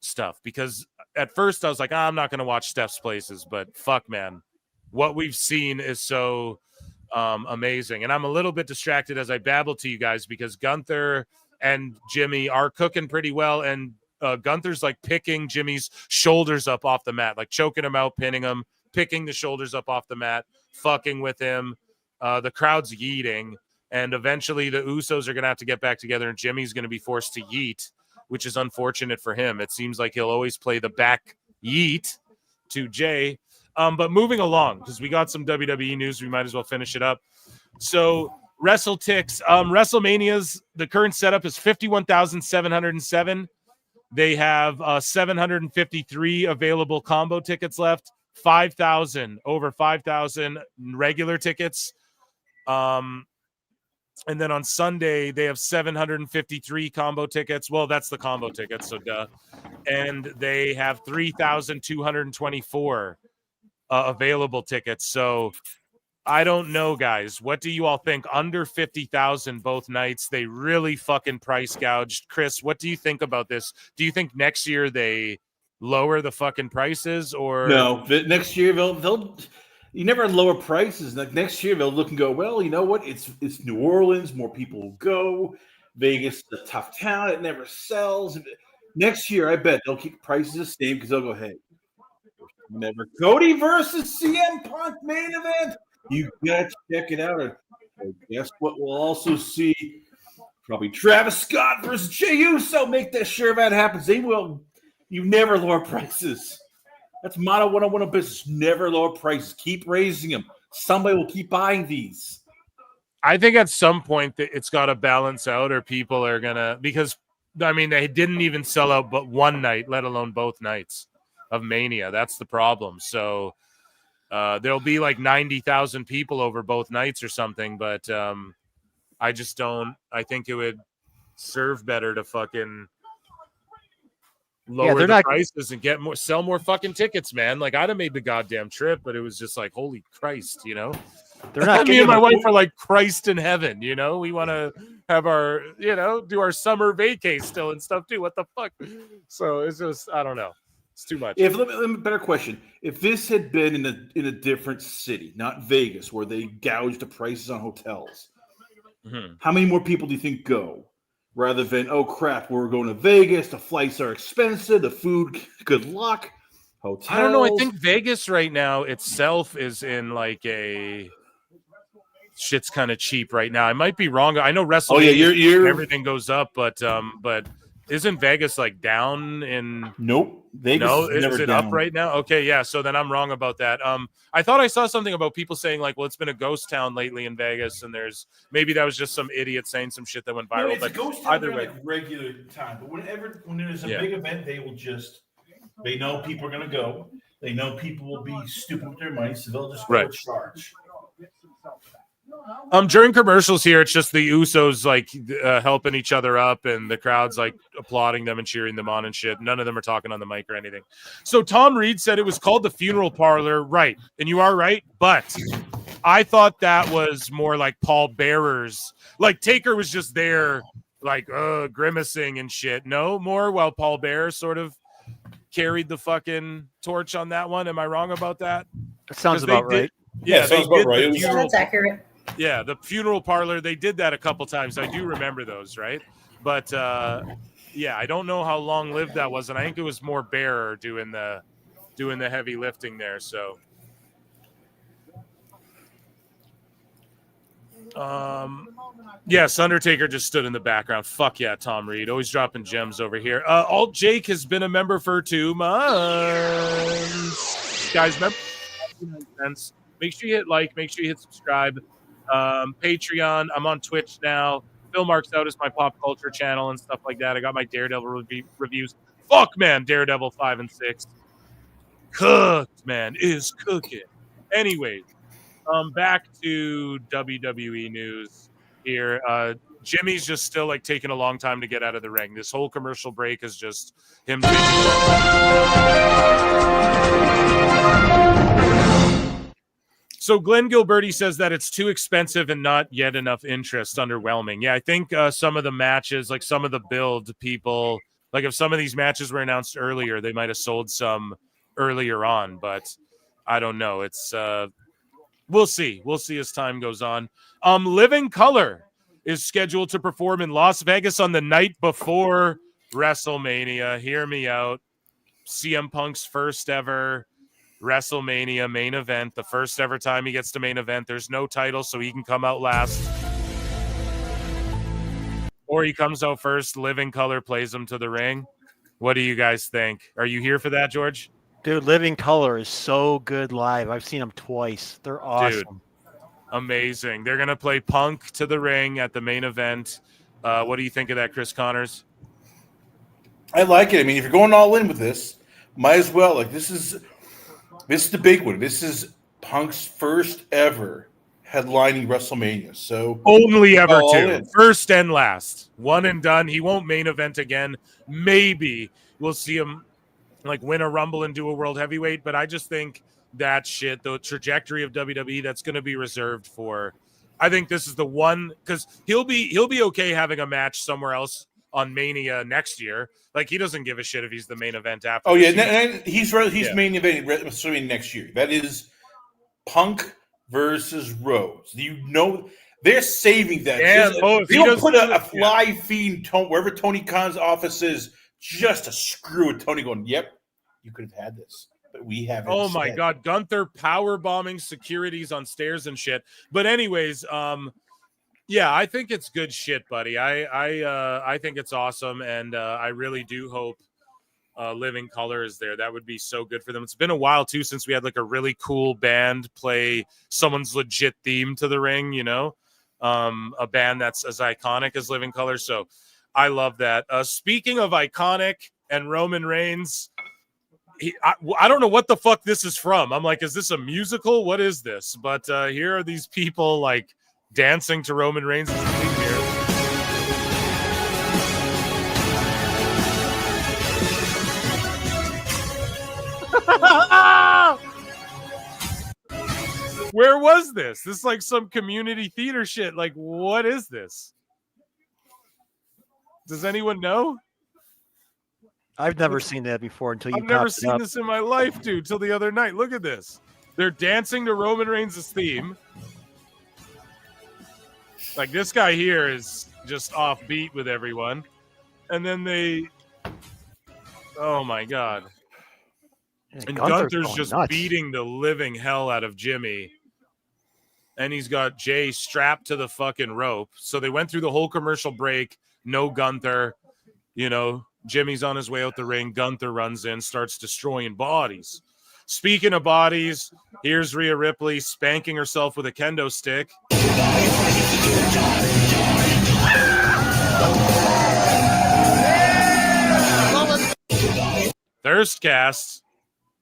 stuff, because at first I was like, I'm not gonna watch Steph's places, but fuck, man. What we've seen is so amazing. And I'm a little bit distracted as I babble to you guys because Gunther and Jimmy are cooking pretty well. And Gunther's like picking Jimmy's shoulders up off the mat, like choking him out, pinning him, picking the shoulders up off the mat, fucking with him. The crowd's yeeting. And eventually the Usos are going to have to get back together and Jimmy's going to be forced to yeet, which is unfortunate for him. It seems like he'll always play the back yeet to Jay. But moving along, because we got some WWE news, we might as well finish it up. So, WrestleTix, WrestleMania's, the current setup is 51,707. They have 753 available combo tickets left, over 5,000 regular tickets. And then on Sunday, they have 753 combo tickets. Well, that's the combo tickets, so duh. And they have 3,224 available tickets. So I don't know, guys. What do you all think? Under 50,000 both nights. They really fucking price gouged. Chris, what do you think about this? Do you think next year they lower the fucking prices, or no? Next year they'll you never lower prices. Like next year they'll look and go, well, you know what? It's New Orleans. More people will go. Vegas is a tough town. It never sells. Next year, I bet they'll keep prices the same because they'll go, hey, never Cody versus CM Punk main event. You gotta check it out. And guess what? We'll also see probably Travis Scott versus Jey Uso. Make that sure that happens. They will. You never lower prices. That's motto 101 of business. Never lower prices. Keep raising them. Somebody will keep buying these. I think at some point that it's got to balance out, or people are gonna, because I mean they didn't even sell out but one night, let alone both nights of Mania. That's the problem. So there'll be like 90,000 people over both nights or something, but I just don't. I think it would serve better to fucking lower the prices and sell more fucking tickets, man. Like I'd have made the goddamn trip, but it was just like, holy Christ, They're not. Me and my wife are like Christ in heaven, We want to have our, do our summer vacay still and stuff too. What the fuck? So it's just, I don't know. It's too much. Better question. If this had been in a different city, not Vegas, where they gouged the prices on hotels, how many more people do you think go? Rather than, oh crap, we're going to Vegas, the flights are expensive, the food, good luck, hotels. I don't know. I think Vegas right now itself is in like a shit's kind of cheap right now. I might be wrong. I know WrestleMania everything goes up, but isn't Vegas like down in? Nope. Vegas is it up right now? Okay, yeah. So then I'm wrong about that. I thought I saw something about people saying like, well, it's been a ghost town lately in Vegas, and maybe that was just some idiot saying some shit that went viral. It's but a ghost town either way, like regular time. But when there's a big event, they know people are gonna go. They know people will be stupid with their money, so they'll just go charge. During commercials here, it's just the Usos like helping each other up, and the crowd's like applauding them and cheering them on and shit. None of them are talking on the mic or anything. So Tom Reed said it was called the Funeral Parlor, right? And you are right, but I thought that was more like Paul Bearer's. Like Taker was just there, like grimacing and shit. No more, while Paul Bearer sort of carried the fucking torch on that one. Am I wrong about that? That sounds about right. Yeah, they sounds about did right. the It was- funeral. That's accurate. Yeah, the funeral parlor. They did that a couple times. I do remember those, right? But yeah, I don't know how long lived that was, and I think it was more Bearer doing the heavy lifting there. So, yes, Undertaker just stood in the background. Fuck yeah, Tom Reed, always dropping gems over here. Alt Jake has been a member for 2 months. Guys, remember, make sure you hit like, make sure you hit subscribe. Patreon. I'm on Twitch now. Phil Marks Out is my pop culture channel and stuff like that. I got my Daredevil reviews. Fuck, man, Daredevil 5 and 6. Cooked, man, is cooking. Anyways, back to WWE news here. Jimmy's just still like taking a long time to get out of the ring. This whole commercial break is just him. So Glenn Gilberti says that it's too expensive and not yet enough interest. Underwhelming. Yeah, I think some of the matches, like some of the build people, like if some of these matches were announced earlier, they might have sold some earlier on, but I don't know. It's we'll see. We'll see as time goes on. Living Color is scheduled to perform in Las Vegas on the night before WrestleMania. Hear me out. CM Punk's first ever WrestleMania main event, the first ever time he gets to main event. There's no title, so he can come out last. Or he comes out first, Living Color plays him to the ring. What do you guys think? Are you here for that, George? Dude, Living Color is so good live. I've seen them twice. They're awesome. Dude, amazing. They're going to play Punk to the ring at the main event. What do you think of that, Chris Connors? I like it. I mean, if you're going all in with this, might as well. Like, this is the big one. This is Punk's first ever headlining WrestleMania. So only ever all 2. in. First and last. One and done. He won't main event again. Maybe we'll see him like win a Rumble and do a World Heavyweight, but I just think that shit, the trajectory of WWE, that's going to be reserved for. I think this is the one, because he'll be okay having a match somewhere else on Mania next year. Like, he doesn't give a shit if he's the main event after. Oh yeah, this he's main eventing WrestleMania next year. That is Punk versus Rhodes. You know they're saving that. Yeah, They don't put a fly feed wherever Tony Khan's office is just to screw with Tony. Going, yep, you could have had this, but we have it. Oh my instead. God, Gunther power bombing securities on stairs and shit. But anyways, yeah, I think it's good shit, buddy. I think it's awesome, and I really do hope Living Color is there. That would be so good for them. It's been a while too since we had like a really cool band play someone's legit theme to the ring. You know, a band that's as iconic as Living Color. So I love that. Speaking of iconic and Roman Reigns. I don't know what the fuck this is from. I'm like, is this a musical? What is this? But here are these people like dancing to Roman Reigns' theme here. Where was this? This is like some community theater shit. Like, what is this? Does anyone know? I've never seen that before until you I've never popped it seen up. this in my life, dude, till the other night. Look at this. They're dancing to Roman Reigns' theme. Like, this guy here is just offbeat with everyone. And then they... Oh, my God. Yeah, and Gunther's Gunther's going just nuts. beating the living hell out of Jimmy. And he's got Jay strapped to the fucking rope. So they went through the whole commercial break. No Gunther. You know, Jimmy's on his way out the ring. Gunther runs in, starts destroying bodies. Speaking of bodies, here's Rhea Ripley spanking herself with a kendo stick. Thirstcast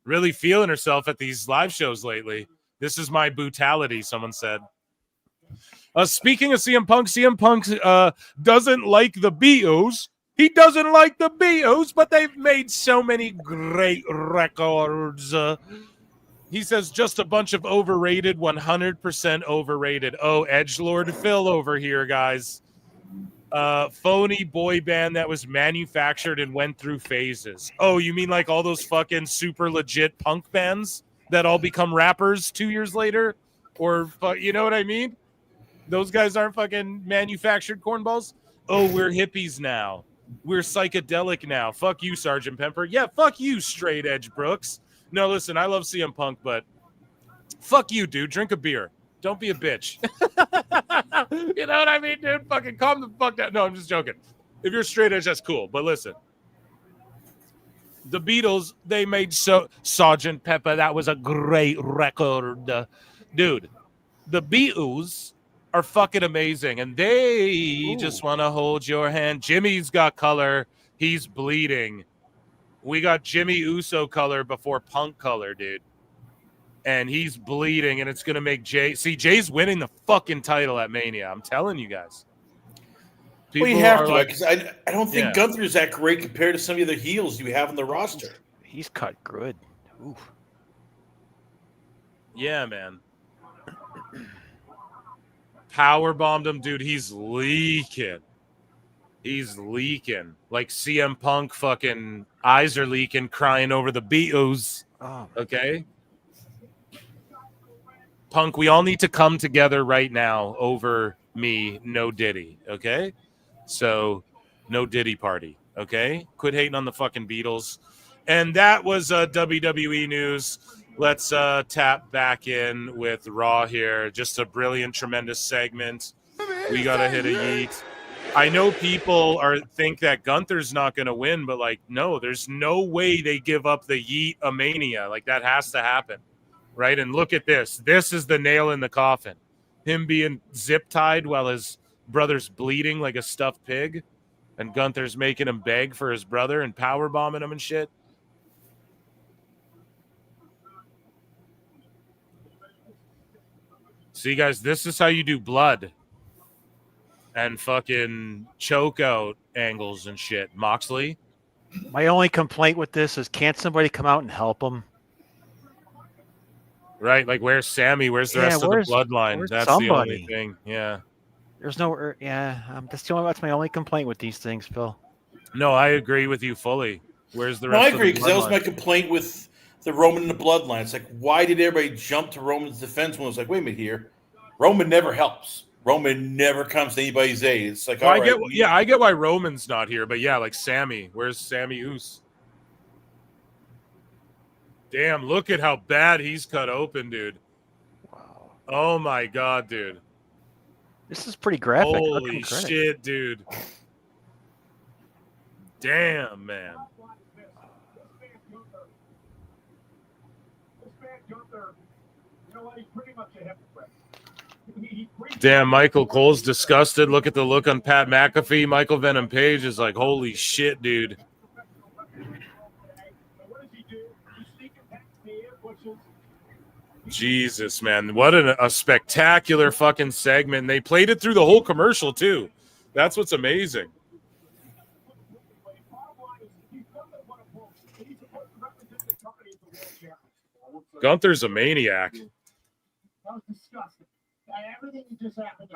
really feeling herself at these live shows lately. This is my brutality, someone said. Speaking of CM Punk doesn't like the Beatles. He doesn't like the Beatles, but they've made so many great records. He says just a bunch of overrated, 100% overrated. Oh, edgelord Phil over here, guys. Phony boy band that was manufactured and went through phases. Oh, you mean like all those fucking super legit punk bands that all become rappers 2 years later? Or, you know what I mean? Those guys aren't fucking manufactured cornballs. Oh, we're hippies now. We're psychedelic now. Fuck you, Sergeant Pepper. Yeah, fuck you, Straight Edge Brooks. No, listen, I love CM Punk, but fuck you, dude. Drink a beer. Don't be a bitch. You know what I mean, dude? Fucking calm the fuck down. No, I'm just joking. If you're straight edge, that's cool. But listen, the Beatles, they made Sergeant Pepper. That was a great record. Dude, the Beatles are fucking amazing, and they just want to hold your hand. Jimmy's got color. He's bleeding. We got Jimmy Uso color before Punk color, dude. And he's bleeding, and it's going to make Jay... See, Jay's winning the fucking title at Mania. I'm telling you guys. Well, you have to, because I don't think Gunther is that great compared to some of the other heels you have on the roster. He's cut good. Ooh. Yeah, man. Power bombed him, dude. He's leaking. He's leaking. Like CM Punk fucking eyes are leaking, crying over the Beatles. Oh. Okay? Punk, we all need to come together right now over me, no Diddy, okay? So, no Diddy party, okay? Quit hating on the fucking Beatles. And that was WWE news. Let's tap back in with Raw here. Just a brilliant, tremendous segment. We got to hit a yeet. I know people think that Gunther's not going to win, but, like, no, there's no way they give up the yeet a Mania. Like, that has to happen, right? And look at this. This is the nail in the coffin. Him being zip-tied while his brother's bleeding like a stuffed pig, and Gunther's making him beg for his brother and powerbombing him and shit. See, guys, this is how you do blood and fucking choke out angles and shit. Moxley? My only complaint with this is, can't somebody come out and help him? Right, like, where's Sammy? Where's the rest of the bloodline? That's the only thing. Yeah. There's no, that's my only complaint with these things, Phil. No, I agree with you fully. Where's the rest I of the agree, because that was bloodline? my complaint with the Roman and the bloodline. It's like, why did everybody jump to Roman's defense when it was like, wait a minute here? Roman never helps. Roman never comes to anybody's aid. It's like, Well, all right, I get why Roman's not here, but yeah, like Sammy. Where's Sammy Oos? Damn, look at how bad he's cut open, dude. Wow. Oh my god, dude. This is pretty graphic. Holy shit, dude. Damn, man. Damn, Michael Cole's disgusted. Look at the look on Pat McAfee. Michael Venom Page is like, holy shit, dude. Jesus, man. What a spectacular fucking segment. They played it through the whole commercial, too. That's what's amazing. Gunther's a maniac.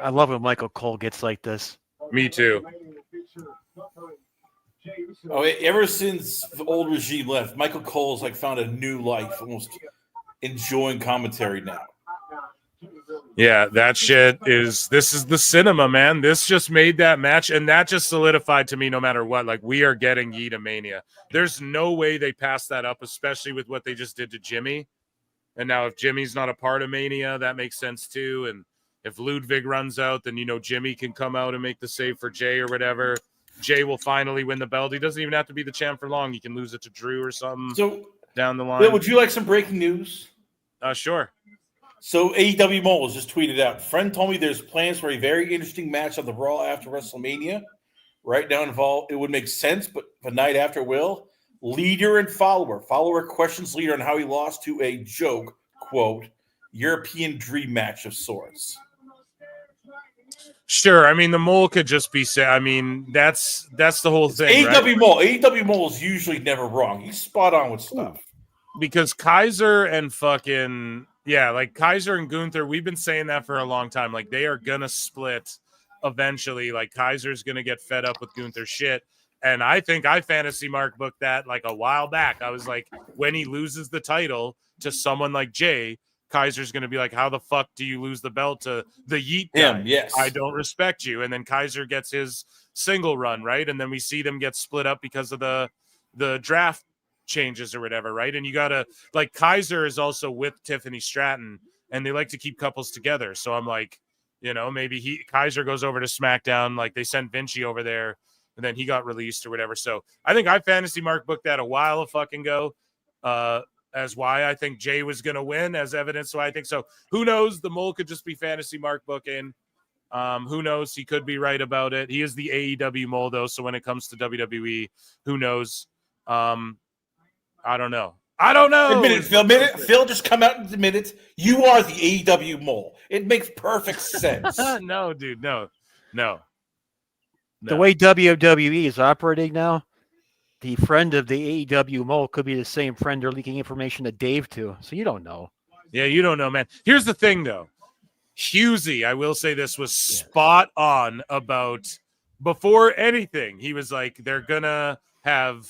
I love when Michael Cole gets like this. Me too. Oh, ever since the old regime left, Michael Cole's like found a new life, almost enjoying commentary now. Yeah, that shit this is the cinema, man. This just made that match, and that just solidified to me no matter what. Like, we are getting Yeeta Mania. There's no way they pass that up, especially with what they just did to Jimmy. And now if Jimmy's not a part of Mania, that makes sense too. And if Ludwig runs out, then, Jimmy can come out and make the save for Jay or whatever. Jay will finally win the belt. He doesn't even have to be the champ for long. He can lose it to Drew or something down the line. Bill, would you like some breaking news? Sure. So AEW Moles just tweeted out, friend told me there's plans for a very interesting match on the Raw after WrestleMania. Right now involved, it would make sense, but the night after will. Leader and follower. Follower questions leader on how he lost to a joke, quote, European dream match of sorts. Sure. I mean, the mole could just be said. I mean, that's the whole thing. AEW right? Mole. AEW Mole is usually never wrong. He's spot on with stuff. Because Kaiser and like Kaiser and Gunther, we've been saying that for a long time. Like, they are gonna split eventually. Like, Kaiser's gonna get fed up with Gunther's shit. And I think I fantasy mark booked that like a while back. I was like, when he loses the title to someone like Jay, Kaiser's going to be like, how the fuck do you lose the belt to the Yeet guy? Him, yes. I don't respect you. And then Kaiser gets his single run, right? And then we see them get split up because of the draft changes or whatever, right? And you got to, like, Kaiser is also with Tiffany Stratton, and they like to keep couples together. So I'm like, you know, maybe Kaiser goes over to SmackDown, like they sent Vinci over there, and then he got released or whatever. So I think I fantasy mark booked that a while ago. As why I think Jay was going to win, as evidence why I think so. Who knows? The Mole could just be fantasy mark booking. Who knows? He could be right about it. He is the AEW Mole, though, so when it comes to WWE, who knows? I don't know. Admit it, Phil. Just come out and admit it. You are the AEW Mole. It makes perfect sense. No, dude, no. The way WWE is operating now, the friend of the AEW Mole could be the same friend they're leaking information to Dave to. So you don't know. Yeah, you don't know, man. Here's the thing, though. Husey, I will say this, was spot on about before anything. He was like, they're going to have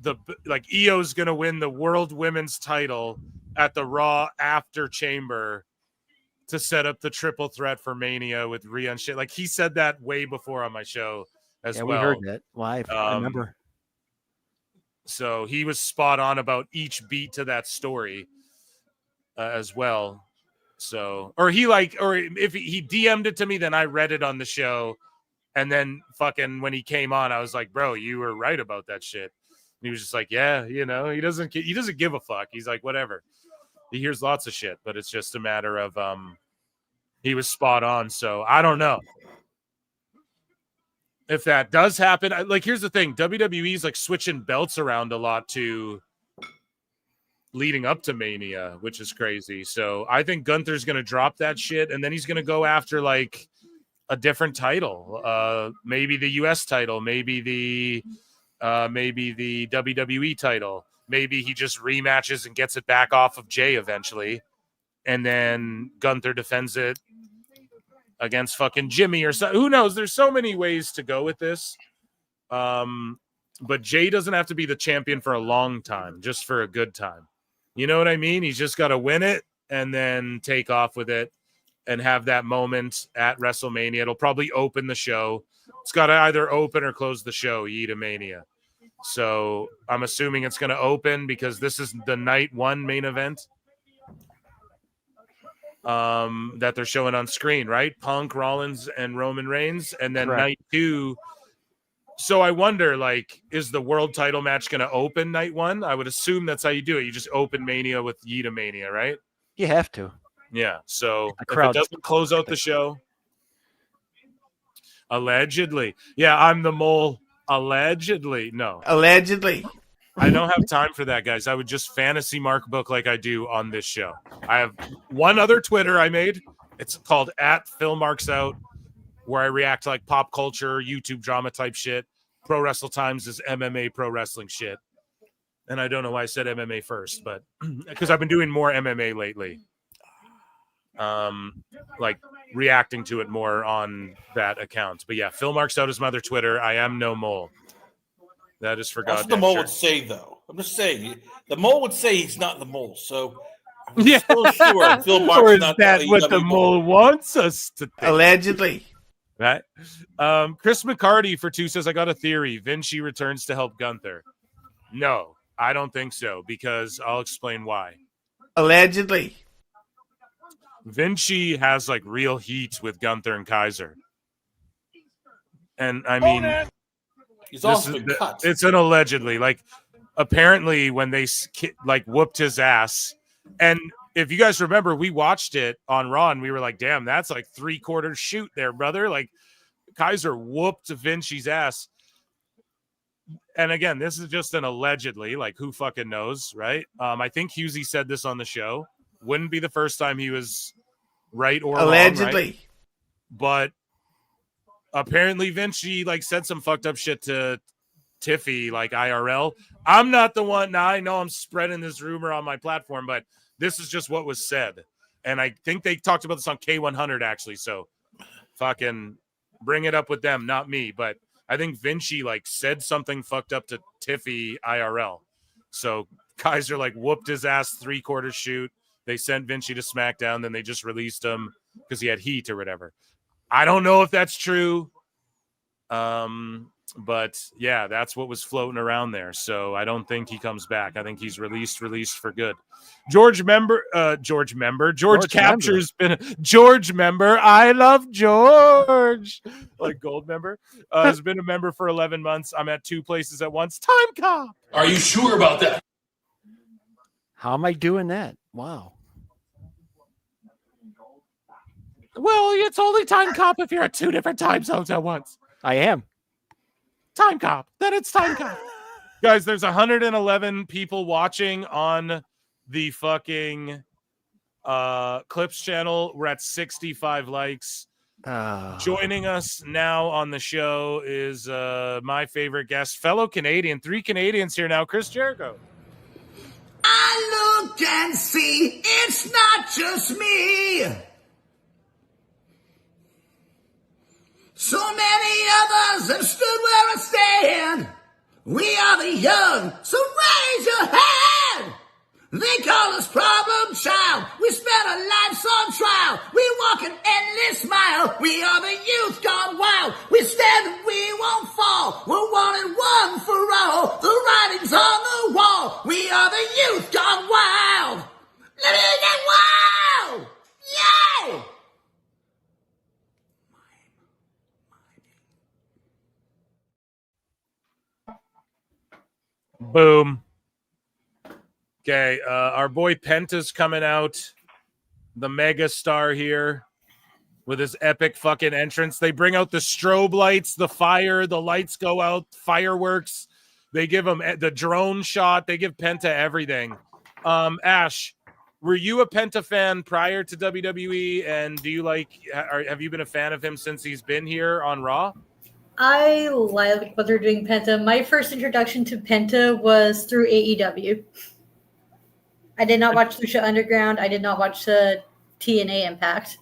Io's going to win the World Women's title at the Raw after Chamber to set up the triple threat for Mania with Rhea and shit. Like, he said that way before on my show as well. We heard that live. I remember. So he was spot on about each beat to that story as well. So, or if he DM'd it to me, then I read it on the show. And then fucking when he came on, I was like, bro, you were right about that shit. And he was just like, yeah, you know, he doesn't give a fuck. He's like, whatever. He hears lots of shit, but it's just a matter of, he was spot on. So I don't know. If that does happen, like, here's the thing. WWE's like switching belts around a lot to leading up to Mania, which is crazy. So I think Gunther's going to drop that shit, and then he's going to go after like a different title, maybe the US title, maybe the WWE title. Maybe he just rematches and gets it back off of Jay eventually, and then Gunther defends it against fucking Jimmy or so. Who knows? There's so many ways to go with this. But Jay doesn't have to be the champion for a long time, just for a good time. You know what I mean? He's just got to win it and then take off with it and have that moment at WrestleMania. It'll probably open the show. It's got to either open or close the show, Yeet Mania. So I'm assuming it's going to open because this is the night one main event that they're showing on screen, right? Punk, Rollins, and Roman Reigns. And then Correct. night two. So I wonder, like, is the world title match going to open night one? I would assume that's how you do it. You just open Mania with Yeet Mania, right? You have to. Yeah. So if crowd it doesn't close out the show, allegedly. Yeah, I'm the Mole. Allegedly. No. Allegedly. I don't have time for that, guys. I would just fantasy mark book like I do on this show. I have one other Twitter I made. It's called @PhilMarksOut, where I react to like pop culture, YouTube drama type shit. Pro Wrestle Times is MMA pro wrestling shit. And I don't know why I said MMA first, but because I've been doing more MMA lately. Like reacting to it more on that account. But yeah, Phil Marks Out is my other Twitter. I am no mole. That is for That's goddamn what the Mole sure. would say, though. I'm just saying. The Mole would say he's not the Mole, so I'm Yeah. still sure Phil Marks Or is is not that the what AEW the Mole wants us to think? Allegedly. Right. Chris McCarty for 2 says, I got a theory. Vinci returns to help Gunther. No, I don't think so, because I'll explain why. Allegedly. Vinci has like real heat with Gunther and Kaiser. And I mean, He's also been cut. it's an allegedly. Like, apparently when they like whooped his ass, and if you guys remember, we watched it on Raw and we were like, damn, that's like 3/4 shoot there, brother. Like, Kaiser whooped Vinci's ass. And again, this is just an allegedly, like, who fucking knows, right? I think Husey said this on the show. Wouldn't be the first time he was right or allegedly. wrong, right? But apparently Vinci like said some fucked up shit to Tiffy, like IRL. I'm not the one. Now I know I'm spreading this rumor on my platform, but this is just what was said. And I think they talked about this on K100 actually. So fucking bring it up with them, not me. But I think Vinci like said something fucked up to Tiffy IRL. So Kaiser like whooped his ass 3/4 shoot. They sent Vinci to SmackDown, then they just released him because he had heat or whatever. I don't know if that's true. But yeah, that's what was floating around there. So I don't think he comes back. I think he's released for good. George Capture's been George member. I love George. Like Gold member. Has been a member for 11 months. I'm at 2 places at once. Time cop. Are you sure about that? How am I doing that? Wow. Well, it's only time cop if you're at 2 different time zones at once. I am. Time cop. Then it's time cop. Guys, there's 111 people watching on the fucking Clips channel. We're at 65 likes. Joining us now on the show is my favorite guest, fellow Canadian. 3 Canadians here now. Chris Jericho. I look and see it's not just me. So many others have stood where I stand. We are the young, so raise your hand. They call us problem child. We spent our lives on trial. We walk an endless mile. We are the youth gone wild. We stand and we won't fall. We're one and one for all. The writing's on the wall. We are the youth gone wild. Let me get wild. Yay! Boom. Okay, our boy Penta's coming out, the mega star here with his epic fucking entrance. They bring out the strobe lights, the fire, the lights go out, fireworks. They give him the drone shot. They give Penta everything. Ash, were you a Penta fan prior to WWE? And do you have you been a fan of him since he's been here on Raw? I like what they're doing Penta. My first introduction to Penta was through AEW. I did not watch Lucha Underground. I did not watch the TNA Impact.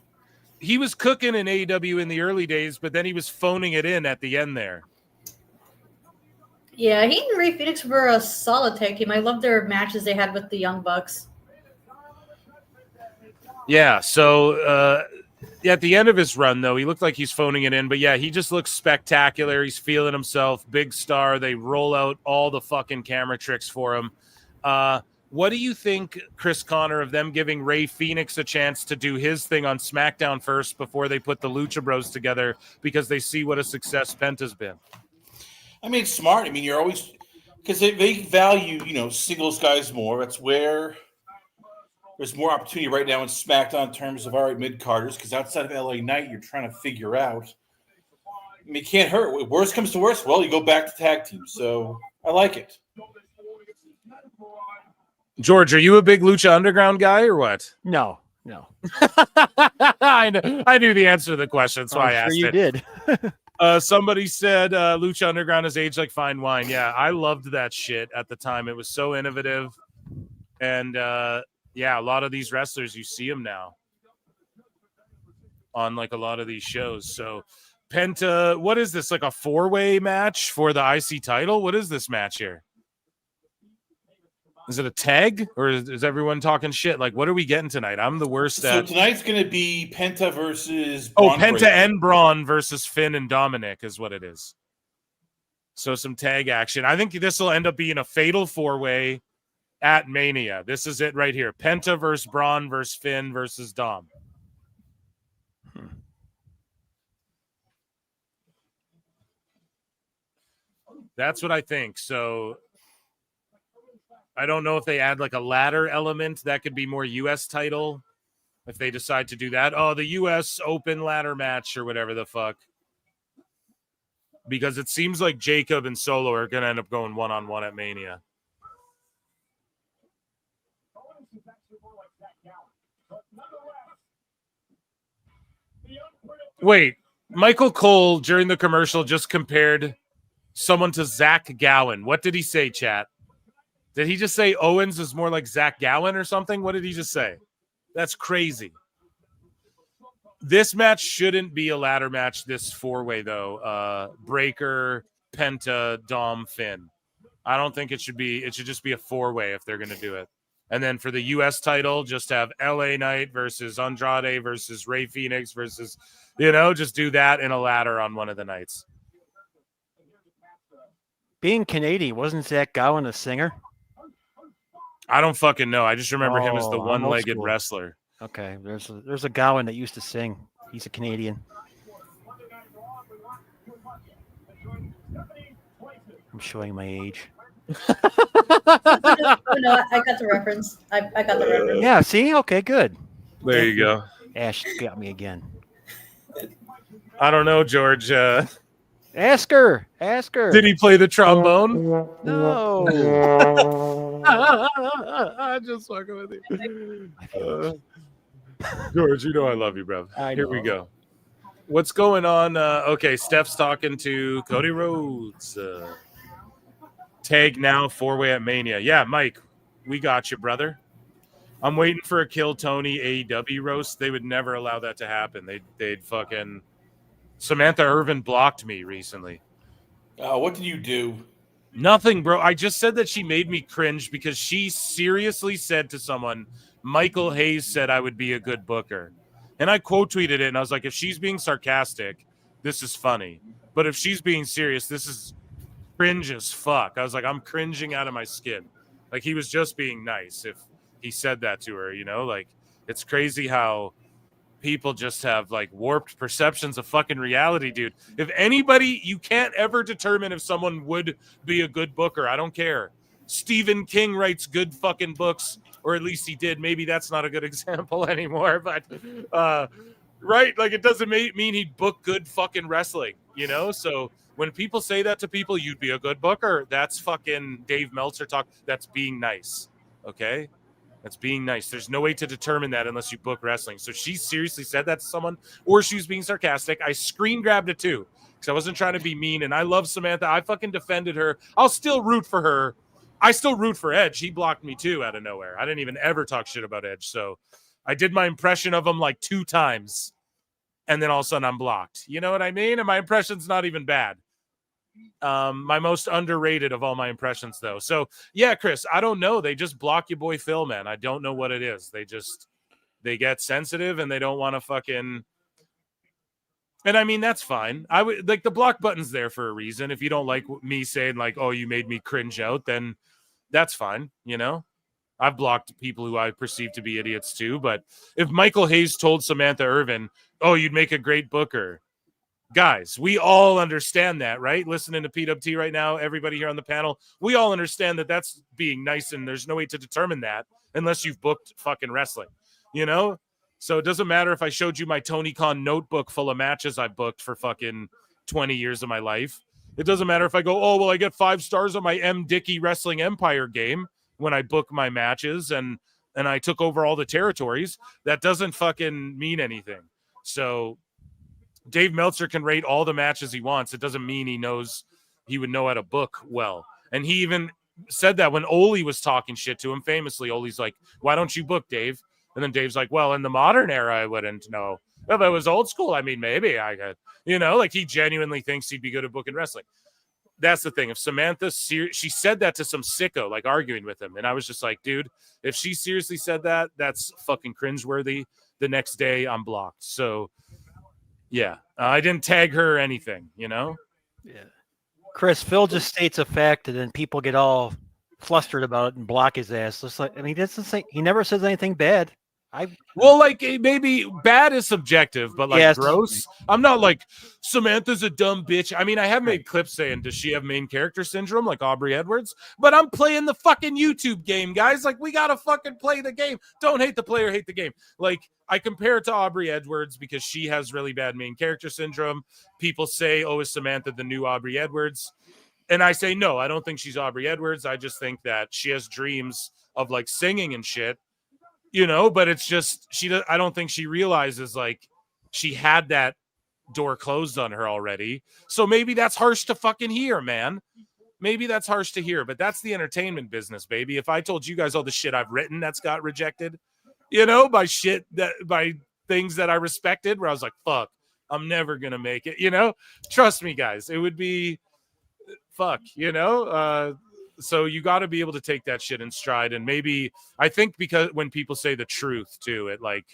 He was cooking in AEW in the early days, but then he was phoning it in at the end there. Yeah, he and Ray Phoenix were a solid tag team. I love their matches they had with the Young Bucks. Yeah, so at the end of his run, though, he looked like he's phoning it in. But yeah, he just looks spectacular. He's feeling himself. Big star. They roll out all the fucking camera tricks for him. What do you think, Chris Connor, of them giving Ray Phoenix a chance to do his thing on SmackDown first before they put the Lucha Bros together because they see what a success Penta's been? I mean, it's smart. I mean, you're always – because they value, singles guys more. That's where there's more opportunity right now in SmackDown in terms of, all right, mid-carders, because outside of LA Knight, you're trying to figure out. I mean, it can't hurt. Worst comes to worst, well, you go back to tag teams. So I like it. George, are you a big Lucha Underground guy or what? No. I knew the answer to the question, so I asked you it. Did. Somebody said Lucha Underground has aged like fine wine. Yeah, I loved that shit at the time. It was so innovative. And, a lot of these wrestlers, you see them now on, like, a lot of these shows. So, Penta, what is this, like a 4-way match for the IC title? What is this match here? Is it a tag, or is everyone talking shit? Like, what are we getting tonight? I'm the worst So at... tonight's going to be Penta versus Braun Penta Breaker. and Braun versus Finn and Dominic is what it is. So some tag action. I think this will end up being a fatal 4-way at Mania. This is it right here. Penta versus Braun versus Finn versus Dom. That's what I think. So I don't know if they add like a ladder element that could be more U.S. title if they decide to do that. Oh, the U.S. Open ladder match or whatever the fuck. Because it seems like Jacob and Solo are going to end up going one-on-one at Mania. Wait, Michael Cole during the commercial just compared someone to Zach Gowen. What did he say, chat? Did he just say Owens is more like Zach Gowen or something? What did he just say? That's crazy. This match shouldn't be a ladder match, this 4-way, though. Breaker, Penta, Dom, Finn. I don't think it should be. It should just be a 4-way if they're going to do it. And then for the U.S. title, just have LA Knight versus Andrade versus Rey Fenix versus, just do that in a ladder on one of the nights. Being Canadian, wasn't Zach Gowen a singer? I don't fucking know. I just remember him as the I'm old one-legged school. wrestler. Okay, there's a Gowen that used to sing. He's a Canadian. I'm showing my age. No, I got the reference. I got the reference. Yeah, see? Okay, good. There you go. Ash got me again. I don't know, George. Ask her. Did he play the trombone? No. I'm just fucking with you. George, I love you, bro. Here we go. What's going on? Okay, Steph's talking to Cody Rhodes. Tag now, 4-way at Mania. Yeah, Mike, we got you, brother. I'm waiting for a Kill Tony AEW roast. They would never allow that to happen. They'd fucking... Samantha Irvin blocked me recently. What did you do? Nothing, bro. I just said that she made me cringe because she seriously said to someone, Michael Hayes said I would be a good booker. And I quote tweeted it, and I was like, if she's being sarcastic, this is funny. But if she's being serious, this is cringe as fuck. I was like, I'm cringing out of my skin. Like, he was just being nice if he said that to her, Like, it's crazy how people just have, like, warped perceptions of fucking reality, dude. If anybody, you can't ever determine if someone would be a good booker. I don't care. Stephen King writes good fucking books, or at least he did. Maybe that's not a good example anymore, but right? Like, it doesn't mean he'd book good fucking wrestling, So when people say that to people, you'd be a good booker, that's fucking Dave Meltzer talk. That's being nice, okay? That's being nice. There's no way to determine that unless you book wrestling. So she seriously said that to someone, or she was being sarcastic. I screen grabbed it too, because I wasn't trying to be mean, and I love Samantha. I fucking defended her. I'll still root for her. I still root for Edge. He blocked me too out of nowhere. I didn't even ever talk shit about Edge. So I did my impression of him like 2 times, and then all of a sudden I'm blocked. You know what I mean? And my impression's not even bad. My most underrated of all my impressions, though. So yeah, Chris, I don't know. They just block your boy Phil, man. I don't know what it is. They get sensitive and they don't want to fucking. And I mean, that's fine. I would like the block button's there for a reason. If you don't like me saying like, "Oh, you made me cringe out," then that's fine. I've blocked people who I perceive to be idiots too. But if Michael Hayes told Samantha Irvin, "Oh, you'd make a great booker," guys, we all understand that, right? Listening to PWT right now, everybody here on the panel, we all understand that that's being nice, and there's no way to determine that unless you've booked fucking wrestling, So it doesn't matter if I showed you my Tony Khan notebook full of matches I booked for fucking 20 years of my life. It doesn't matter if I go, oh, well, I get 5 stars on my M. Dickey Wrestling Empire game when I book my matches and I took over all the territories. That doesn't fucking mean anything. So Dave Meltzer can rate all the matches he wants. It doesn't mean he would know how to book well. And he even said that when Ole was talking shit to him famously. Ole's like, why don't you book, Dave? And then Dave's like, well, in the modern era, I wouldn't know. If it was old school, I mean, maybe I could, like he genuinely thinks he'd be good at booking wrestling. That's the thing. If Samantha, she said that to some sicko, like arguing with him. And I was just like, dude, if she seriously said that, that's fucking cringeworthy. The next day I'm blocked. So yeah, I didn't tag her or anything, Yeah. Chris, Phil just states a fact, and then people get all flustered about it and block his ass. Just like, he never says anything bad. Like maybe bad is subjective, but like gross. I'm not like Samantha's a dumb bitch. I mean, I have made clips saying, does she have main character syndrome like Aubrey Edwards? But I'm playing the fucking YouTube game, guys. Like, we gotta fucking play the game. Don't hate the player, hate the game. Like, I compare it to Aubrey Edwards because she has really bad main character syndrome. People say, oh, is Samantha the new Aubrey Edwards? And I say, no, I don't think she's Aubrey Edwards. I just think that she has dreams of like singing and shit. But it's just I don't think she realizes like she had that door closed on her already. So maybe that's harsh to fucking hear, man. Maybe that's harsh to hear, but that's the entertainment business, baby. If I told you guys all the shit I've written that's got rejected, by things that I respected, where I was like, fuck, I'm never gonna make it, trust me, guys, it would be fuck, So you got to be able to take that shit in stride. And maybe I think because when people say the truth too, it like,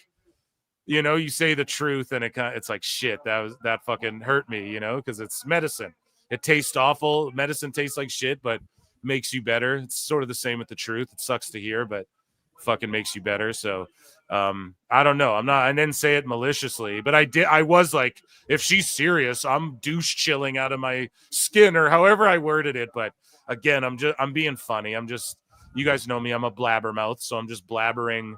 you know, you say the truth and it's like shit. That fucking hurt me, you know, because it's medicine. It tastes awful. Medicine tastes like shit, but makes you better. It's sort of the same with the truth. It sucks to hear, but fucking makes you better. So I don't know. I didn't say it maliciously, but I was like, if she's serious, I'm douche chilling out of my skin or however I worded it. But again, I'm being funny. You guys know me. I'm a blabbermouth. So I'm just blabbering,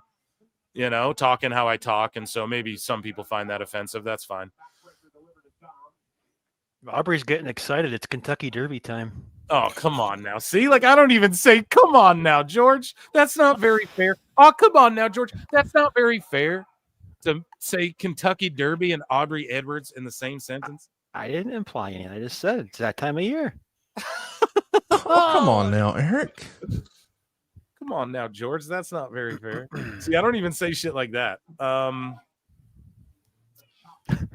you know, talking how I talk. And so maybe some people find that offensive. That's fine. Aubrey's getting excited. It's Kentucky Derby time. Oh, come on now. See, like, I don't even say, come on now, George. That's not very fair. Oh, come on now, George. That's not very fair to say Kentucky Derby and Aubrey Edwards in the same sentence. I didn't imply anything. I just said it's that time of year. Oh, come on now, Eric. Come on now, George. That's not very fair. See, I don't even say shit like that.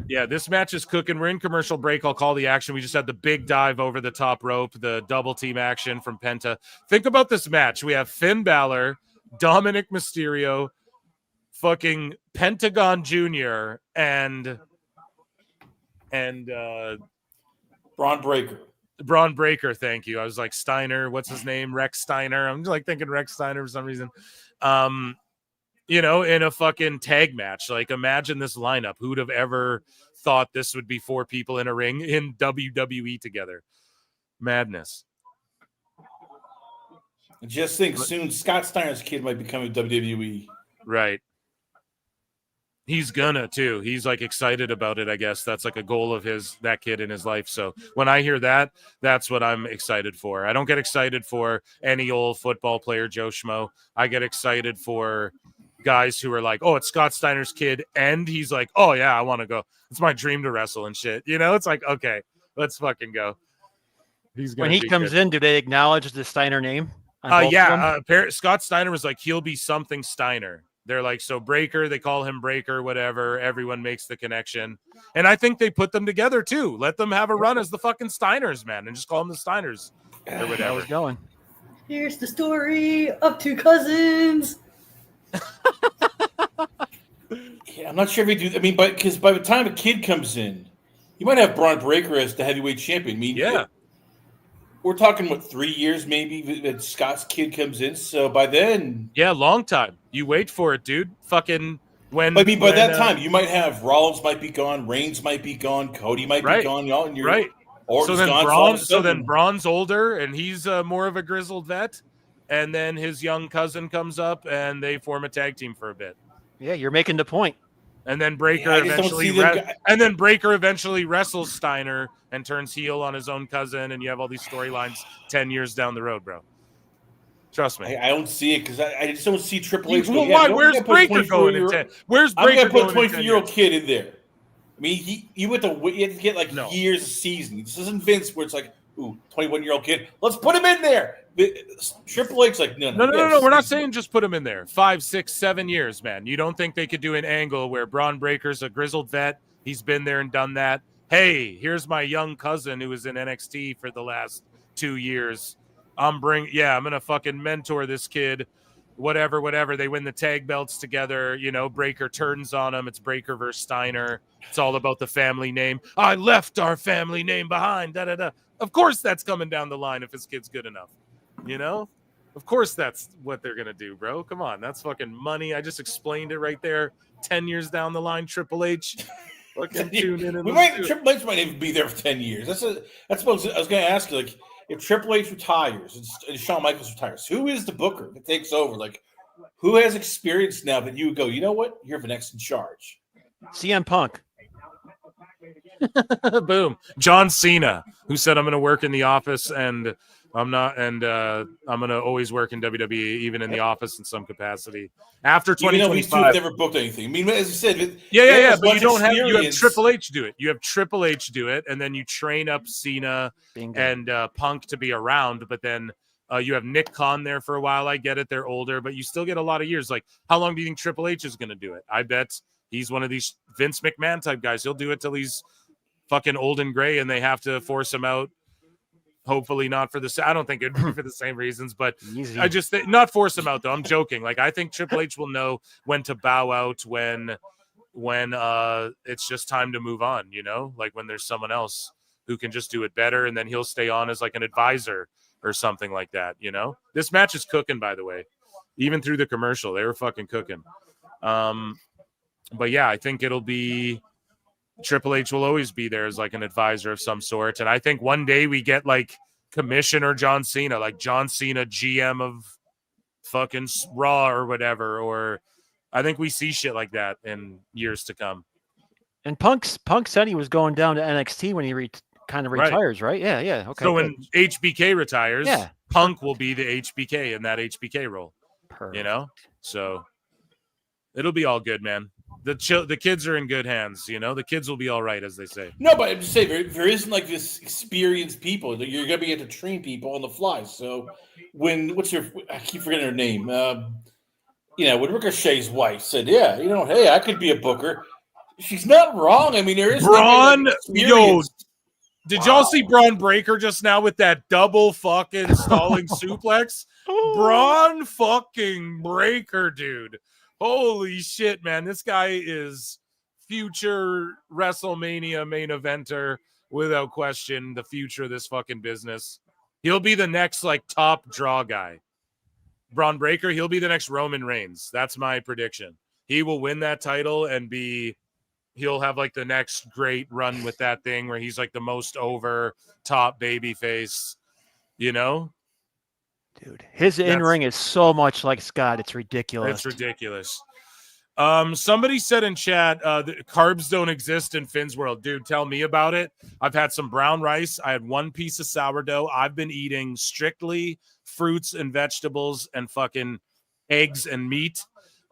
Yeah, this match is cooking. We're in commercial break. I'll call the action. We just had the big dive over the top rope, the double team action from Penta. Think about this match. We have Finn Balor, Dominic Mysterio, fucking Pentagon Jr., and Braun Breaker. Braun Breaker, thank you. I was like Steiner. What's his name? Rex Steiner. I'm just like thinking Rex Steiner for some reason. You know, in a fucking tag match. Like, imagine this lineup. Who'd have ever thought this would be 4 people in a ring in WWE together? Madness. Just think, soon Scott Steiner's kid might become a WWE. Right. He's gonna too. He's like excited about it, I guess. That's like a goal of that kid in his life. So when I hear that, that's what I'm excited for. I don't get excited for any old football player, Joe Schmo. I get excited for guys who are like, oh, it's Scott Steiner's kid, and he's like, oh yeah, I want to go. It's my dream to wrestle and shit. You know, it's like, okay, let's fucking go. When he comes in, do they acknowledge the Steiner name? Scott Steiner was like, he'll be something Steiner. They're like, so Breaker, they call him Breaker, whatever. Everyone makes the connection. And I think they put them together too. Let them have a run as the fucking Steiners, man, and just call them the Steiners or whatever. How's going? Here's the story of 2 cousins. Yeah, I'm not sure if he do. I mean, because by the time a kid comes in, you might have Braun Breaker as the heavyweight champion. I mean, yeah. We're talking, 3 years maybe that Scott's kid comes in. So by then, yeah, long time. You wait for it, dude. Fucking when. I mean, by that time, you might have Rollins might be gone, Reigns might be gone, Cody might be gone, y'all, and you're right. So then Braun's older, and he's more of a grizzled vet, and then his young cousin comes up, and they form a tag team for a bit. Yeah, you're making the point. And then Breaker eventually wrestles Steiner and turns heel on his own cousin, and you have all these storylines 10 years down the road, bro. Trust me. I don't see it because I just don't see Triple H. Why? Where's Breaker going in 10? Where's Breaker going in 10? I'm going to put a 24-year-old kid in there. I mean, you have to get like years of seasoning. This isn't Vince where it's like, ooh, 21-year-old kid. Let's put him in there. Triple H like, no. We're not saying just put him in there. 5, 6, 7 years, man. You don't think they could do an angle where Braun Breaker's a grizzled vet? He's been there and done that. Hey, here's my young cousin who was in NXT for the last 2 years. I'm gonna fucking mentor this kid. Whatever. They win the tag belts together. You know, Breaker turns on him. It's Breaker versus Steiner. It's all about the family name. I left our family name behind. Of course, that's coming down the line if his kid's good enough. You know, of course that's what they're gonna do, bro. Come on, that's fucking money. I just explained it right there. 10 years down the line, Triple H. Fucking tune in. Triple H might even be there for 10 years. I was going to ask you, like, if Triple H retires and Shawn Michaels retires, who is the booker that takes over? Like, who has experience now that you would go, you know what? You're the next in charge. CM Punk. Boom. John Cena, who said, I'm going to work in the office and I'm not, and I'm going to always work in WWE, even in the office in some capacity. After 2025. Even though these two have never booked anything. I mean, as you said, yeah, but you have Triple H do it. You have Triple H do it, and then you train up Cena and Punk to be around, but then you have Nick Khan there for a while. I get it. They're older, but you still get a lot of years. Like, how long do you think Triple H is going to do it? I bet he's one of these Vince McMahon type guys. He'll do it till he's fucking old and gray, and they have to force him out Hopefully not for the. I don't think it'd be for the same reasons, but Easy. I just not force him out though. I'm joking. Like I think Triple H will know when to bow out when it's just time to move on. You know, like when there's someone else who can just do it better, and then he'll stay on as like an advisor or something like that. You know, this match is cooking, by the way. Even through the commercial, they were fucking cooking. But yeah, I think it'll be. Triple H will always be there as like an advisor of some sort. And I think one day we get like Commissioner John Cena, like John Cena, GM of fucking Raw or whatever. Or I think we see shit like that in years to come. And Punk said he was going down to NXT when he kind of retires, right? Yeah. Okay. So when HBK retires, yeah, Punk will be the HBK in that HBK role. Perfect. You know? So it'll be all good, man. The kids are in good hands, you know. The kids will be all right, as they say. No, but I'm just saying there isn't like this experienced people. You're gonna be able to train people on the fly. So I keep forgetting her name. When Ricochet's wife said, "Yeah, hey, I could be a booker." She's not wrong. I mean, there is Braun. Yo, did y'all see Braun Breaker just now with that double fucking stalling suplex? Braun fucking Breaker, dude. Holy shit, man. This guy is future WrestleMania main eventer without question, the future of this fucking business. He'll be the next like top draw guy. Braun Breaker, he'll be the next Roman Reigns. That's my prediction. He will win that title and he'll have like the next great run with that thing where he's like the most over top baby face, you know? Dude, his in-ring is so much like Scott. It's ridiculous. It's ridiculous. Somebody said in chat, carbs don't exist in Finn's world. Dude, tell me about it. I've had some brown rice. I had one piece of sourdough. I've been eating strictly fruits and vegetables and fucking eggs and meat.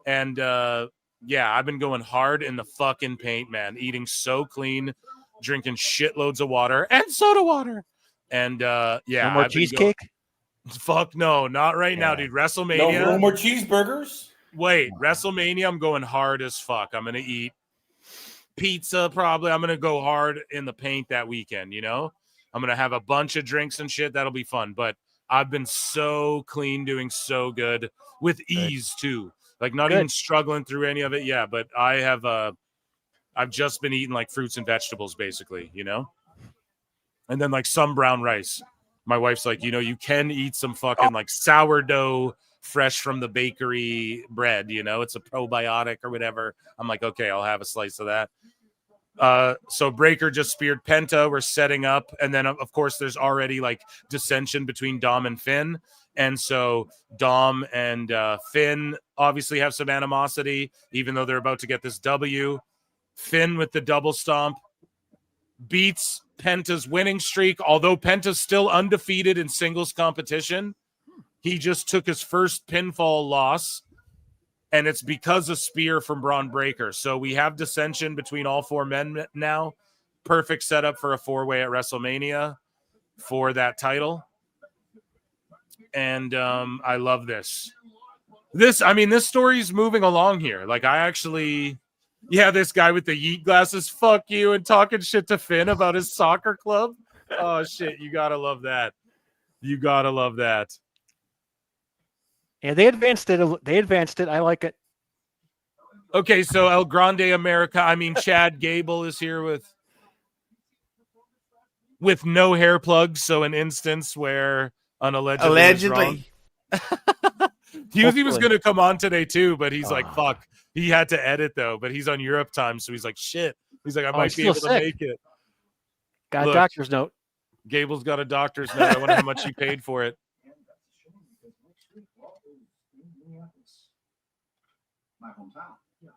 And yeah, I've been going hard in the fucking paint, man. Eating so clean, drinking shitloads of water and soda water. And yeah, no more cheesecake. Fuck no, not right now, dude. WrestleMania. No more cheeseburgers. Wait, WrestleMania. I'm going hard as fuck. I'm gonna eat pizza. Probably. I'm gonna go hard in the paint that weekend. You know, I'm gonna have a bunch of drinks and shit. That'll be fun. But I've been so clean, doing so good with ease too. Like not even struggling through any of it. Yeah, but I have. I've just been eating like fruits and vegetables, basically. You know, and then like some brown rice. My wife's like, you can eat some fucking like sourdough fresh from the bakery bread, it's a probiotic or whatever. I'm like, okay, I'll have a slice of that. So Breaker just speared Penta. We're setting up. And then, of course, there's already like dissension between Dom and Finn. And so Dom and Finn obviously have some animosity, even though they're about to get this W. Finn with the double stomp beats Penta's winning streak, although Penta's still undefeated in singles competition. He just took his first pinfall loss, and it's because of spear from Braun Breaker. So we have dissension between all four men now. Perfect setup for a four-way at WrestleMania for that title. And I love this. This story's moving along here. Like this guy with the yeet glasses, fuck you, and talking shit to Finn about his soccer club. Oh, shit. You got to love that. Yeah, they advanced it. I like it. Okay, so El Grande America. Chad Gable is here with no hair plugs. So an instance where allegedly. He was going to come on today too, but he's like, fuck. He had to edit though, but he's on Europe time, so he's like, shit. He's like, I might be able to make it. Got a doctor's note. Gable's got a doctor's note. I wonder how much he paid for it. My hometown. Yeah.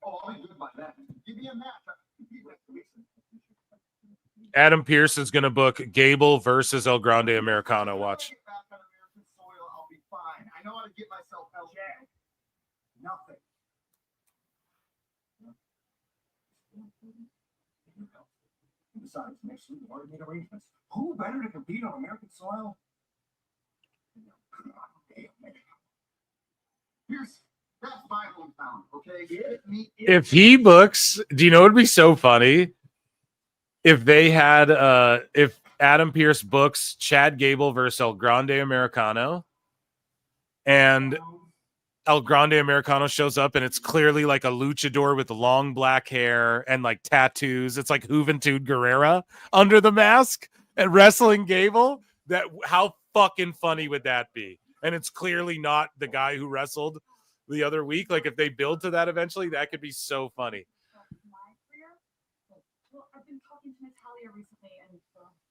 Oh, I'll be good by that. Give me a map. Adam Pearce is going to book Gable versus El Grande Americano. Watch. I'll be fine. I know how to get myself out. Nothing. Besides, next week we've already made arrangements. Who better to compete on American soil? Here's that's my hometown. Okay, if he books, do you know what would be so funny? If they had, if Adam Pearce books Chad Gable versus El Grande Americano. And El Grande Americano shows up, and it's clearly like a luchador with long black hair and like tattoos. It's like Juventud Guerrera under the mask and wrestling Gable. How fucking funny would that be? And it's clearly not the guy who wrestled the other week. Like if they build to that eventually, that could be so funny.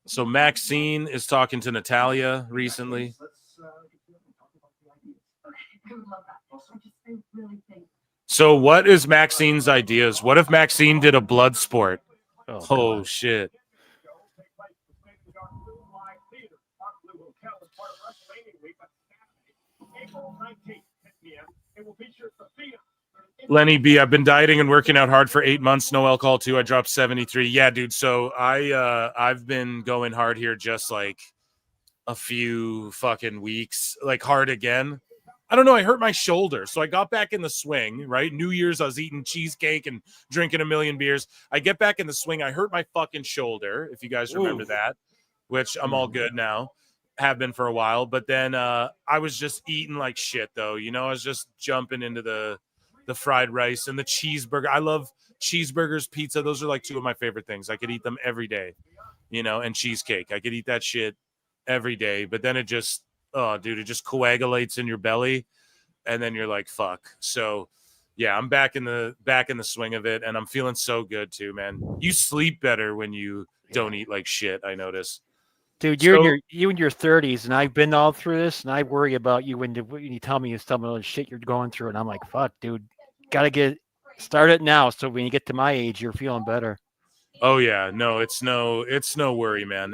So Maxine is talking to Natalia recently. So what is Maxine's ideas? What if Maxine did a blood sport? Oh shit. Lenny B, I've been dieting and working out hard for 8 months. No alcohol too. I dropped 73. Yeah, dude. So I've been going hard here just like a few fucking weeks, like hard again. I don't know. I hurt my shoulder. So I got back in the swing, right? New Year's, I was eating cheesecake and drinking a million beers. I get back in the swing. I hurt my fucking shoulder, if you guys remember that, which I'm all good now. Have been for a while. But then I was just eating like shit, though. You know, I was just jumping into the fried rice and the cheeseburger. I love cheeseburgers, pizza. Those are like two of my favorite things. I could eat them every day, you know, and cheesecake. I could eat that shit every day. But then it just, oh, dude, it just coagulates in your belly. And then you're like, fuck. So, yeah, I'm back in the swing of it. And I'm feeling so good, too, man. You sleep better when you don't eat like shit, I notice. Dude, you're in your 30s, and I've been all through this, and I worry about you when you tell me some of the shit you're going through, and I'm like, fuck, dude, gotta get started now, so when you get to my age, you're feeling better. Oh yeah, no, it's no worry, man.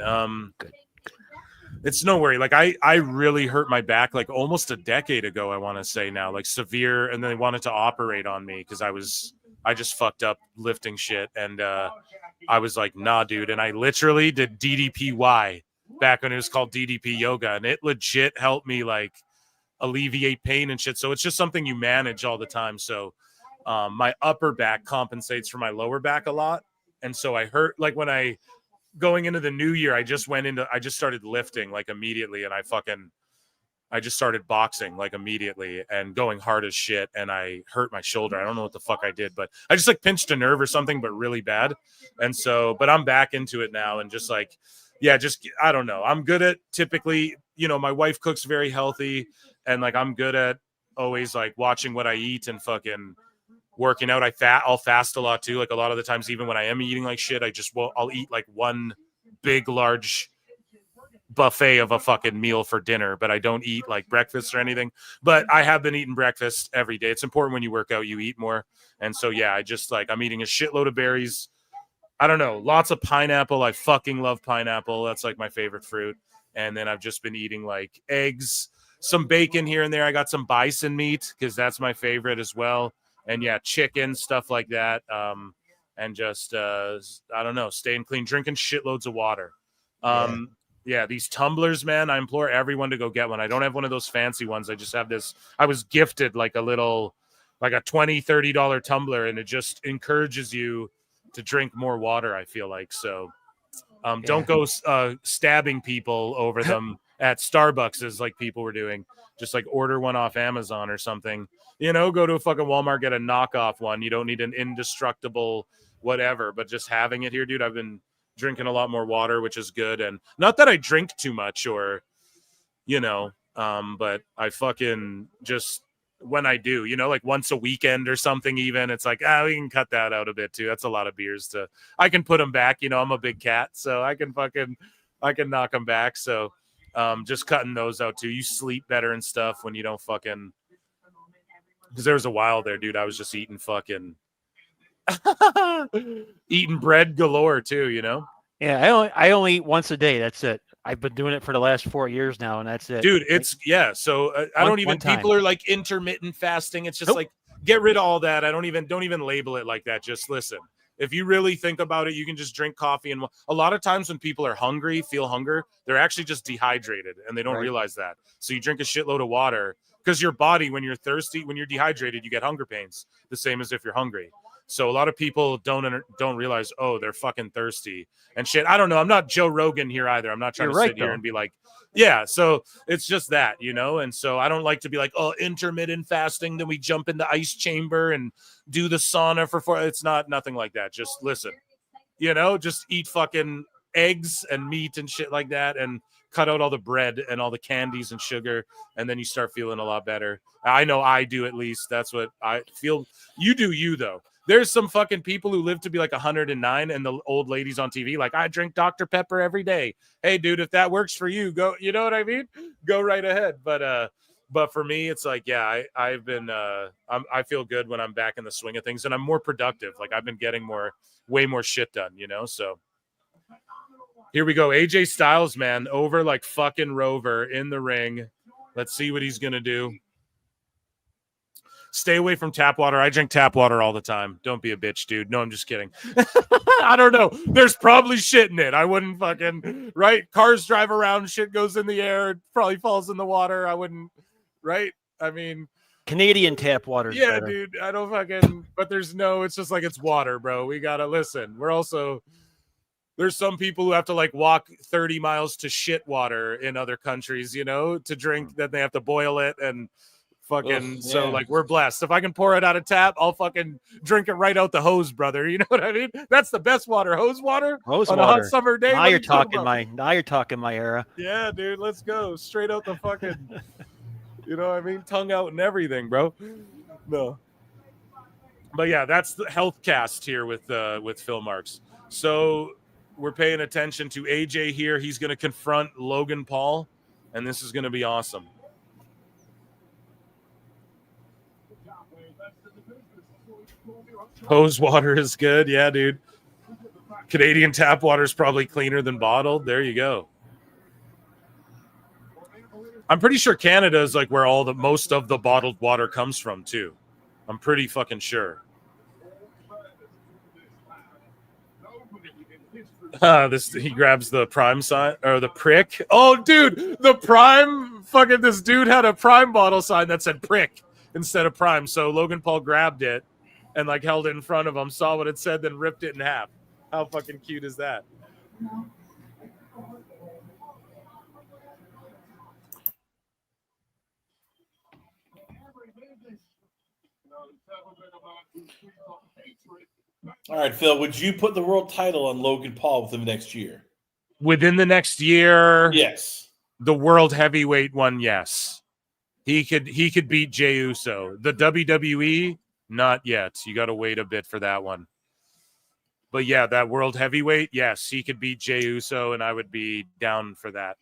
It's no worry. Like I really hurt my back like almost a decade ago, I want to say now, like severe, and then they wanted to operate on me because I just fucked up lifting shit, and I was like, nah, dude, and I literally did DDPY back when it was called DDP yoga, and it legit helped me like alleviate pain and shit. So it's just something you manage all the time. So my upper back compensates for my lower back a lot, and so I hurt like when I going into the new year, I just started lifting like immediately, and I just started boxing like immediately and going hard as shit, and I hurt my shoulder. I don't know what the fuck I did, but I just like pinched a nerve or something, but really bad. And so, but I'm back into it now, and just like, yeah, just, I don't know. I'm good at typically, you know, my wife cooks very healthy, and like, I'm good at always like watching what I eat and fucking working out. I'll fast a lot too. Like a lot of the times, even when I am eating like shit, I'll eat like one big, large buffet of a fucking meal for dinner, but I don't eat like breakfast or anything. But I have been eating breakfast every day. It's important when you work out, you eat more. And so, yeah, I'm eating a shitload of berries. I don't know, lots of pineapple. I fucking love pineapple. That's like my favorite fruit. And then I've just been eating like eggs, some bacon here and there. I got some bison meat because that's my favorite as well. And yeah, chicken, stuff like that. And just, I don't know, staying clean, drinking shitloads of water. Yeah, these tumblers, man, I implore everyone to go get one. I don't have one of those fancy ones. I just have this. I was gifted like a $20, $30 tumbler, and it just encourages you to drink more water, I feel like. So don't go stabbing people over them at Starbucks as like people were doing. Just like order one off Amazon or something. You know, go to a fucking Walmart, get a knockoff one. You don't need an indestructible whatever, but just having it here, dude, I've been drinking a lot more water, which is good. And not that I drink too much or, you know, but I fucking just, when I do, you know, like once a weekend or something, even it's like, we can cut that out a bit too. That's a lot of beers I can put them back. You know, I'm a big cat, so I can knock them back. So just cutting those out too. You sleep better and stuff when you don't fucking, because there was a while there, dude, I was just eating eating bread galore too, you know? Yeah, I only eat once a day. That's it. I've been doing it for the last 4 years now, and that's it. Dude, it's, yeah. So I don't even, people are like intermittent fasting. It's just like, get rid of all that. Don't even label it like that. Just listen. If you really think about it, you can just drink coffee. And a lot of times when people are hungry, feel hunger, they're actually just dehydrated and they don't realize that. So you drink a shitload of water because your body, when you're thirsty, when you're dehydrated, you get hunger pains, the same as if you're hungry. So a lot of people don't realize, oh, they're fucking thirsty and shit. I don't know. I'm not Joe Rogan here either. I'm not trying You're to right, sit here though. and be like, yeah. So it's just that, you know. And so I don't like to be like, oh, intermittent fasting. Then we jump in the ice chamber and do the sauna for 4. It's nothing like that. Just listen, you know, just eat fucking eggs and meat and shit like that, and cut out all the bread and all the candies and sugar, and then you start feeling a lot better. I know I do, at least. That's what I feel. You do you, though. There's some fucking people who live to be like 109, and the old ladies on TV like, I drink Dr. Pepper every day. Hey, dude, if that works for you, go. You know what I mean? Go right ahead. But for me, it's like, yeah, I've been I feel good when I'm back in the swing of things, and I'm more productive. Like I've been getting way more shit done, you know. So here we go. AJ Styles, man, over like fucking Rover in the ring. Let's see what he's gonna do. Stay away from tap water. I drink tap water all the time. Don't be a bitch, dude. No, I'm just kidding. I don't know. There's probably shit in it. I wouldn't fucking, right? Cars drive around, shit goes in the air, it probably falls in the water. I wouldn't, right? I mean, Canadian tap water. Yeah, dude. I don't fucking, but it's just like it's water, bro. We gotta listen. There's some people who have to like walk 30 miles to shit water in other countries, you know, to drink, that they have to boil it and fucking. So like we're blessed. If I can pour it out of tap, I'll fucking drink it right out the hose, brother. You know what I mean? That's the best water. Hose water on a hot summer day. Now you're talking my era. Yeah, dude. Let's go straight out the fucking. You know what I mean? Tongue out and everything, bro. No. But yeah, that's the health cast here with Phil Marks. So we're paying attention to AJ here. He's going to confront Logan Paul, and this is going to be awesome. Hose water is good. Yeah, dude. Canadian tap water is probably cleaner than bottled. There you go. I'm pretty sure Canada is like where most of the bottled water comes from too. I'm pretty fucking sure. He grabs the prime sign or the prick. Oh, dude, the prime fucking this dude had a prime bottle sign that said prick instead of prime. So Logan Paul grabbed it and like held it in front of him, saw what it said, then ripped it in half. How fucking cute is that? All right, Phil, would you put the world title on Logan Paul within the next year? Within the next year? Yes. The world heavyweight one, yes. He could beat Jey Uso. The WWE, not yet. You got to wait a bit for that one. But yeah, that world heavyweight, yes, he could beat Jey Uso, and I would be down for that.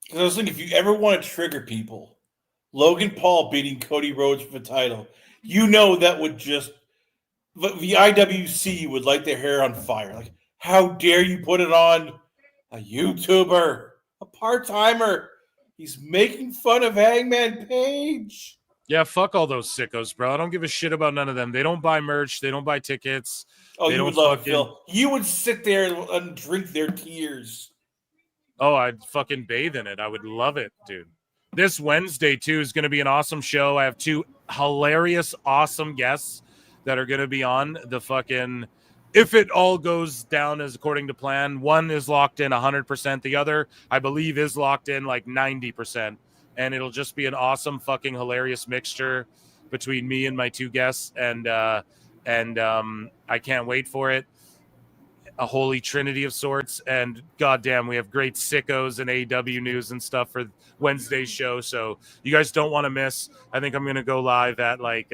Because I was thinking, if you ever want to trigger people, Logan Paul beating Cody Rhodes for the title, you know that would just the IWC would light their hair on fire. Like, how dare you put it on a YouTuber, a part-timer? He's making fun of Hangman Page. Yeah, fuck all those sickos, bro. I don't give a shit about none of them. They don't buy merch. They don't buy tickets. Oh, they you would love it, Phil. You would sit there and drink their tears. Oh, I'd fucking bathe in it. I would love it, dude. This Wednesday, too, is going to be an awesome show. I have two hilarious, awesome guests that are going to be on the fucking... If it all goes down as according to plan, one is locked in 100%. The other, I believe, is locked in like 90%. And it'll just be an awesome, fucking hilarious mixture between me and my two guests. And I can't wait for it. A holy trinity of sorts. And goddamn, we have great sickos and AEW news and stuff for Wednesday's show. So you guys don't want to miss. I think I'm going to go live at like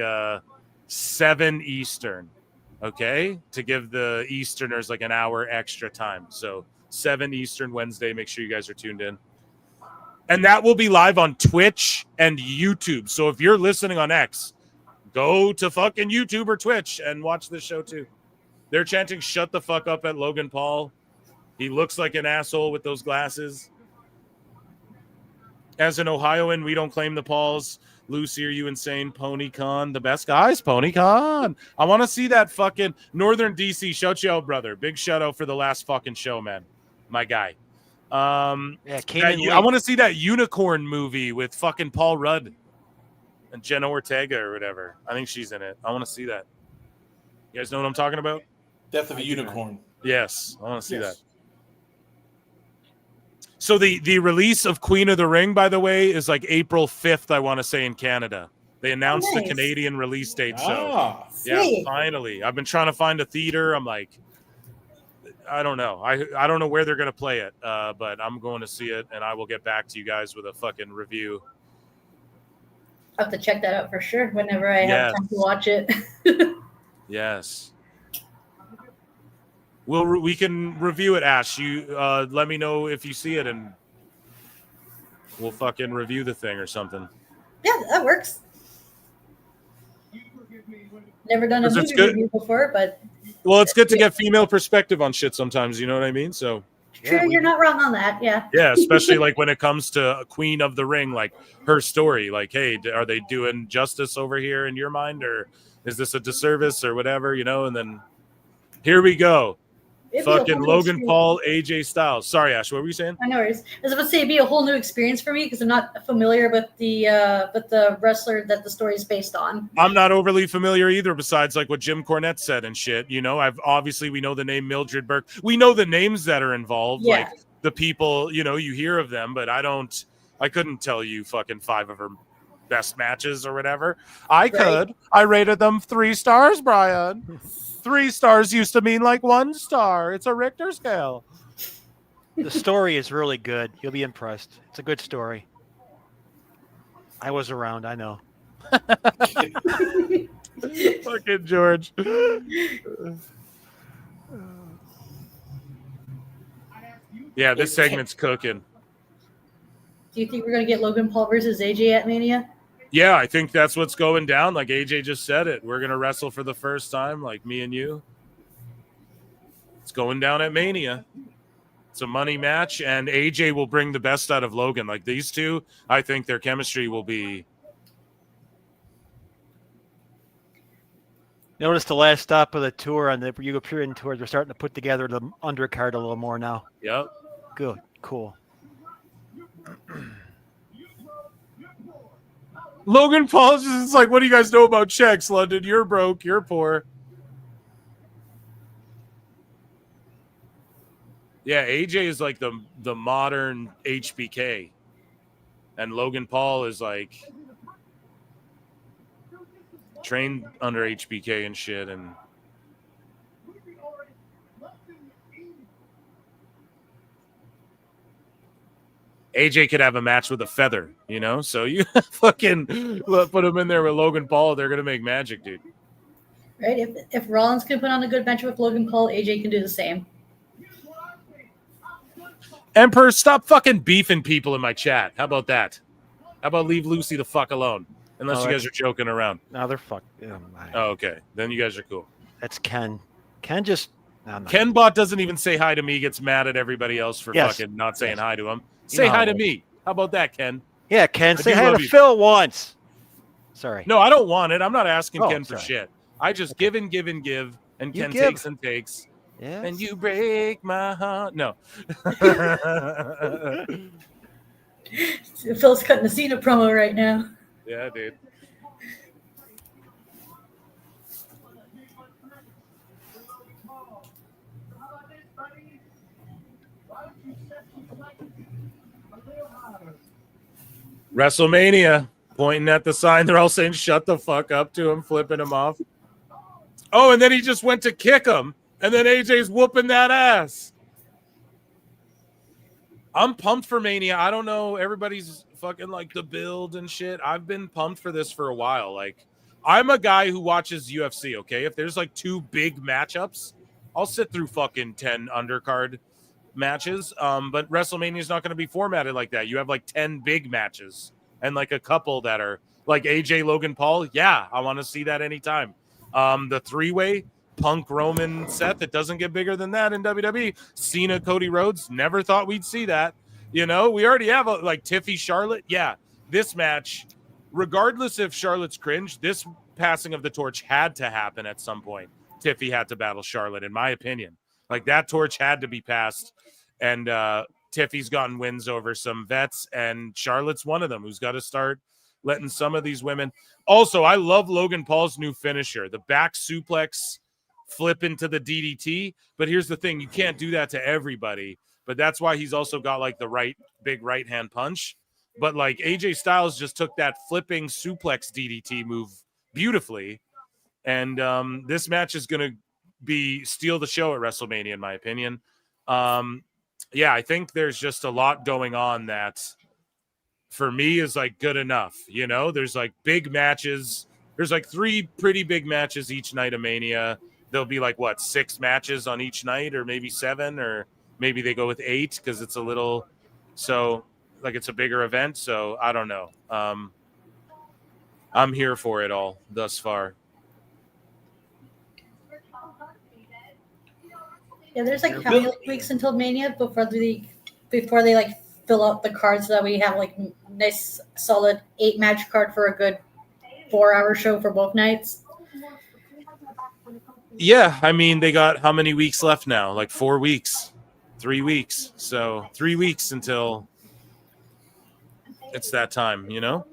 7 Eastern. Okay, to give the Easterners like an hour extra time. So 7 Eastern Wednesday. Make sure you guys are tuned in. And that will be live on Twitch and YouTube. So if you're listening on X, go to fucking YouTube or Twitch and watch this show too. They're chanting "Shut the fuck up" at Logan Paul. He looks like an asshole with those glasses. As an Ohioan, we don't claim the Pauls. Lucy, are you insane? Pony Con, the best guys. Pony Con. I want to see that fucking Northern DC. Shout you out, brother. Big shout out for the last fucking show, man. My guy. I want to see that unicorn movie with fucking Paul Rudd and Jenna Ortega or whatever. I think she's in it. I want to see that. You guys know what I'm talking about? Death of a Unicorn. Yes, I want to see Yes. that. So the release of Queen of the Ring, by the way, is like April 5th, I want to say, in Canada. They announced the nice. Canadian release date. So Ah, yeah, Sweet. finally. I've been trying to find a theater. I'm like, I don't know. I don't know where they're going to play it, but I'm going to see it, and I will get back to you guys with a fucking review. I'll have to check that out for sure whenever I have time to watch it. Yes. We can review it, Ash. You let me know if you see it, and we'll fucking review the thing or something. Yeah, that works. Never done a 'Cause it's movie good. review before, but Well, it's good to get female perspective on shit sometimes. You know what I mean? So true, you're not wrong on that. Yeah. yeah, especially like when it comes to Queen of the Ring, like her story. Like, hey, are they doing justice over here in your mind, or is this a disservice or whatever? You know, and then here we go. It'd be a Fucking whole new Logan experience. Paul, AJ Styles. Sorry, Ash, what were you saying? I know. I was about to say it'd be a whole new experience for me because I'm not familiar with the wrestler that the story is based on. I'm not overly familiar either, besides like what Jim Cornette said and shit. You know, we know the name Mildred Burke. We know the names that are involved, Yeah. like the people, you know, you hear of them, but I couldn't tell you fucking 5 of her best matches or whatever. I could. I rated them 3 stars, Brian. 3 stars used to mean like 1 star. It's a Richter scale. The story is really good. You'll be impressed. It's a good story. I was around. I know. Fucking George. Yeah, this segment's cooking. Do you think we're gonna get Logan Paul versus AJ at Mania? Yeah, I think that's what's going down. Like AJ just said it. We're going to wrestle for the first time, like me and you. It's going down at Mania. It's a money match, and AJ will bring the best out of Logan. Like these two, I think their chemistry will be. Notice the last stop of the tour on the European tours. We're starting to put together the undercard a little more now. Yep. Good. Cool. Logan Paul's just like, what do you guys know about checks, London? You're broke. You're poor. Yeah, AJ is like the modern HBK. And Logan Paul is like trained under HBK and shit. And AJ could have a match with a feather, you know? So you fucking put him in there with Logan Paul. They're going to make magic, dude. Right? If Rollins can put on a good match with Logan Paul, AJ can do the same. Emperor, stop fucking beefing people in my chat. How about that? How about leave Lucy the fuck alone? Unless you guys are joking around. No, they're fucked. Oh, okay. Then you guys are cool. That's Ken. Ken just... Ken Bot doesn't even say hi to me, gets mad at everybody else for fucking not saying hi to him. Say hi to me. How about that, Ken? Yeah, Ken, I say do hi love to you. Phil once. Sorry. No, I don't want it. I'm not asking Oh, Ken for sorry. shit. I just give and give and give, and You Ken give. takes and takes. Yeah. And you break my heart. No. Phil's cutting a Cena promo right now. Yeah, dude. WrestleMania, pointing at the sign. They're all saying, shut the fuck up to him, flipping him off. Oh, and then he just went to kick him, and then AJ's whooping that ass. I'm pumped for Mania. I don't know. Everybody's fucking like the build and shit. I've been pumped for this for a while. Like, I'm a guy who watches UFC, okay? If there's like 2 big matchups, I'll sit through fucking 10 undercard matches. But WrestleMania is not going to be formatted like that. You have like 10 big matches and like a couple that are like AJ, Logan Paul. Yeah, I want to see that anytime. The 3-way, Punk, Roman, Seth, it doesn't get bigger than that in WWE. Cena, Cody Rhodes, never thought we'd see that. You know, we already have like Tiffy, Charlotte. Yeah, this match, regardless if Charlotte's cringe, this passing of the torch had to happen at some point. Tiffy had to battle Charlotte, in my opinion. Like that torch had to be passed. And Tiffy's gotten wins over some vets, and Charlotte's one of them who's got to start letting some of these women. Also, I love Logan Paul's new finisher, the back suplex flip into the DDT. But here's the thing, you can't do that to everybody. But that's why he's also got like the big right hand punch. But like AJ Styles just took that flipping suplex DDT move beautifully. And this match is going to steal the show at WrestleMania, in my opinion. Yeah, I think there's just a lot going on that for me is like good enough. You know, there's like big matches. There's like 3 pretty big matches each night of Mania. There'll be like 6 matches on each night, or maybe 7, or maybe they go with 8 because it's a little like it's a bigger event. So I don't know. I'm here for it all thus far. Yeah, there's like how many weeks until Mania before they like fill out the cards so that we have like nice solid 8-match card for a good 4-hour show for both nights. Yeah, I mean, they got how many weeks left now? Like 4 weeks, 3 weeks. So 3 weeks until it's that time, you know?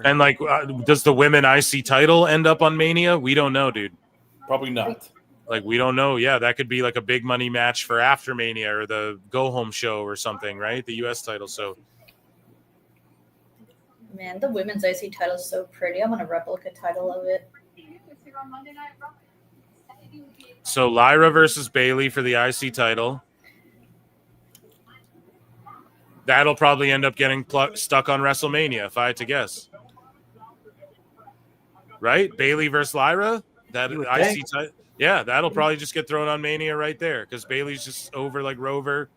And like, does the women IC title end up on Mania? We don't know, dude. Probably not. Like, we don't know. Yeah, that could be like a big money match for after Mania or the go home show or something, right? The US title. So, man, the women's IC title is so pretty. I want a replica title of it. So Lyra versus Bayley for the IC title. That'll probably end up getting stuck on WrestleMania, if I had to guess. Right? Bayley versus Lyra? That IC title. Yeah, that'll probably just get thrown on Mania right there because Bayley's just over like Rover.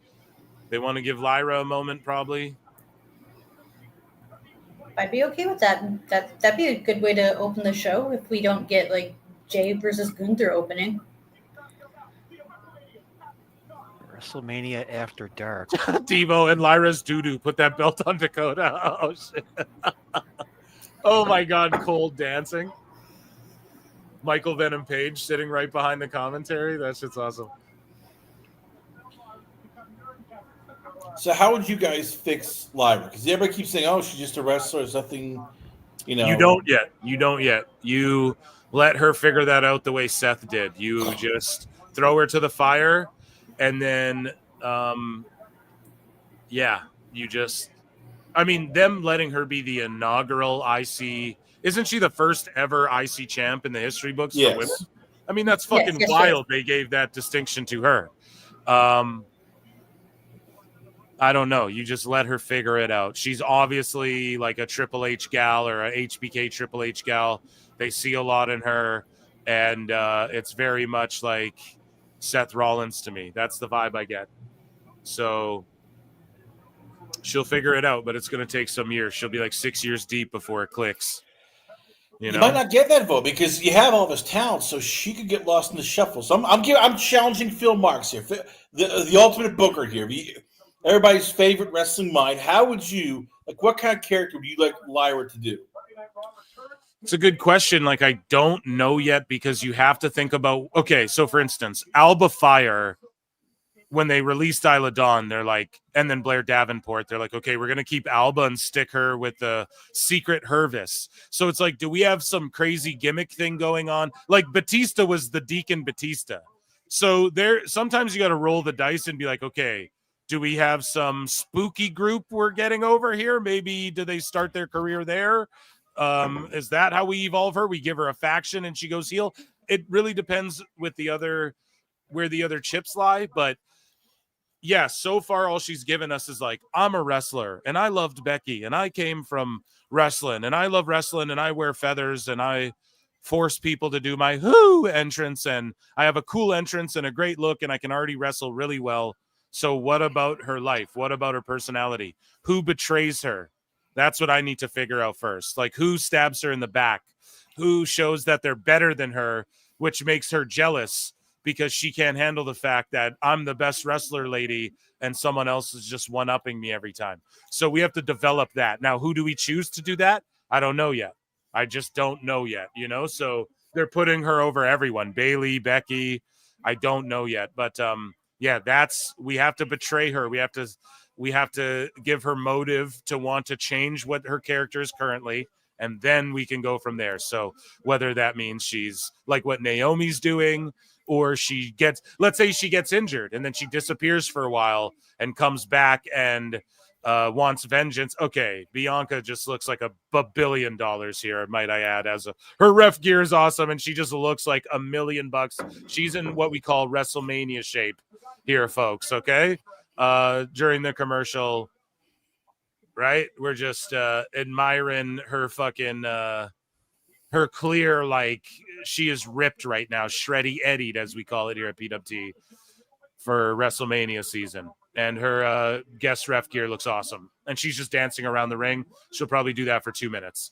They want to give Lyra a moment, probably. I'd be okay with that. That'd be a good way to open the show if we don't get like Jay versus Gunther opening. WrestleMania After Dark. Devo and Lyra's doo-doo put that belt on Dakota. Oh, shit. Oh, my God. Cold dancing. Michael Venom Page sitting right behind the commentary. That shit's awesome. So how would you guys fix Lyra? Because everybody keeps saying, oh, she's just a wrestler. There's nothing, you know. You don't yet. You let her figure that out the way Seth did. You just throw her to the fire. And then, them letting her be the inaugural IC. Isn't she the first ever IC champ in the history books for women? I mean, that's fucking wild. They gave that distinction to her. I don't know. You just let her figure it out. She's obviously like a Triple H gal or a HBK Triple H gal. They see a lot in her. And it's very much like Seth Rollins to me. That's the vibe I get. So she'll figure it out, but it's going to take some years. She'll be like 6 years deep before it clicks. You know? Might not get that vote because you have all this talent, so she could get lost in the shuffle. So I'm challenging Phil Marks here, the ultimate booker here. Everybody's favorite wrestling mind. How would you what kind of character would you like Lyra to do? It's a good question. Like, I don't know yet because you have to think about, okay, so for instance, Alba Fire, when they released Isla Dawn, they're like, and then Blair Davenport, they're like, okay, we're going to keep Alba and stick her with the secret Hervis. So it's like, do we have some crazy gimmick thing going on? Like Batista was the Deacon Batista. So sometimes you got to roll the dice and be like, okay, do we have some spooky group we're getting over here? Maybe do they start their career there? Is that how we evolve her? We give her a faction and she goes heel. It really depends with where the other chips lie. But yeah, so far all she's given us is like, I'm a wrestler and I loved Becky and I came from wrestling and I love wrestling and I wear feathers and I force people to do my whoo entrance and I have a cool entrance and a great look and I can already wrestle really well. So what about her life? What about her personality? Who betrays her? That's what I need to figure out first. Like, who stabs her in the back? Who shows that they're better than her, which makes her jealous because she can't handle the fact that I'm the best wrestler lady and someone else is just one-upping me every time. So we have to develop that. Now, who do we choose to do that? I don't know yet. I just don't know yet, you know? So they're putting her over everyone. Bayley, Becky, I don't know yet. But, we have to betray her. We have to give her motive to want to change what her character is currently and then we can go from there. So whether that means she's like what Naomi's doing, or she gets, let's say she gets injured and then she disappears for a while and comes back and wants vengeance. Okay, Bianca just looks like a billion dollars here, might I add, her ref gear is awesome and she just looks like $1 million. She's in what we call WrestleMania shape here, folks, okay? During the commercial, right? We're just admiring her fucking her clear, like she is ripped right now, shreddy eddied as we call it here at PWT for WrestleMania season. And her guest ref gear looks awesome. And she's just dancing around the ring. She'll probably do that for 2 minutes.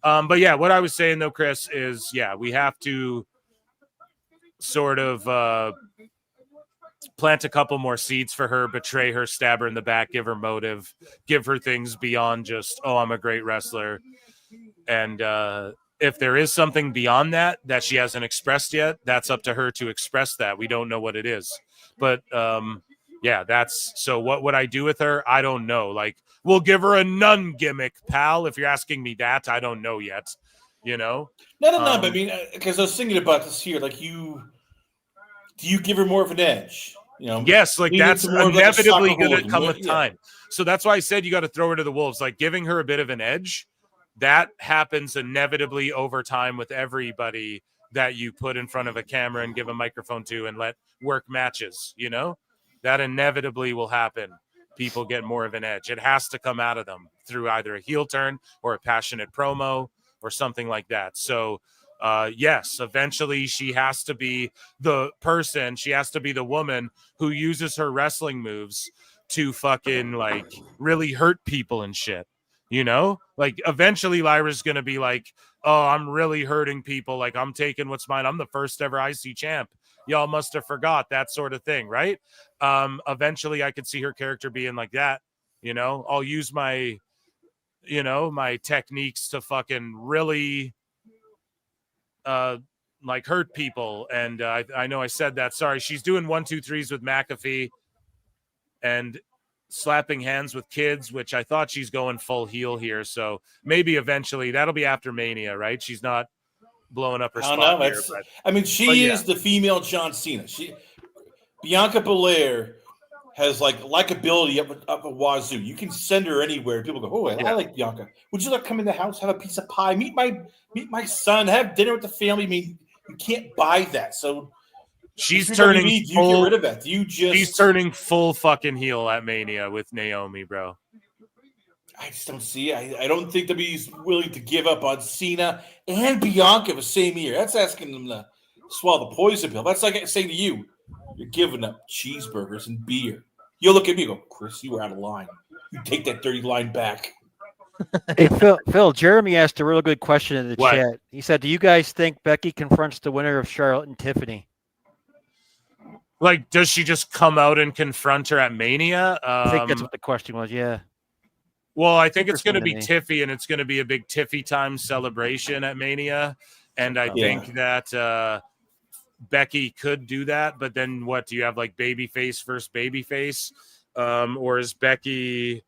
But yeah, what I was saying though, Chris, is yeah, we have to sort of plant a couple more seeds for her, betray her, stab her in the back, give her motive, give her things beyond just, oh, I'm a great wrestler. And if there is something beyond that she hasn't expressed yet, that's up to her to express that. We don't know what it is. But yeah, that's so what would I do with her? I don't know. Like, we'll give her a nun gimmick, pal. If you're asking me that, I don't know yet. You know? No, but I mean, because I was thinking about this here, like do you give her more of an edge? You know, yes, like that's inevitably going to come with yeah. time. So that's why I said you got to throw her to the wolves. Like giving her a bit of an edge, that happens inevitably over time with everybody that you put in front of a camera and give a microphone to and let work matches. You know, that inevitably will happen. People get more of an edge. It has to come out of them through either a heel turn or a passionate promo or something like that. So yes, eventually she has to be the person, she has to be the woman who uses her wrestling moves to fucking like really hurt people and shit, you know? Like eventually Lyra's gonna be like, oh, I'm really hurting people, like I'm taking what's mine, I'm the first ever IC champ, y'all must have forgot, that sort of thing, right? Eventually I could see her character being like that, you know? I'll use my, you know, my techniques to fucking really like hurt people. And I know I said that, sorry. She's doing 1, 2, 3s with McAfee and slapping hands with kids, which I thought she's going full heel here. So maybe eventually that'll be after Mania, right? She's not blowing up her spot here. But, I mean, she is the female John Cena. Bianca Belair has like likability up a wazoo. You can send her anywhere. People go, oh, I like Bianca. Would you like to come in the house, have a piece of pie, meet my son, have dinner with the family? I mean, you can't buy that. So she's turning full, get rid of that. She's turning full fucking heel at Mania with Naomi, bro. I just don't see it. I don't think WWE's willing to give up on Cena and Bianca the same year. That's asking them to swallow the poison pill. That's like saying to you, you're giving up cheeseburgers and beer. You'll look at me and go, Chris, you were out of line. You take that dirty line back. Hey, Phil, Jeremy asked a real good question in the chat. He said, do you guys think Becky confronts the winner of Charlotte and Tiffany? Like, does she just come out and confront her at Mania? I think that's what the question was, yeah. Well, I think it's going to be Tiffy, and it's going to be a big Tiffy time celebration at Mania. And I think that Becky could do that, but then what do you have, like babyface versus babyface, or is Becky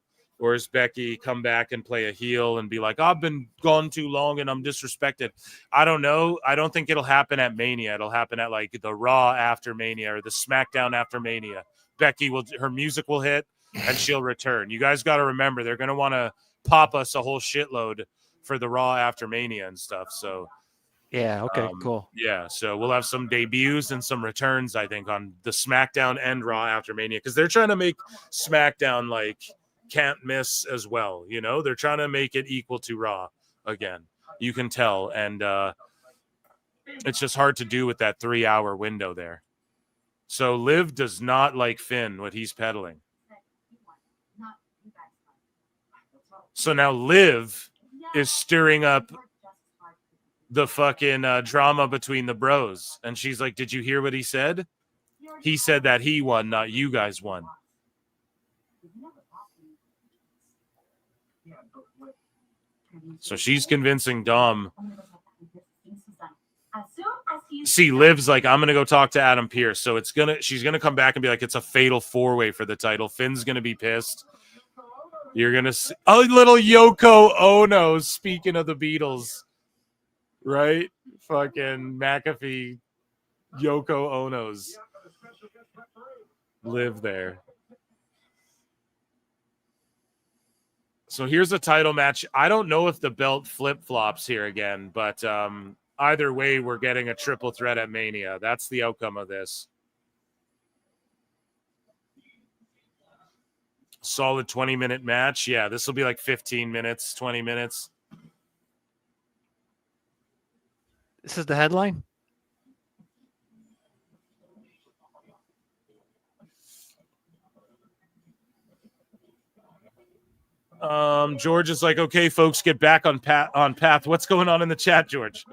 come back and play a heel and be like, I've been gone too long and I'm disrespected? I don't know. I don't think it'll happen at Mania. It'll happen at like the Raw after Mania or the SmackDown after Mania. Her music will hit and she'll return. You guys got to remember, they're going to want to pop us a whole shitload for the Raw after Mania and stuff. So yeah, okay, cool. Yeah, so we'll have some debuts and some returns, I think, on the SmackDown and Raw after Mania, because they're trying to make SmackDown like can't miss as well. You know, they're trying to make it equal to Raw again. You can tell, and it's just hard to do with that 3-hour window there. So Liv does not like Finn, what he's peddling. So now Liv is stirring up the fucking drama between the bros. And she's like, did you hear what he said? He said that he won, not you guys won. So she's convincing Dom. See, Liv's like, I'm going to go talk to Adam Pearce. So she's going to come back and be like, it's a fatal 4-way for the title. Finn's going to be pissed. You're gonna see a little Yoko Ono. Speaking of the Beatles, right? Fucking McAfee, Yoko Ono's live there. So here's a title match. I don't know if the belt flip-flops here again, but either way, we're getting a triple threat at Mania. That's the outcome of this. Solid 20-minute match. Yeah, this will be like 15 minutes, 20 minutes. This is the headline? George is like, okay, folks, get back on path. What's going on in the chat, George?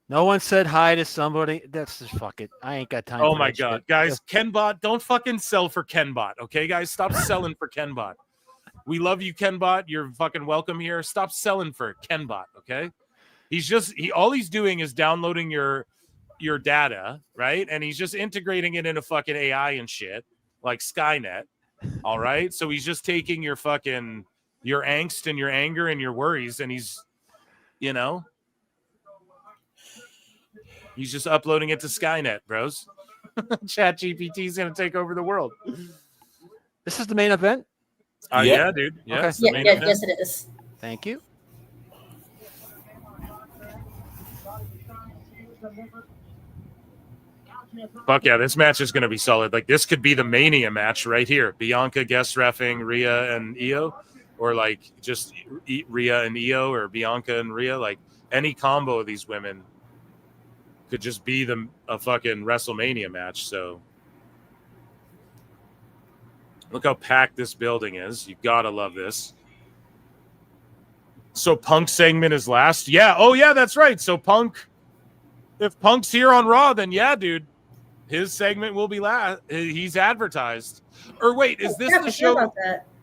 No one said hi to somebody. That's just fuck it. I ain't got time. Oh for my that god, shit. guys, Kenbot, don't fucking sell for Kenbot, okay, guys? Stop selling for Kenbot. We love you, Kenbot. You're fucking welcome here. Stop selling for Kenbot, okay? All he's doing is downloading your data, right? And he's just integrating it into fucking AI and shit, like Skynet. All right. So he's just taking your angst and your anger and your worries, and he's just uploading it to Skynet, bros. Chat GPT is gonna take over the world. This is the main event? Yeah, dude. Yeah, Okay. it's the main event. Yes, it is. Thank you. Fuck yeah, this match is going to be solid. Like, this could be the Mania match right here. Bianca guest reffing Rhea and Io, or like just Rhea and Io, or Bianca and Rhea. Like, any combo of these women could just be a fucking WrestleMania match. So look how packed this building is. You gotta love this. So Punk's segment is last. Yeah. Oh yeah, that's right. So if Punk's here on Raw, then yeah, dude, his segment will be last. He's advertised. Or wait, is this the show?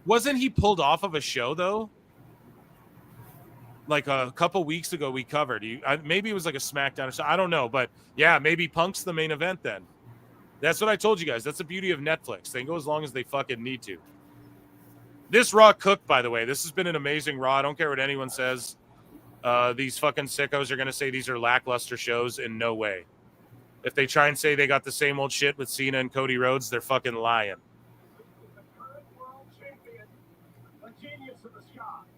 Wasn't he pulled off of a show though? Like a couple weeks ago, we covered. Maybe it was like a SmackDown or so. I don't know, but yeah, maybe Punk's the main event then. That's what I told you guys. That's the beauty of Netflix. They can go as long as they fucking need to. This Raw cooked, by the way. This has been an amazing Raw. I don't care what anyone says. These fucking sickos are going to say these are lackluster shows. In no way. If they try and say they got the same old shit with Cena and Cody Rhodes, they're fucking lying.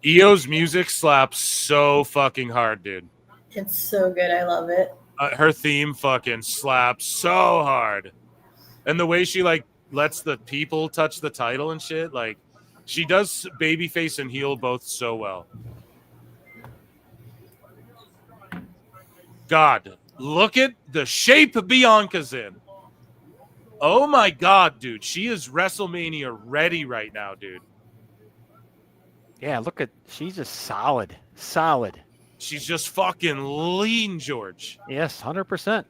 Io's music slaps so fucking hard, dude. It's so good. I love it. Her theme fucking slaps so hard. And the way she, like, lets the people touch the title and shit, like, she does babyface and heel both so well. God, look at the shape Bianca's in. Oh my God, dude. She is WrestleMania ready right now, dude. Yeah, she's just solid. Solid. She's just fucking lean, George. Yes, 100%.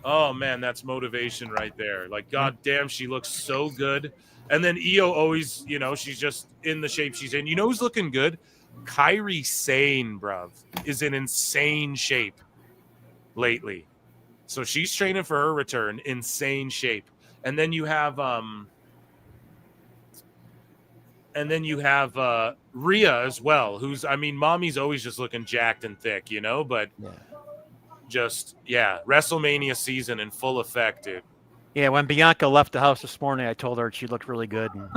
Oh, man, that's motivation right there. Like, God damn, she looks so good. And then Io always, she's just in the shape she's in. You know who's looking good? Kairi Sane, bruv, is in insane shape lately. So she's training for her return. Insane shape. And then you have Rhea as well, who's, mommy's always just looking jacked and thick, but WrestleMania season in full effect, dude. Yeah, when Bianca left the house this morning, I told her she looked really good. And...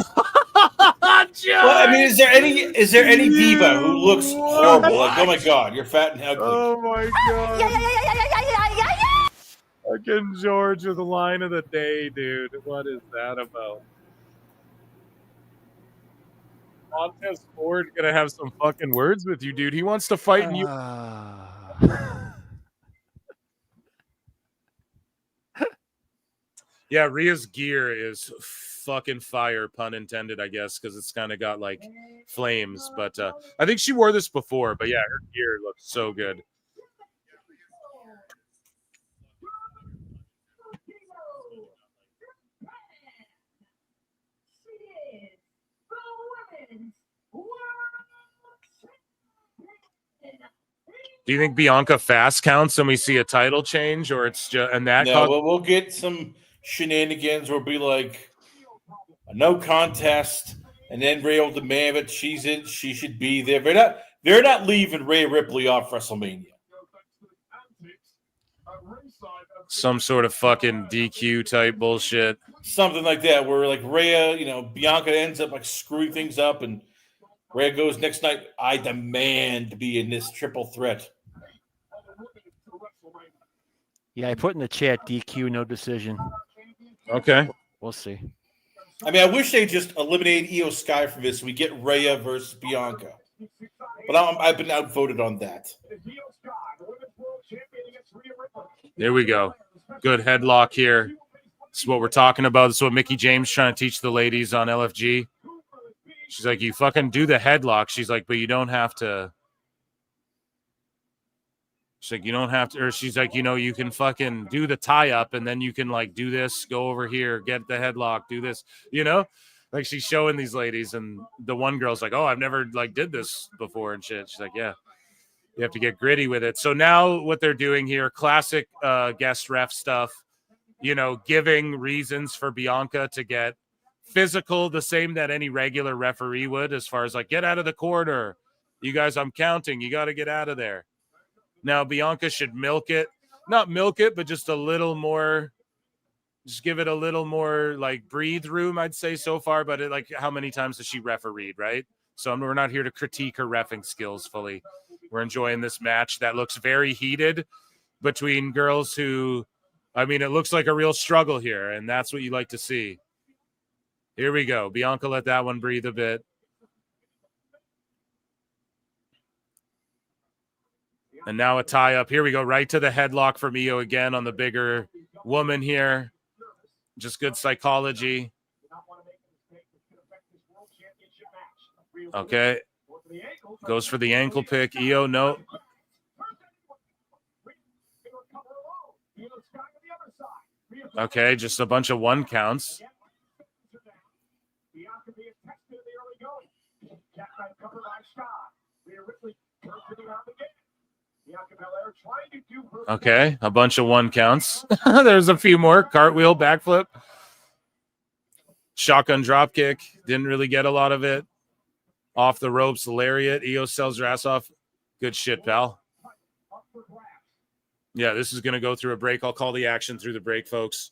Well, is there any diva who looks horrible? Like, oh my God, you're fat and ugly. Oh my God. Fucking George with the line of the day, dude. What is that about? Montez Ford gonna have some fucking words with you, dude. He wants to fight you. Yeah, Rhea's gear is fucking fire, pun intended, I guess, because it's kind of got like flames. But I think she wore this before. But yeah, her gear looks so good. Do you think Bianca fast counts and we see a title change, or it's just we'll get some shenanigans where it'll be like a no contest, And then Rhea will demand that she's in. She should be there. They're not leaving Rhea Ripley off WrestleMania. Some sort of fucking DQ type bullshit. Something like that, where like Rhea, Bianca ends up like screwing things up, and Rhea goes next night, I demand to be in this triple threat. Yeah, I put in the chat DQ, no decision. Okay. We'll see. I mean, I wish they just eliminated Io Sky from this. We get Rhea versus Bianca. But I've been outvoted on that. There we go. Good headlock here. This is what we're talking about. This is what Mickie James trying to teach the ladies on LFG. She's like, you fucking do the headlock. She's like, but you don't have to. She's like, you don't have to. Or she's like, you can fucking do the tie up and then you can like do this, go over here, get the headlock, do this, Like she's showing these ladies, and the one girl's like, oh, I've never like did this before and shit. She's like, yeah, you have to get gritty with it. So now what they're doing here, classic guest ref stuff, giving reasons for Bianca to get physical, the same that any regular referee would, as far as like, get out of the corner. You guys, I'm counting. You got to get out of there. Now, Bianca should milk it. Not milk it, but just a little more. Just give it a little more like breathe room, I'd say so far. But like, how many times has she refereed, right? So we're not here to critique her reffing skills fully. We're enjoying this match that looks very heated between girls who, it looks like a real struggle here. And that's what you like to see. Here we go. Bianca let that one breathe a bit. And now a tie up. Here we go. Right to the headlock from Io again on the bigger woman here. Just good psychology. Okay. Goes for the ankle pick. Io, no. Okay, just a bunch of one counts. Okay, a bunch of one counts. There's a few more. Cartwheel, backflip. Shotgun drop kick. Didn't really get a lot of it. Off the ropes, lariat. Io sells her ass off. Good shit, pal. Yeah, this is going to go through a break. I'll call the action through the break, folks.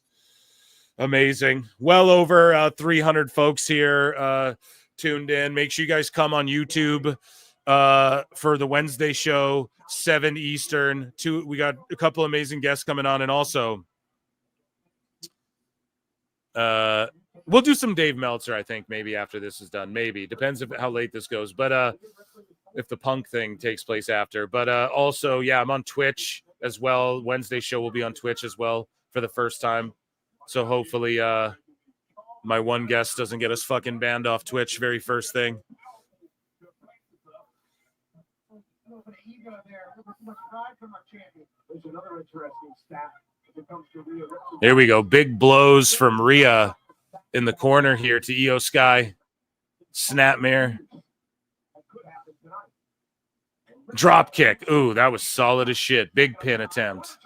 Amazing. Well over 300 folks here tuned in. Make sure you guys come on YouTube for the Wednesday show, 7 Eastern. We got a couple amazing guests coming on, and also we'll do some Dave Meltzer, I think, maybe after this is done. Maybe. Depends how late this goes. But if the Punk thing takes place after. But also, yeah, I'm on Twitch as well. Wednesday show will be on Twitch as well for the first time. So hopefully my one guest doesn't get us fucking banned off Twitch very first thing. Here we go. Big blows from Rhea in the corner here to Io Sky. Snapmare. Drop kick. Ooh, that was solid as shit. Big pin attempt.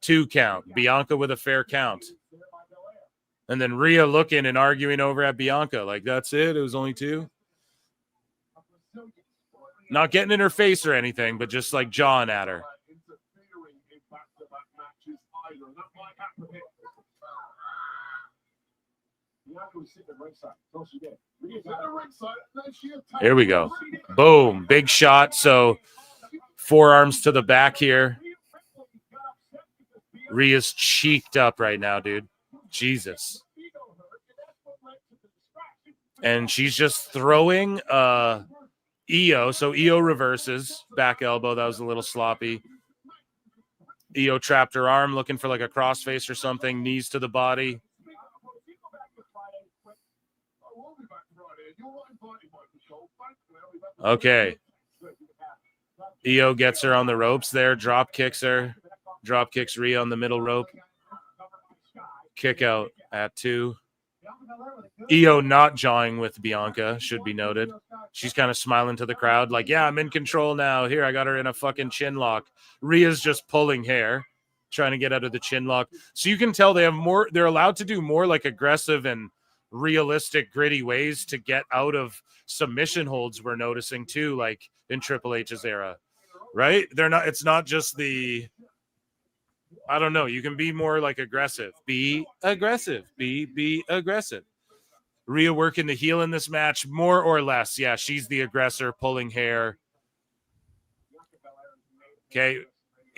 2 count. Bianca with a fair count. And then Rhea looking and arguing over at Bianca. Like, that's it? It was only 2? Not getting in her face or anything, but just like jawing at her. Here we go. Boom. Big shot. So forearms to the back here. Rhea's cheeked up right now, dude. Jesus. And she's just throwing Io. So Io reverses. Back elbow. That was a little sloppy. Io trapped her arm, looking for like a crossface or something. Knees to the body. Okay. Io gets her on the ropes there. Drop kicks her. Drop kicks Rhea on the middle rope. Kick out at 2. Io not jawing with Bianca, should be noted. She's kind of smiling to the crowd like, yeah, I'm in control now. Here, I got her in a fucking chin lock. Rhea's just pulling hair, trying to get out of the chin lock. So you can tell they have more, they're allowed to do more like aggressive and realistic, gritty ways to get out of submission holds we're noticing too, like in Triple H's era, right? It's not just the, I don't know, you can be more like aggressive. Be aggressive. Be aggressive. Rhea working the heel in this match, more or less. Yeah, she's the aggressor, pulling hair. Okay,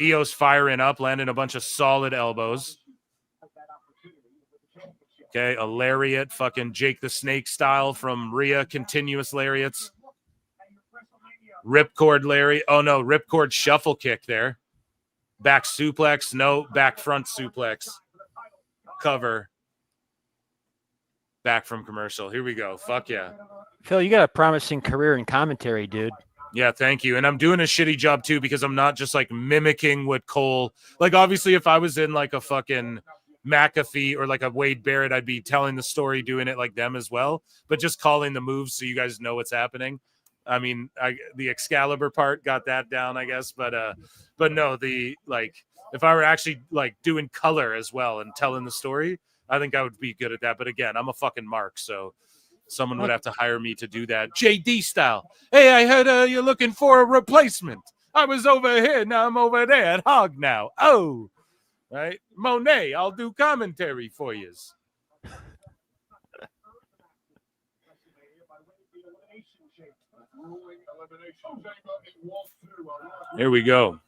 Io's firing up, landing a bunch of solid elbows. Okay, a lariat, fucking Jake the Snake style from Rhea, continuous lariats. Ripcord lariat. Oh no, ripcord shuffle kick there. Back suplex, no, back front suplex. Cover. Back from commercial. Here we go. Fuck yeah. Phil, you got a promising career in commentary, dude. Yeah, thank you. And I'm doing a shitty job too because I'm not just like mimicking what Cole, like obviously if I was in like a fucking McAfee or like a Wade Barrett, I'd be telling the story, doing it like them as well, but just calling the moves so you guys know what's happening. I mean, the Excalibur part got that down, I guess, but no, the like if I were actually like doing color as well and telling the story, I think I would be good at that. But again, I'm a fucking mark, so someone would have to hire me to do that. JD style. Hey, I heard you're looking for a replacement. I was over here, now I'm over there at Hog now. Oh, right. Monet, I'll do commentary for you. Here we go.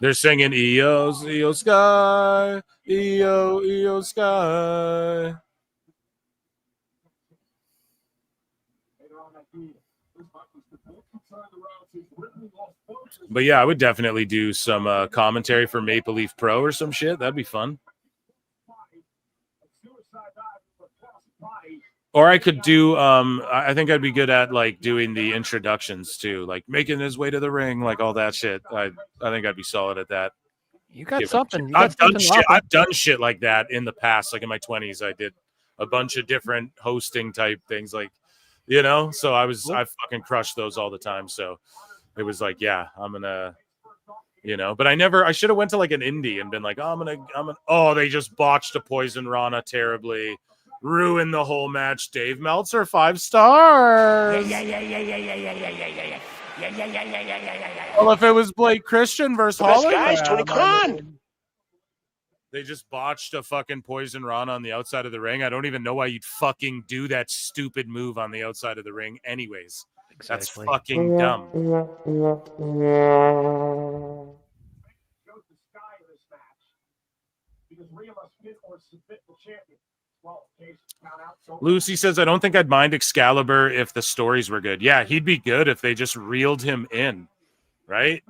They're singing EO's, EO Sky, EO, EO Sky. But yeah, I would definitely do some commentary for Maple Leaf Pro or some shit. That'd be fun. Or I could do, I think I'd be good at like doing the introductions too, like making his way to the ring, like all that shit. I think I'd be solid at that. You got something. I've done shit like that in the past. Like in my 20s, I did a bunch of different hosting type things, like, you know. So I fucking crushed those all the time. So it was like, yeah, I'm gonna, you know. But I should have went to like an indie and been like, oh, oh, they just botched a Poison Rana terribly. Ruin the whole match. Dave Meltzer, 5 stars. Well, if it was Blake Christian versus Holland, guys, Tony Khan. They just botched a fucking Poison Rana on the outside of the ring. I don't even know why you'd fucking do that stupid move on the outside of the ring anyways. Exactly. That's fucking dumb. Lucy says, I don't think I'd mind Excalibur if the stories were good. Yeah, he'd be good if they just reeled him in, right?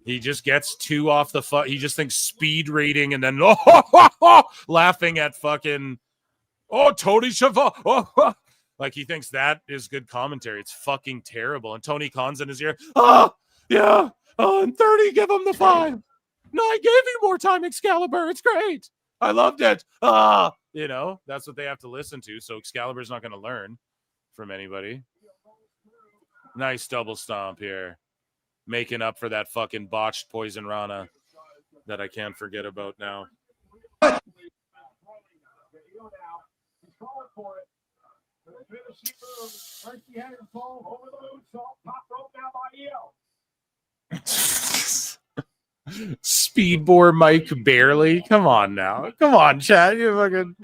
He just gets too off the he just thinks speed rating and then laughing at fucking Tony Schiavone. Like he thinks that is good commentary. It's fucking terrible. And Tony Khan's in his ear. Yeah. And 30, give him the 5. No, I gave you more time, Excalibur. It's great. I loved it. You know, that's what they have to listen to. So Excalibur's not going to learn from anybody. Nice double stomp here. Making up for that fucking botched Poison Rana that I can't forget about now. Speedboard Mike barely. Come on now. Come on, chat. You fucking.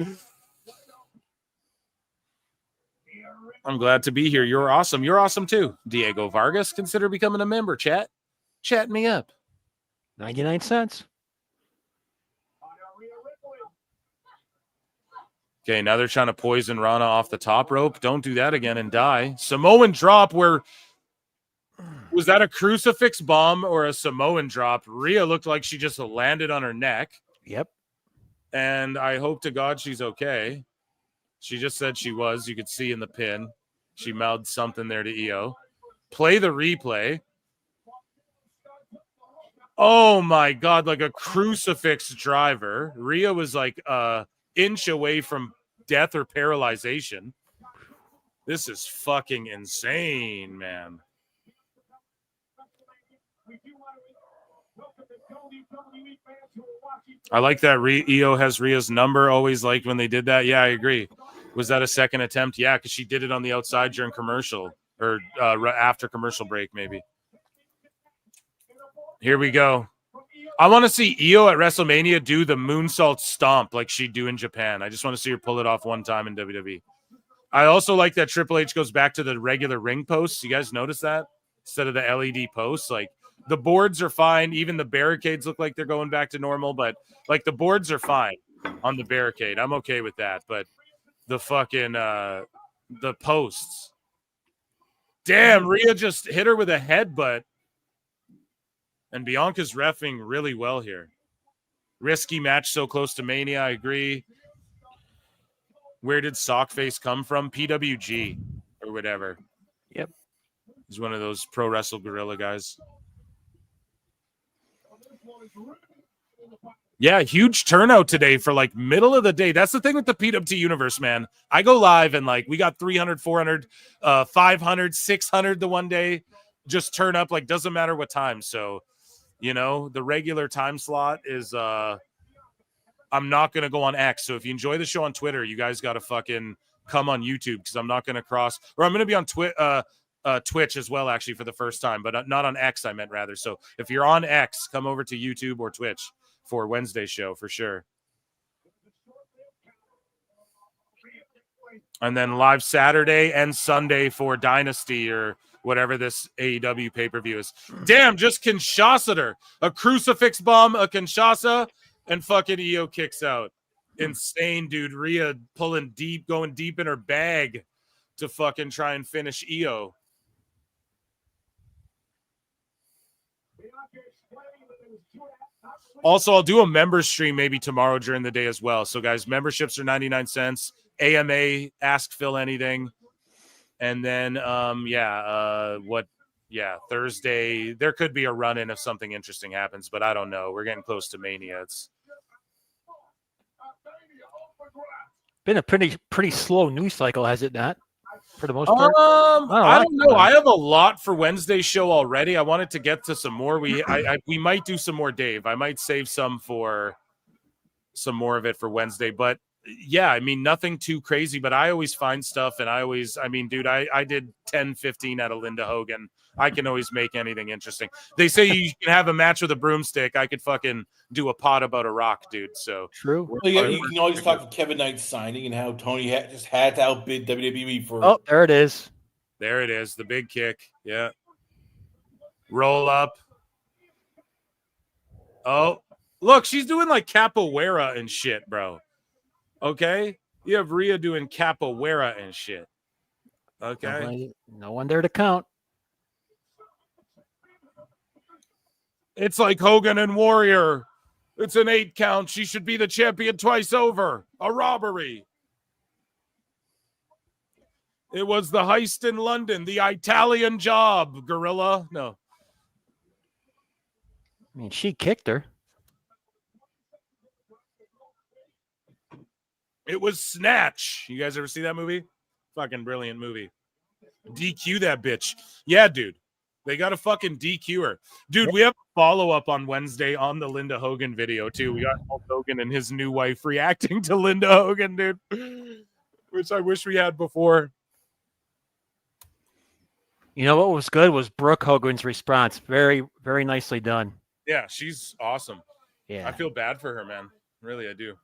I'm glad to be here. You're awesome. You're awesome too. Diego Vargas, consider becoming a member, chat. Chat me up. 99 cents. Okay, now they're trying to poison Rana off the top rope. Don't do that again and die. Samoan drop where... Was that a crucifix bomb or a Samoan drop? Rhea looked like she just landed on her neck. Yep. And I hope to God she's okay. She just said she was. You could see in the pin. She mouthed something there to Io. Play the replay. Oh, my God. Like a crucifix driver. Rhea was like an inch away from death or paralyzation. This is fucking insane, man. I like that EO has Rhea's number. Always liked when they did that. Yeah, I agree. Was that a second attempt? Yeah, because she did it on the outside during commercial or after commercial break, maybe. Here we go. I want to see EO at WrestleMania do the moonsault stomp like she'd do in Japan. I just want to see her pull it off one time in WWE. I also like that Triple H goes back to the regular ring posts. You guys notice that? Instead of the LED posts, like the boards are fine. Even the barricades look like they're going back to normal, but like the boards are fine on the barricade. I'm okay with that. But the fucking the posts. Damn, Rhea just hit her with a headbutt. And Bianca's reffing really well here. Risky match so close to Mania, I agree. Where did Sockface come from? PWG or whatever. Yep. He's one of those pro wrestle gorilla guys. Yeah, huge turnout today for like middle of the day. That's the thing with the PWT universe, man. I go live and like we got 300, 400, 500, 600 the one day. Just turn up, like doesn't matter what time. So, you know, the regular time slot is I'm not going to go on X. So if you enjoy the show on Twitter, you guys got to fucking come on YouTube because I'm not going to cross, or I'm going to be on Twitch as well, actually, for the first time, but not on X, I meant rather. So if you're on X, come over to YouTube or Twitch for Wednesday's show for sure. And then live Saturday and Sunday for Dynasty or whatever this AEW pay-per-view is. Damn, just Kinshasa her. A crucifix bomb, a Kinshasa, and fucking EO kicks out. Insane, dude. Rhea pulling deep, going deep in her bag to fucking try and finish EO. Also, I'll do a member stream maybe tomorrow during the day as well. So, guys, memberships are 99 cents. AMA, Ask Phil Anything. And then, Thursday, there could be a run-in if something interesting happens, but I don't know. We're getting close to Mania. It's been a pretty slow news cycle, has it not? For the most part, I don't know. I have a lot for Wednesday's show already. I wanted to get to some more. We might do some more, Dave. I might save some for some more of it for Wednesday. But yeah, I mean, nothing too crazy. But I always find stuff, and dude, I did 10, 15 out of Linda Hogan. I can always make anything interesting. They say you can have a match with a broomstick. I could fucking do a pot about a rock, dude. So true. Well, you can always talk to Kevin Knight signing and how Tony just had to outbid WWE for. Oh, there it is. There it is. The big kick. Yeah. Roll up. Oh, look, she's doing like capoeira and shit, bro. Okay. You have Rhea doing capoeira and shit. Okay. No one there to count. It's like Hogan and Warrior. It's an 8 count. She should be the champion twice over. A robbery. It was the heist in London. The Italian job, gorilla. No. I mean, she kicked her. It was Snatch. You guys ever see that movie? Fucking brilliant movie. DQ that bitch. Yeah, dude. They got to fucking DQ her. Dude, we have a follow-up on Wednesday on the Linda Hogan video, too. We got Hulk Hogan and his new wife reacting to Linda Hogan, dude. Which I wish we had before. You know what was good was Brooke Hogan's response. Very, very nicely done. Yeah, she's awesome. Yeah. I feel bad for her, man. Really, I do.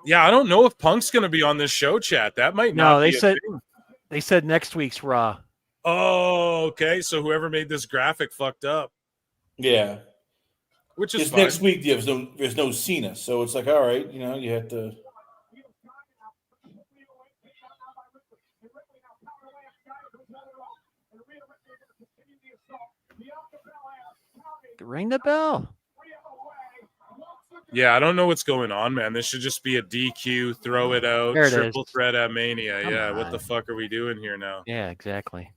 Yeah, I don't know if Punk's going to be on this show, chat. That might not be They said next week's Raw. Oh, okay. So whoever made this graphic fucked up. Yeah. Which is next week there's no Cena, so it's like, all right, you know, you have to. Ring the bell. Yeah, I don't know what's going on, man. This should just be a DQ, throw it out, triple threat at Mania. Come yeah, on. What the fuck are we doing here now? Yeah, exactly.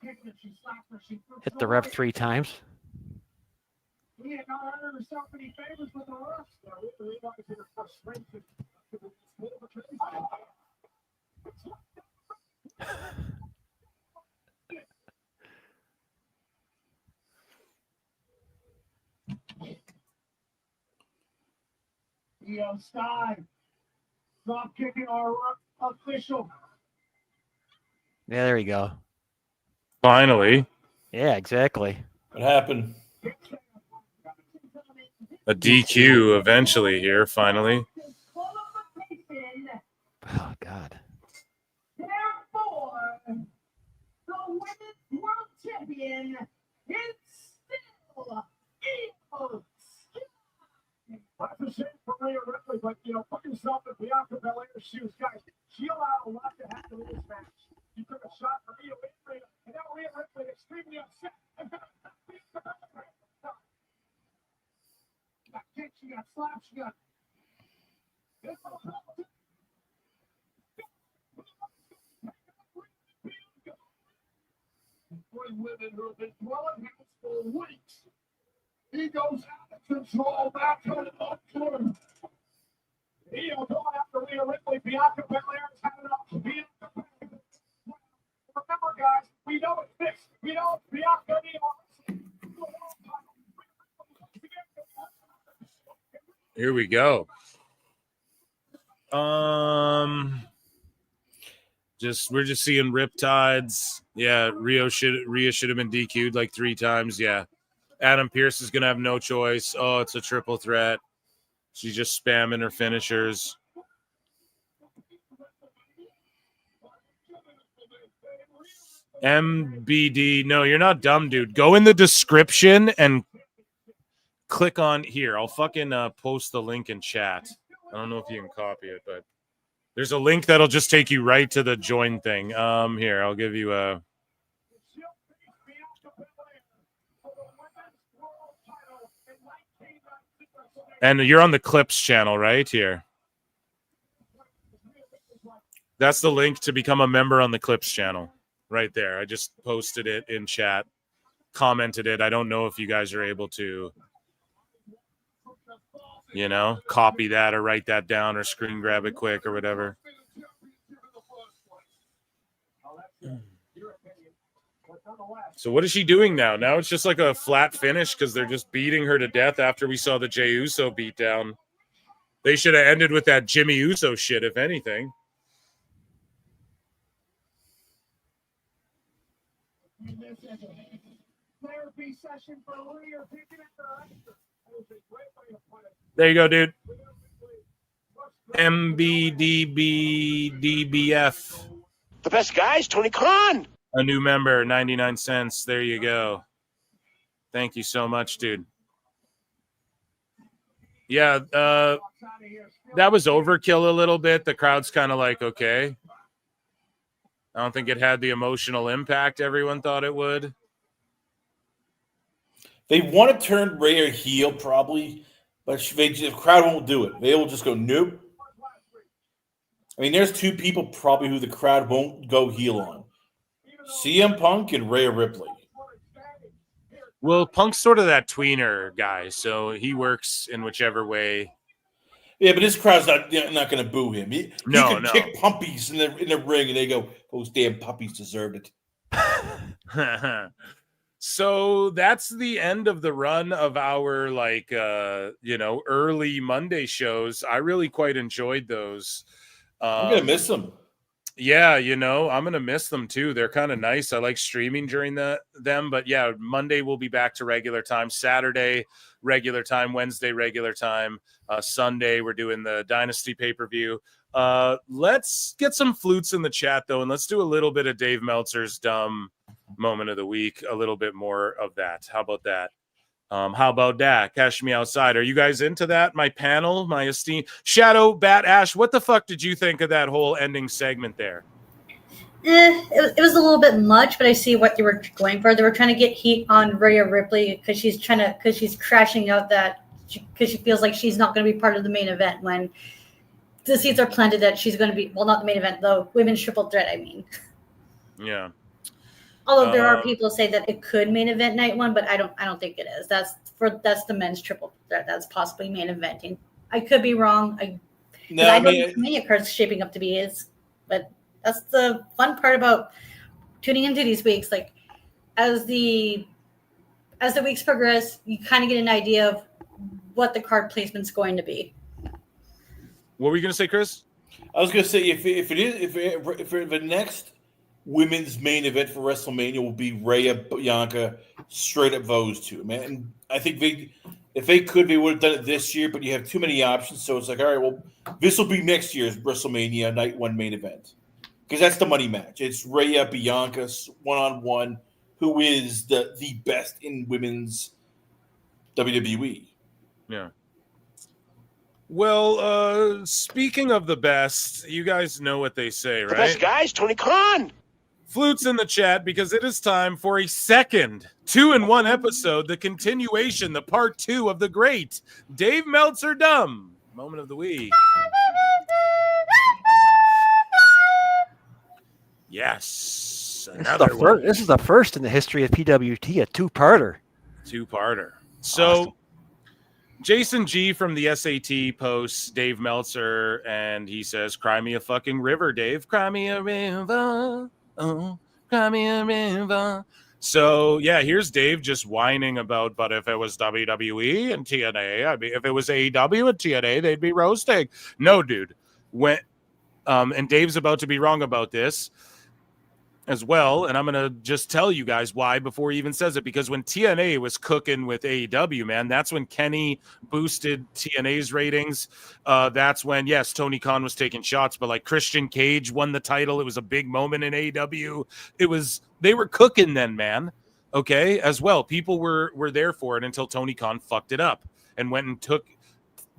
Hit the ref 3 times. Rio, Stein. Stop kicking our official. Yeah, there you go. Finally, Yeah, exactly. What happened? a DQ eventually here. Finally, Oh God. Therefore, the women's world champion is still Io Sky. That's a shame for Rhea Ripley, but put yourself in Bianca Belair's shoes, guys. She allowed a lot to happen in this match. She took a shot for Io Ripley, and now Rhea Ripley extremely upset. She got kicked, she got slapped, she got. Three women who have been dwelling house for weeks. He goes out of control, back on the him. Io going after Rhea Ripley. Bianca Belair is having up to Bianca. Remember, guys, we know it's fixed. We know it's Bianca and here we go. We're just seeing riptides. Yeah, Rhea should have been DQ'd like 3 times. Yeah. Adam Pearce is gonna have no choice. Oh, it's a triple threat. She's just spamming her finishers. MBD. No, you're not dumb, dude. Go in the description and click on here. I'll fucking post the link in chat. I don't know if you can copy it, but there's a link that'll just take you right to the join thing. Here, I'll give you a. And you're on the Clips channel, right? Here. That's the link to become a member on the Clips channel. Right there. I just posted it in chat. Commented it. I don't know if you guys are able to, copy that or write that down or screen grab it quick or whatever. So what is she doing now? Now it's just like a flat finish because they're just beating her to death after we saw the Jey Uso beat down. They should have ended with that Jimmy Uso shit, if anything. There you go, dude. MBDBDBF. The best guys, Tony Khan. A new member, 99 cents. There you go. Thank you so much, dude. Yeah, that was overkill a little bit. The crowd's kind of like, okay. I don't think it had the emotional impact everyone thought it would. They want to turn Rhea heel, probably, but the crowd won't do it. They will just go, nope. I mean, there's 2 people probably who the crowd won't go heel on. CM Punk and Rhea Ripley. Well, Punk's sort of that tweener guy, so he works in whichever way. Yeah, but his crowd's not going to boo him. He No. kick puppies in the ring, and they go, "Those damn puppies deserved it." So that's the end of the run of our early Monday shows. I really quite enjoyed those. I'm gonna miss them. Yeah, I'm gonna miss them too. They're kind of nice. I like streaming during them, but yeah, Monday we'll be back to regular time. Saturday regular time. Wednesday regular time. Sunday we're doing the Dynasty pay-per-view. Let's get some flutes in the chat though, and let's do a little bit of Dave Meltzer's dumb moment of the week. A little bit more of that. How about that? Cash me outside. Are you guys into that? My panel, my esteemed Shadow, Bat, Ash. What the fuck did you think of that whole ending segment there? It was a little bit much, but I see what they were going for. They were trying to get heat on Rhea Ripley because she's crashing out because she feels like she's not going to be part of the main event when the seeds are planted that she's going to be, well, not the main event, the women's triple threat, I mean. Yeah. Although there are people say that it could main event night one, but I don't think it is. That's the men's triple threat that's possibly main eventing. I could be wrong. I don't think the Mania card's shaping up to be is, but that's the fun part about tuning into these weeks. Like as the weeks progress, you kind of get an idea of what the card placement's going to be. What were you going to say, Chris? I was going to say if the next women's main event for WrestleMania will be Rhea Bianca, straight up those two, man. And I think if they could, they would have done it this year, but you have too many options. So it's like, all right, well, this will be next year's WrestleMania Night 1 main event because that's the money match. It's Rhea Bianca one-on-one, who is the best in women's WWE. Yeah. Well, speaking of the best, you guys know what they say, right? The best guys, Tony Khan. Flute's in the chat because it is time for a second 2-in-1 episode, the continuation, the part 2 of the great Dave Meltzer Dumb moment of the week. Yes, another one. This is the first in the history of PWT, a two-parter. Two-parter. So, awesome. Jason G from the SAT posts Dave Meltzer, and he says, "Cry me a fucking river, Dave. Cry me a river. Oh, cry me a river." So, yeah, here's Dave just whining about, but if it was WWE and TNA, I mean, if it was AEW and TNA, they'd be roasting. No, dude. And Dave's about to be wrong about this as well, and I'm going to just tell you guys why before he even says it, because when TNA was cooking with AEW, man, that's when Kenny boosted TNA's ratings. That's when, yes, Tony Khan was taking shots, but like Christian Cage won the title. It was a big moment in AEW. They were cooking then, man, okay, as well. People were there for it until Tony Khan fucked it up and went and took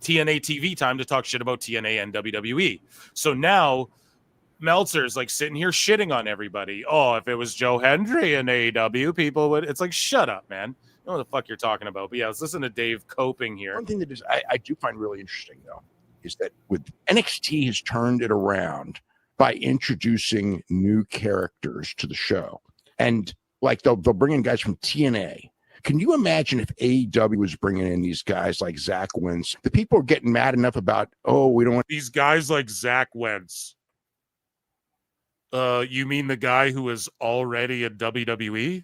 TNA TV time to talk shit about TNA and WWE. So now Meltzer's like sitting here shitting on everybody. Oh, if it was Joe Hendry in AEW, people would. It's like, shut up, man. I don't know what the fuck you're talking about. But yeah, let's listen to Dave coping here. One thing that is I do find really interesting, though, is that with NXT has turned it around by introducing new characters to the show. And like they'll bring in guys from TNA. Can you imagine if AEW was bringing in these guys like Zach Wentz? The people are getting mad enough about, oh, we don't want these guys like Zach Wentz. You mean the guy who was already at WWE?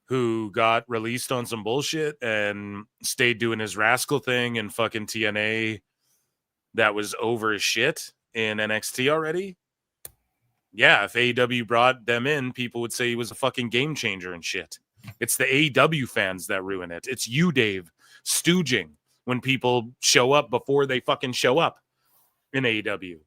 Who got released on some bullshit and stayed doing his rascal thing in fucking TNA that was over his shit in NXT already? Yeah, if AEW brought them in, people would say he was a fucking game changer and shit. It's the AEW fans that ruin it. It's you, Dave, stooging when people show up before they fucking show up in AEW.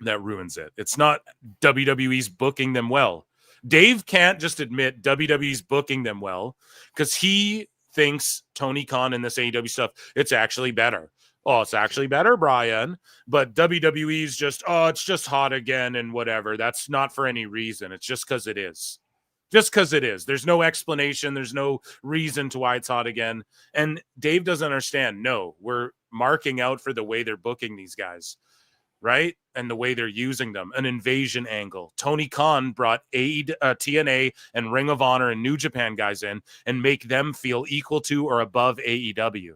That ruins it. It's not WWE's booking them well. Dave can't just admit WWE's booking them well because he thinks Tony Khan and this AEW stuff, it's actually better. Oh, it's actually better, Brian. But WWE's just, oh, it's just hot again and whatever. That's not for any reason. It's just because it is. Just because it is. There's no explanation. There's no reason to why it's hot again. And Dave doesn't understand. No, we're marking out for the way they're booking these guys. Right? And the way they're using them, an invasion angle. Tony Khan brought TNA and Ring of Honor and New Japan guys in and make them feel equal to or above AEW.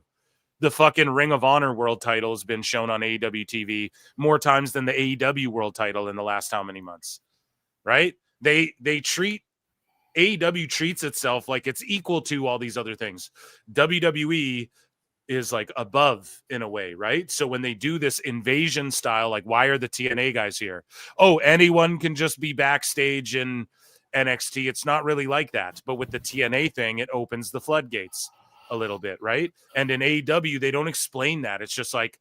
The fucking Ring of Honor world title has been shown on AEW TV more times than the AEW world title in the last how many months, right? They treat AEW treats itself like it's equal to all these other things. WWE is like above in a way, right? So when they do this invasion style, like, why are the TNA guys here? Oh, anyone can just be backstage in NXT. It's not really like that. But with the TNA thing, it opens the floodgates a little bit, right? And in AEW, they don't explain that. It's just like,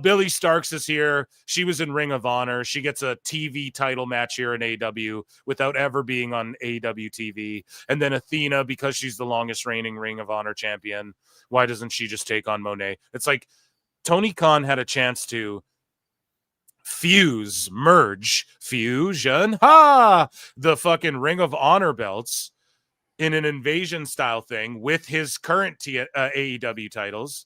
Billy Starks is here. She was in Ring of Honor. She gets a TV title match here in AEW without ever being on AEW TV. And then Athena, because she's the longest reigning Ring of Honor champion, why doesn't she just take on Monet? It's like Tony Khan had a chance to fusion, the fucking Ring of Honor belts in an invasion style thing with his current AEW titles,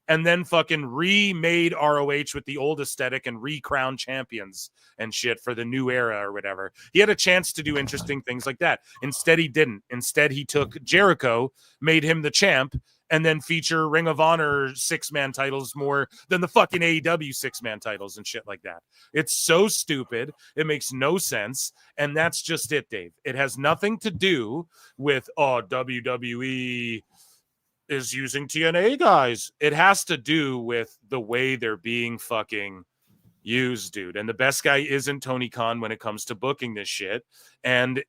and then fucking remade ROH with the old aesthetic and recrowned champions and shit for the new era or whatever. He had a chance to do interesting things like that. Instead, he didn't. Instead, he took Jericho, made him the champ, and then feature Ring of Honor 6-man titles more than the fucking AEW 6-man titles and shit like that. It's so stupid. It makes no sense. And that's just it, Dave. It has nothing to do with, WWE is using TNA guys. It has to do with the way they're being fucking used, dude. And the best guy isn't Tony Khan when it comes to booking this shit. And,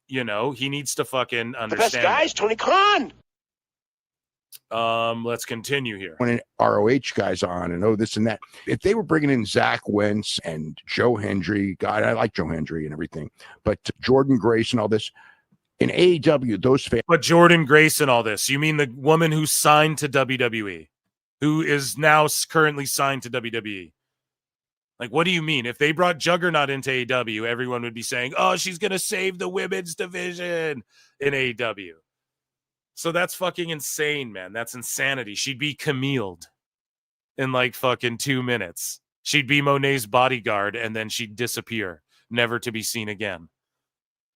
you know, he needs to fucking understand. The best guy's Tony Khan. Let's continue here. When an ROH guy's on and this and that, if they were bringing in Zach Wentz and Joe Hendry, God, I like Joe Hendry and everything, but Jordan Grace and all this in AEW, those fans. But Jordan Grace and all this, you mean the woman who signed to WWE, who is now currently signed to WWE? Like, what do you mean? If they brought Juggernaut into AEW, everyone would be saying, oh, she's going to save the women's division in AEW. So that's fucking insane, man. That's insanity. She'd be Camille'd in like fucking 2 minutes. She'd be Monet's bodyguard and then she'd disappear, never to be seen again.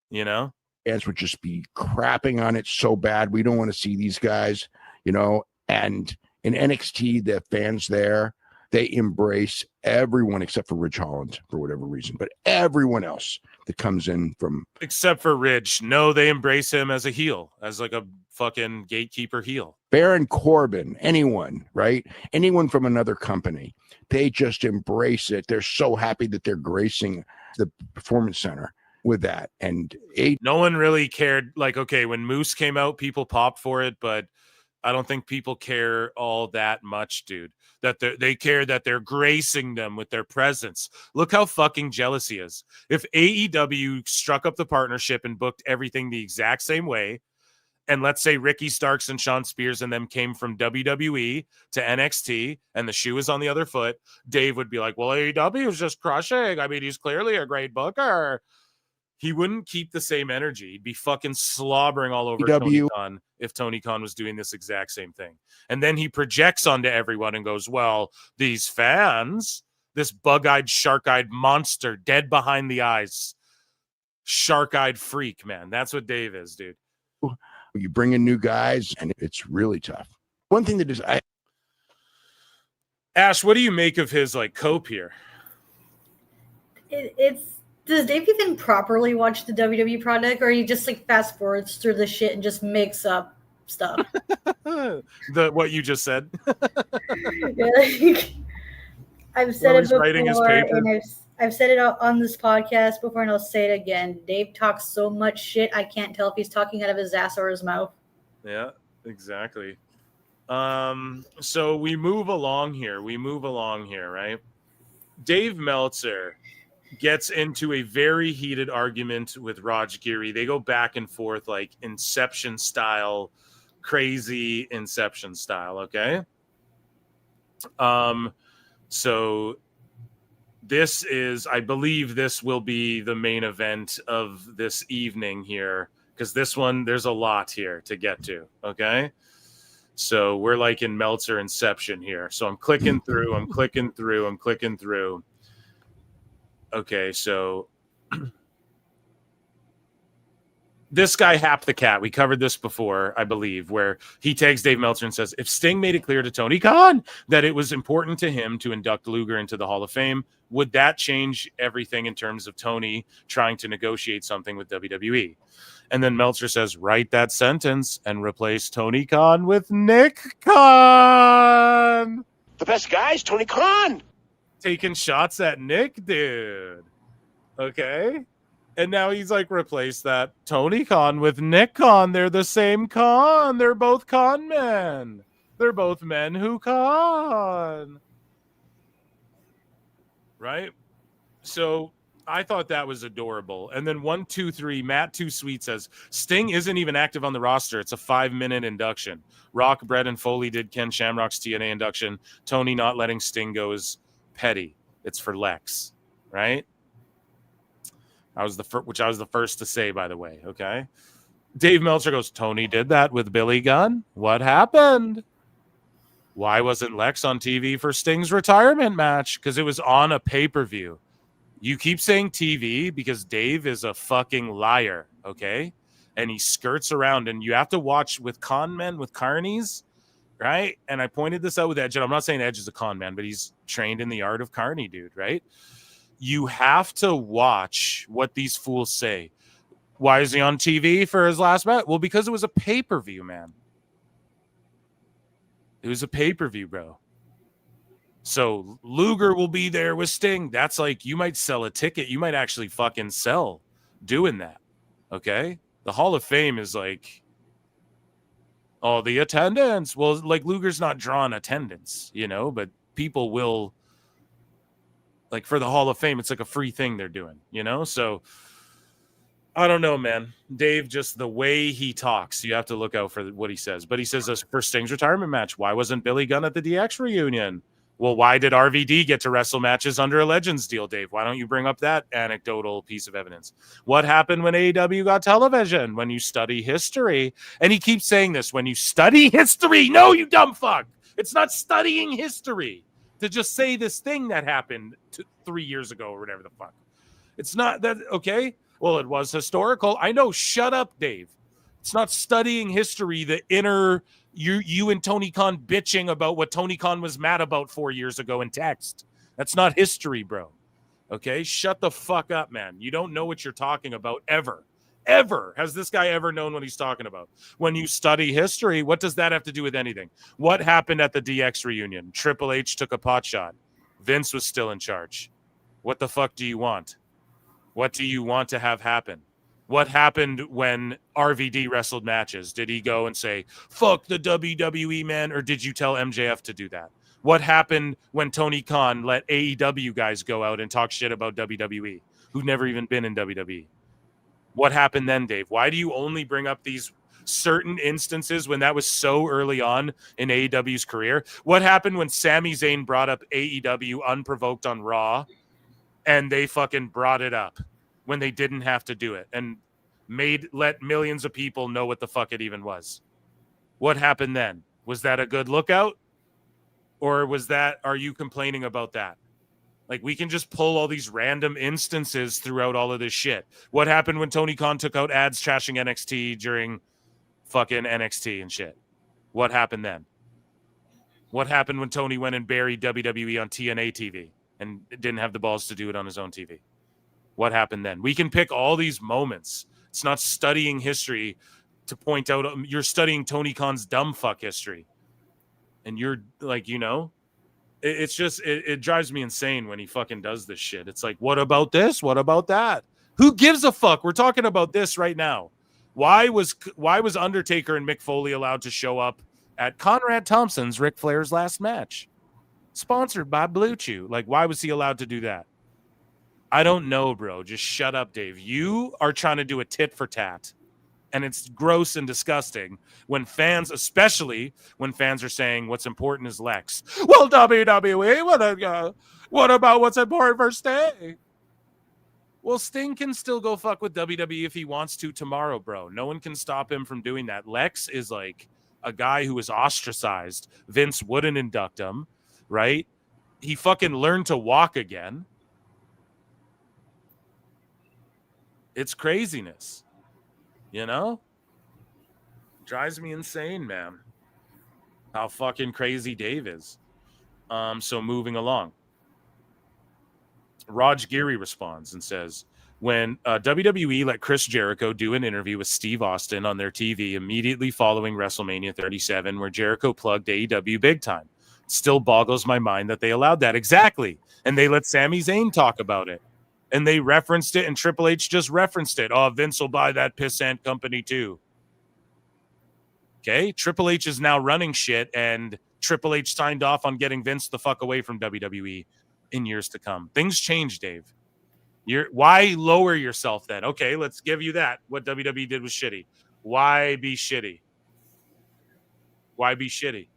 You know? Fans would just be crapping on it so bad. We don't want to see these guys, you know. And in NXT, the fans there, they embrace everyone except for Ridge Holland for whatever reason. But everyone else that comes in from... Except for Ridge. No, they embrace him as a heel, as like a fucking gatekeeper heel. Baron Corbin, anyone, right? Anyone from another company. They just embrace it. They're so happy that they're gracing the Performance Center with that. And no one really cared. Like, okay, when Moose came out, people popped for it, but I don't think people care all that much, dude. That they care that they're gracing them with their presence. Look how fucking jealous he is. If AEW struck up the partnership and booked everything the exact same way, and let's say Ricky Starks and Sean Spears and them came from WWE to NXT and the shoe is on the other foot, Dave would be like, well, AEW is just crushing. I mean, he's clearly a great booker. He wouldn't keep the same energy. He'd be fucking slobbering all over Tony Khan if Tony Khan was doing this exact same thing. And then he projects onto everyone and goes, well, these fans, this bug-eyed, shark-eyed monster, dead behind the eyes, shark-eyed freak, man. That's what Dave is, dude. You bring in new guys, and it's really tough. One thing that is... Ash, what do you make of his, like, cope here? Does Dave even properly watch the WWE product, or he just like fast forwards through the shit and just makes up stuff? What you just said. Yeah, like, I've said it before, and I've said it on this podcast before, and I'll say it again. Dave talks so much shit, I can't tell if he's talking out of his ass or his mouth. Yeah, exactly. So we move along here, right? Dave Meltzer gets into a very heated argument with Raj Giri. They go back and forth like Inception style, crazy Inception style, okay? So this is, I believe this will be the main event of this evening here, because this one, there's a lot here to get to, okay? So we're like in Meltzer Inception here. So I'm clicking through. Okay, so this guy Hap the Cat, we covered this before, I believe, where he tags Dave Meltzer and says, if Sting made it clear to Tony Khan that it was important to him to induct Luger into the Hall of Fame, would that change everything in terms of Tony trying to negotiate something with WWE? And then Meltzer says, write that sentence and replace Tony Khan with Nick Khan. The best guy's Tony Khan. Taking shots at Nick, dude. Okay. And now he's like, replace that Tony Khan with Nick Khan. They're the same Khan. They're both con men. They're both men who con. Right? So I thought that was adorable. And then 1, 2, 3, Matt Too Sweet says, Sting isn't even active on the roster. It's a 5-minute induction. Rock, Brett, and Foley did Ken Shamrock's TNA induction. Tony not letting Sting go is petty. It's for Lex, right? Which I was the first to say, by the way. Okay. Dave Meltzer goes, Tony did that with Billy Gunn. What happened? Why wasn't Lex on TV for Sting's retirement match? Because it was on a pay-per-view. You keep saying TV because Dave is a fucking liar. Okay. And he skirts around, and you have to watch with con men, with carnies. Right. And I pointed this out with Edge, and I'm not saying Edge is a con man, but he's trained in the art of carny, dude. Right. You have to watch what these fools say. Why is he on TV for his last match? Well, because it was a pay-per-view, man. It was a pay-per-view, bro. So Luger will be there with Sting. That's like, you might sell a ticket. You might actually fucking sell doing that. Okay? The Hall of Fame is like, oh, the attendance. Well, like, Luger's not drawing attendance, you know, but people will, like, for the Hall of Fame, it's like a free thing they're doing, you know? So I don't know, man. Dave, just the way he talks, you have to look out for what he says. But he says, for Sting's retirement match, why wasn't Billy Gunn at the DX reunion? Well, why did RVD get to wrestle matches under a Legends deal, Dave? Why don't you bring up that anecdotal piece of evidence? What happened when AEW got television? When you study history, and he keeps saying this, when you study history, no, you dumb fuck. It's not studying history to just say this thing that happened 3 years ago or whatever the fuck. It's not that, okay? Well, it was historical. I know. Shut up, Dave. It's not studying history, the inner you and Tony Khan bitching about what Tony Khan was mad about 4 years ago in text. That's not history, bro. Okay? Shut the fuck up, man. You don't know what you're talking about ever. Ever. Has this guy ever known what he's talking about? When you study history, what does that have to do with anything? What happened at the DX reunion? Triple H took a pot shot. Vince was still in charge. What the fuck do you want? What do you want to have happen? What happened when RVD wrestled matches? Did he go and say, fuck the WWE, man? Or did you tell MJF to do that? What happened when Tony Khan let AEW guys go out and talk shit about WWE, who've never even been in WWE? What happened then, Dave? Why do you only bring up these certain instances when that was so early on in AEW's career? What happened when Sami Zayn brought up AEW unprovoked on Raw and they fucking brought it up when they didn't have to do it and let millions of people know what the fuck it even was? What happened then? Was that a good lookout? Or are you complaining about that? Like, we can just pull all these random instances throughout all of this shit. What happened when Tony Khan took out ads trashing NXT during fucking NXT and shit? What happened then? What happened when Tony went and buried WWE on TNA TV and didn't have the balls to do it on his own TV? What happened then? We can pick all these moments. It's not studying history to point out. You're studying Tony Khan's dumb fuck history. And you're like, you know, it's just, it drives me insane when he fucking does this shit. It's like, what about this? What about that? Who gives a fuck? We're talking about this right now. Why was Undertaker and Mick Foley allowed to show up at Conrad Thompson's Ric Flair's last match? Sponsored by Blue Chew. Like, why was he allowed to do that? I don't know, bro. Just shut up, Dave. You are trying to do a tit for tat. And it's gross and disgusting when fans, especially when fans are saying what's important is Lex. Well, WWE, what about what's important for Sting? Well, Sting can still go fuck with WWE if he wants to tomorrow, bro. No one can stop him from doing that. Lex is like a guy who was ostracized. Vince wouldn't induct him, right? He fucking learned to walk again. It's craziness. You know? Drives me insane, man. How fucking crazy Dave is. So moving along. Raj Giri responds and says, when WWE let Chris Jericho do an interview with Steve Austin on their TV immediately following WrestleMania 37, where Jericho plugged AEW big time. It still boggles my mind that they allowed that. Exactly. And they let Sami Zayn talk about it. And they referenced it, and Triple H just referenced it. Oh, Vince will buy that pissant company too. Okay, Triple H is now running shit, and Triple H signed off on getting Vince the fuck away from WWE in years to come. Things change, Dave. Why lower yourself then? Okay, let's give you that. What WWE did was shitty. Why be shitty? Why be shitty?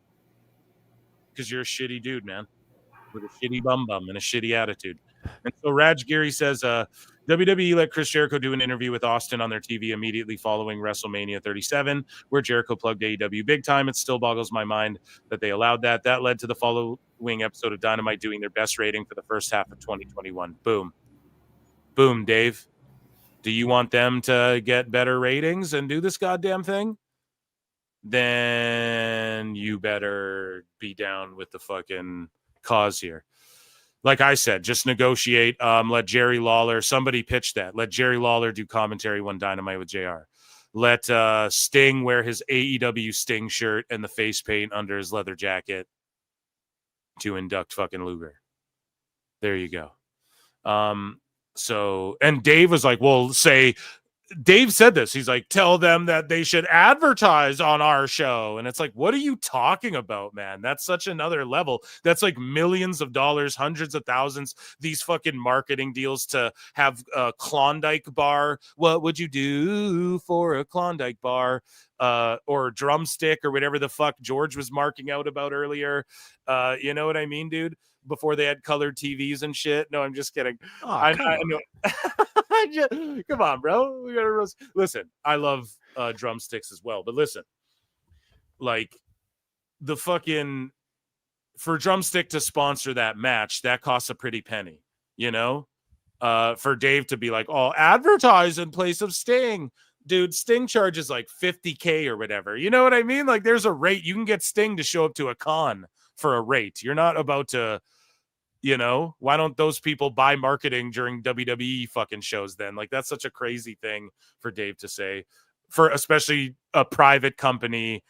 Because you're a shitty dude, man, with a shitty bum and a shitty attitude. And so Raj Giri says, WWE let Chris Jericho do an interview with Austin on their TV immediately following WrestleMania 37, where Jericho plugged AEW big time. It still boggles my mind that they allowed that. That led to the following episode of Dynamite doing their best rating for the first half of 2021. Boom. Boom, Dave. Do you want them to get better ratings and do this goddamn thing? Then you better be down with the fucking cause here. Like I said, just negotiate. Let Jerry Lawler, somebody pitch that. Let Jerry Lawler do commentary one Dynamite with JR. let Sting wear his AEW Sting shirt and the face paint under his leather jacket to induct fucking Luger. There you go. So, and Dave was like, well, Dave said this. He's like, tell them that they should advertise on our show. And it's like, what are you talking about, man? That's such another level. That's like millions of dollars, hundreds of thousands, these fucking marketing deals to have a Klondike bar. What would you do for a Klondike bar? Or Drumstick or whatever the fuck George was marking out about earlier. You know what I mean, dude? Before they had colored TVs and shit. No, I'm just kidding. I know. Come on, bro. We gotta listen. I love drumsticks as well, but listen, like the fucking for Drumstick to sponsor that match, that costs a pretty penny, you know. For Dave to be like, "Oh, advertise in place of Sting." Dude, Sting charges like $50K or whatever. You know what I mean? Like there's a rate. You can get Sting to show up to a con for a rate. You're not about to, you know, why don't those people buy marketing during WWE fucking shows then? Like that's such a crazy thing for Dave to say, for especially a private company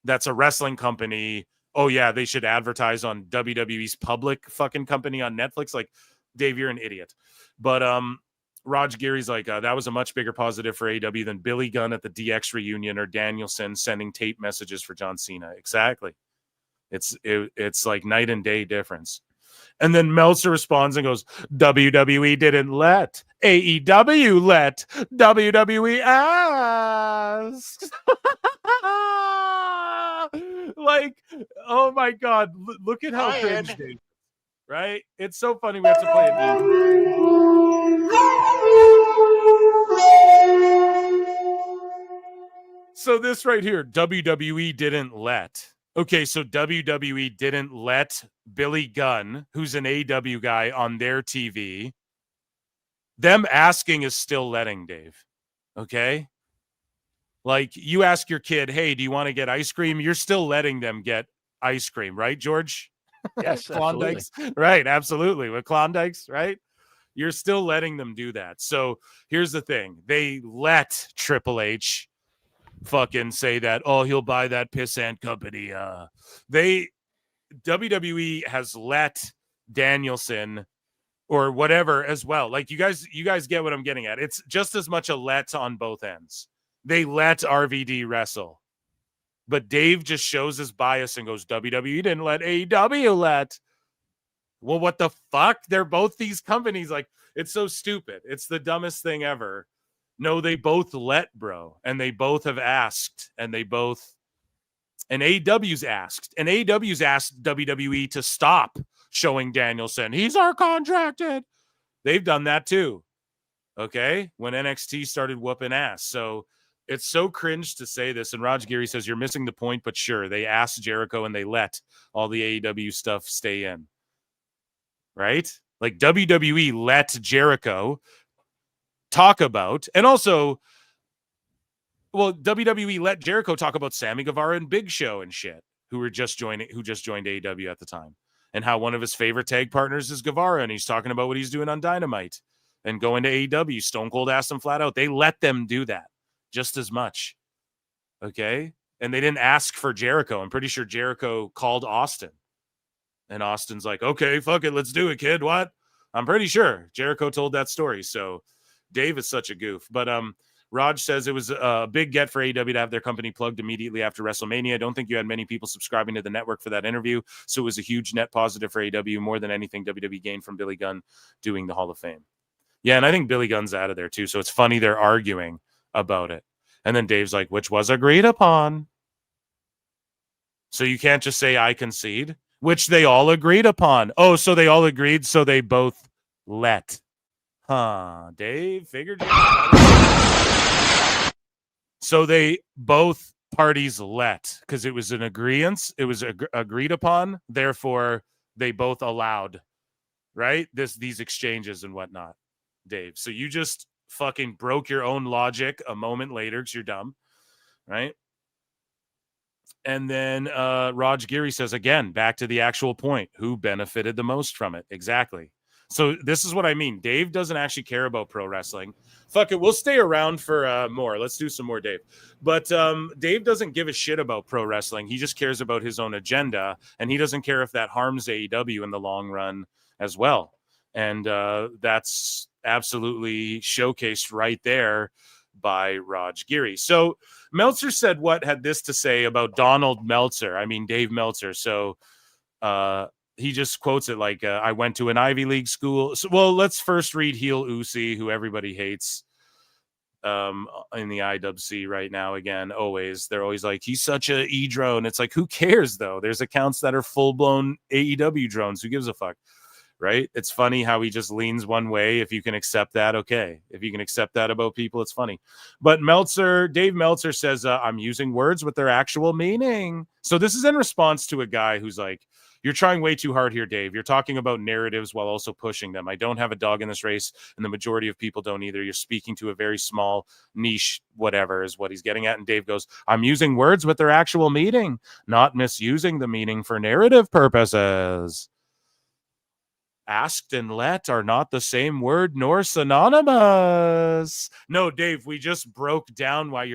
that's a wrestling company. Oh yeah, they should advertise on WWE's public fucking company on Netflix. Like, Dave, you're an idiot. But Raj Giri's like, that was a much bigger positive for AEW than Billy Gunn at the DX reunion or Danielson sending tape messages for John Cena. Exactly. It's like night and day difference. And then Meltzer responds and goes, WWE didn't let. AEW let. WWE asked. Like, oh my God. Look at how cringe they, right? It's so funny we have to play it. So this right here, WWE didn't let. Okay, so WWE didn't let Billy Gunn, who's an AEW guy, on their TV. Them asking is still letting, Dave. Okay? Like, you ask your kid, hey, do you want to get ice cream? You're still letting them get ice cream, right, George? Yes, Klondikes. Right, absolutely. With Klondikes, right? You're still letting them do that. So here's the thing. They let Triple H fucking say that, oh, he'll buy that pissant company. WWE has let Danielson or whatever as well. Like you guys get what I'm getting at. It's just as much a let on both ends. They let RVD wrestle. But Dave just shows his bias and goes, WWE didn't let AEW let. Well, what the fuck? They're both these companies. Like, it's so stupid. It's the dumbest thing ever. No, they both let, bro. And they both have asked. And AEW's asked. And AEW's asked WWE to stop showing Danielson. He's our contracted. They've done that too. Okay? When NXT started whooping ass. So it's so cringe to say this. And Raj Giri says, you're missing the point, but sure. They asked Jericho and they let all the AEW stuff stay in. Right? Like WWE let Jericho talk about, and also, well, WWE let Jericho talk about Sammy Guevara and Big Show and shit, who just joined AEW at the time, and how one of his favorite tag partners is Guevara, and he's talking about what he's doing on Dynamite and going to AEW. Stone Cold asked him flat out. They let them do that just as much. Okay? And they didn't ask for Jericho. I'm pretty sure Jericho called Austin. And Austin's like, okay, fuck it, let's do it, kid. What? I'm pretty sure Jericho told that story. So Dave is such a goof. But Raj says it was a big get for AEW to have their company plugged immediately after WrestleMania. I don't think you had many people subscribing to the network for that interview. So it was a huge net positive for AEW, more than anything WWE gained from Billy Gunn doing the Hall of Fame. Yeah, and I think Billy Gunn's out of there too. So it's funny they're arguing about it. And then Dave's like, which was agreed upon. So you can't just say I concede. Which they all agreed upon. Oh, so they all agreed, so they both let. Huh, Dave figured you out. So they both parties let, because it was an agreement. It was agreed upon. Therefore, they both allowed, right? These exchanges and whatnot, Dave. So you just fucking broke your own logic a moment later because you're dumb, right? And then Raj Giri says, again, back to the actual point. Who benefited the most from it? Exactly. So this is what I mean. Dave doesn't actually care about pro wrestling. Fuck it. We'll stay around for more. Let's do some more, Dave. But Dave doesn't give a shit about pro wrestling. He just cares about his own agenda, and he doesn't care if that harms AEW in the long run as well. And that's absolutely showcased right there by Raj Giri. So Meltzer said what had this to say about Donald Meltzer. I mean, Dave Meltzer. So he just quotes it like, I went to an Ivy League school. So, well, let's first read Heel Uzi, who everybody hates in the IWC right now. Again, always. They're always like, he's such a E-drone. It's like, who cares, though? There's accounts that are full-blown AEW drones. Who gives a fuck? Right? It's funny how he just leans one way. If you can accept that, okay. If you can accept that about people, it's funny. But Dave Meltzer says, I'm using words with their actual meaning. So this is in response to a guy who's like, you're trying way too hard here, Dave. You're talking about narratives while also pushing them. I don't have a dog in this race, and the majority of people don't either. You're speaking to a very small niche, whatever is what he's getting at. And Dave goes, I'm using words with their actual meaning, not misusing the meaning for narrative purposes. Asked and let are not the same word nor synonymous. No, Dave, we just broke down why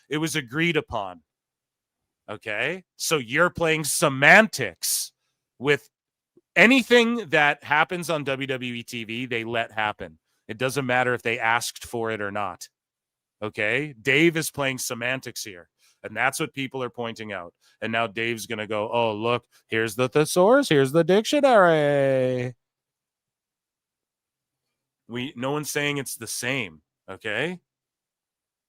it was agreed upon. Okay? So you're playing semantics with anything that happens on WWE TV, they let happen. It doesn't matter if they asked for it or not. Okay? Dave is playing semantics here. And that's what people are pointing out. And now Dave's going to go, oh, look, here's the thesaurus, here's the dictionary. No one's saying it's the same, okay?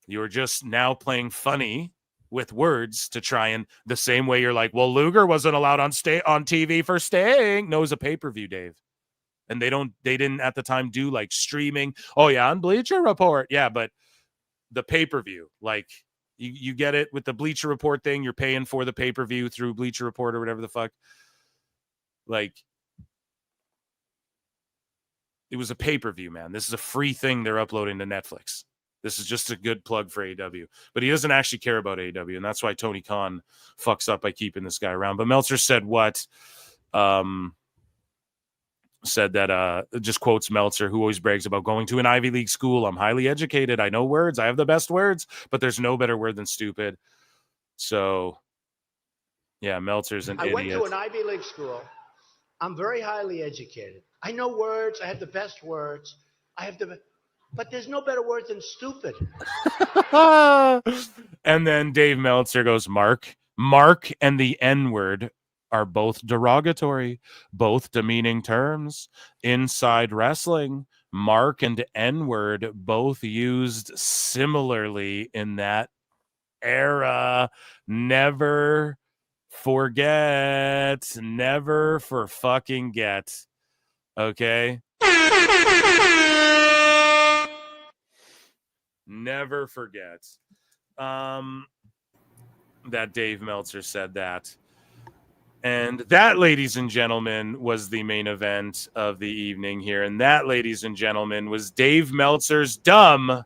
You're just now playing funny with words to try and the same way you're like, well, Luger wasn't allowed on TV for staying. No, it was a pay-per-view, Dave. And they didn't at the time do like streaming. Oh yeah, on Bleacher Report. Yeah, but the pay-per-view, like you get it with the Bleacher Report thing, you're paying for the pay-per-view through Bleacher Report or whatever the fuck. Like, it was a pay-per-view, man. This is a free thing they're uploading to Netflix. This is just a good plug for AEW. But he doesn't actually care about AEW, and that's why Tony Khan fucks up by keeping this guy around. But Meltzer said what? Said that, just quotes Meltzer, who always brags about going to an Ivy League school. I'm highly educated. I know words. I have the best words, but there's no better word than stupid. So, yeah, Meltzer's an idiot. I went to an Ivy League school. I'm very highly educated. I know words. I have the best words. But there's no better word than stupid. And then Dave Meltzer goes, Mark and the N-word are both derogatory, both demeaning terms. Inside wrestling, Mark and N-word both used similarly in that era. Never forget. Never for fucking get. Okay? Never forget that Dave Meltzer said that. And that, ladies and gentlemen, was the main event of the evening here. And that, ladies and gentlemen, was Dave Meltzer's dumb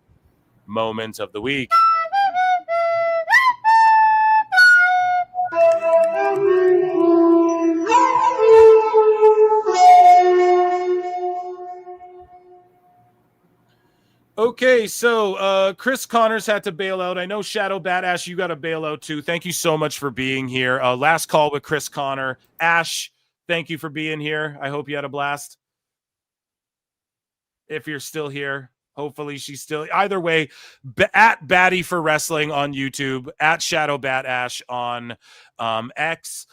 moment of the week. Okay, so Chris Connors had to bail out. I know Shadow Bat Ash, you got to bail out too. Thank you so much for being here. Last call with Chris Connor. Ash, thank you for being here. I hope you had a blast. If you're still here, hopefully she's still. Either way, at Batty for Wrestling on YouTube, at Shadow Bat Ash on X.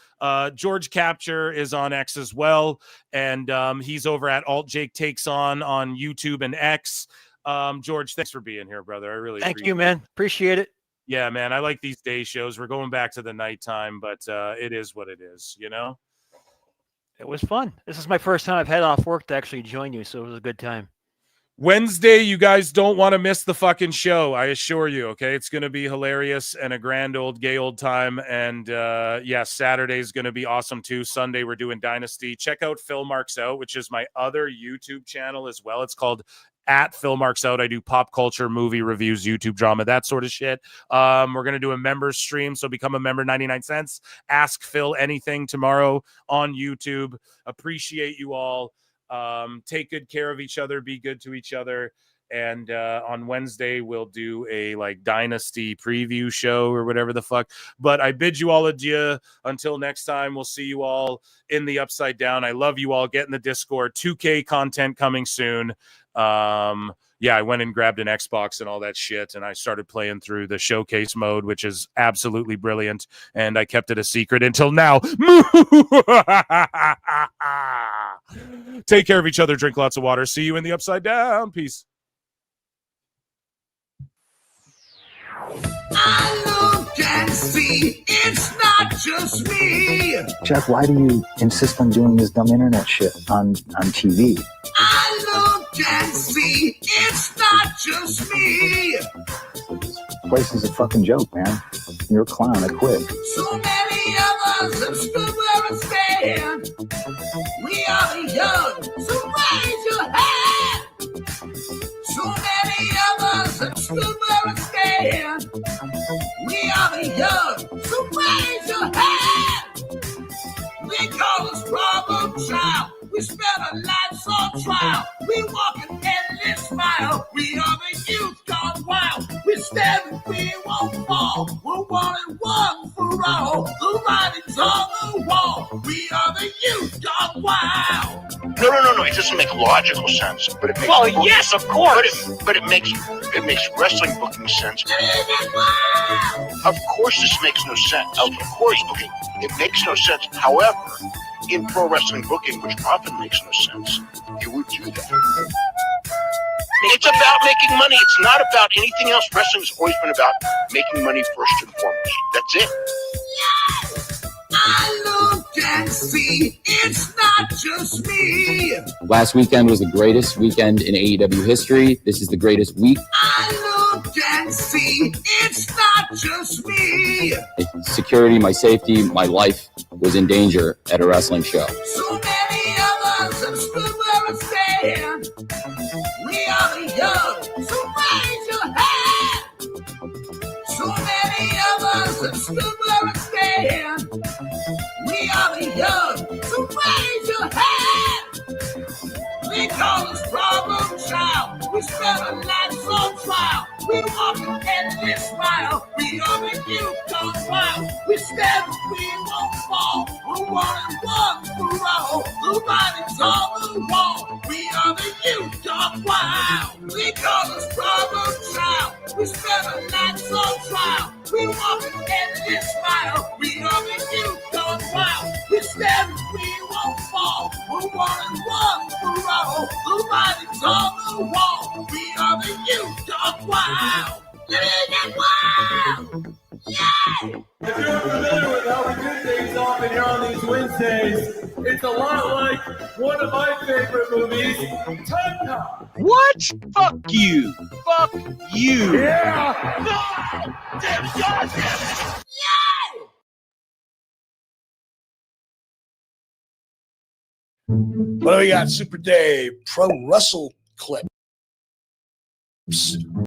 George Capture is on X as well, and he's over at Alt Jake Takes on YouTube and X. George, thanks for being here, brother. I really thank you, man. Appreciate it. Yeah, man. I like these day shows. We're going back to the nighttime, but it is what it is, you know? It was fun. This is my first time I've had off work to actually join you, so it was a good time. Wednesday, you guys don't want to miss the fucking show, I assure you, okay? It's going to be hilarious and a grand old gay old time. And yeah, Saturday is going to be awesome too. Sunday, we're doing Dynasty. Check out Phil Marks Out, which is my other YouTube channel as well. It's called at Phil Marks Out. I do pop culture, movie reviews, YouTube drama, that sort of shit. We're going to do a members stream, so become a member, 99 cents. Ask Phil anything tomorrow on YouTube. Appreciate you all. Take good care of each other. Be good to each other. And on Wednesday, we'll do a like Dynasty preview show or whatever the fuck. But I bid you all adieu. Until next time, we'll see you all in the Upside Down. I love you all. Get in the Discord. 2K content coming soon. Yeah, I went and grabbed an Xbox and all that shit, and I started playing through the showcase mode, which is absolutely brilliant, and I kept it a secret until now. Take care of each other, drink lots of water. See you in the Upside Down. Peace. I look and see it's not just me. Jeff, why do you insist on doing this dumb internet shit on TV? I look and see it's not just me. This place is a fucking joke, man. You're a clown. I quit. So many of us have stood where I stand. We are the young, so raise your hand. So many of us have stood where I stand. We are the young, so raise your hand. We call us problem child. We spend our lives on trial. We walk an endless mile. We are the youth gone wild. We stand and we won't fall. We're one and one for all. The writing's on the wall. We are the youth gone wild. No. It doesn't make logical sense, but it makes. Well, yes, of course. But it makes wrestling booking sense. Of course, this makes no sense. Of course, okay, it makes no sense. However, in pro wrestling booking, which often makes no sense, you would do that. It's about making money. It's not about anything else. Wrestling's always been about making money first and foremost. That's it. I look and see it's not just me. Last weekend was the greatest weekend in AEW history. This is the greatest week. I look and see it's not just me. Security, my safety, my life was in danger at a wrestling show. So many of us have stood where I stand. We are the young, so raise your hand. So many of us have stood where I stand. We are the young, so raise your hand. We call us problem child. We spend our lives on trial. We walk an endless mile. We are the youth gone wild. We stand and we won't fall. We're one and one for all. The writing's on the wall. We are the youth gone wild. We call us problem child. We spend our lives on trial. We walk an endless mile. We are the youth gone wild. We stand and we won't fall. We're one and one for all. The writing's on the wall. We are the youth gone wild. Get wild. Yeah. If you're familiar with how we do things often here on these Wednesdays, it's a lot like one of my favorite movies, Time Cop. What? Fuck you. Fuck you. Yeah. No. Damn it, God, damn it. Yeah. What do we got? Super Dave, Pro Wrestle Clips.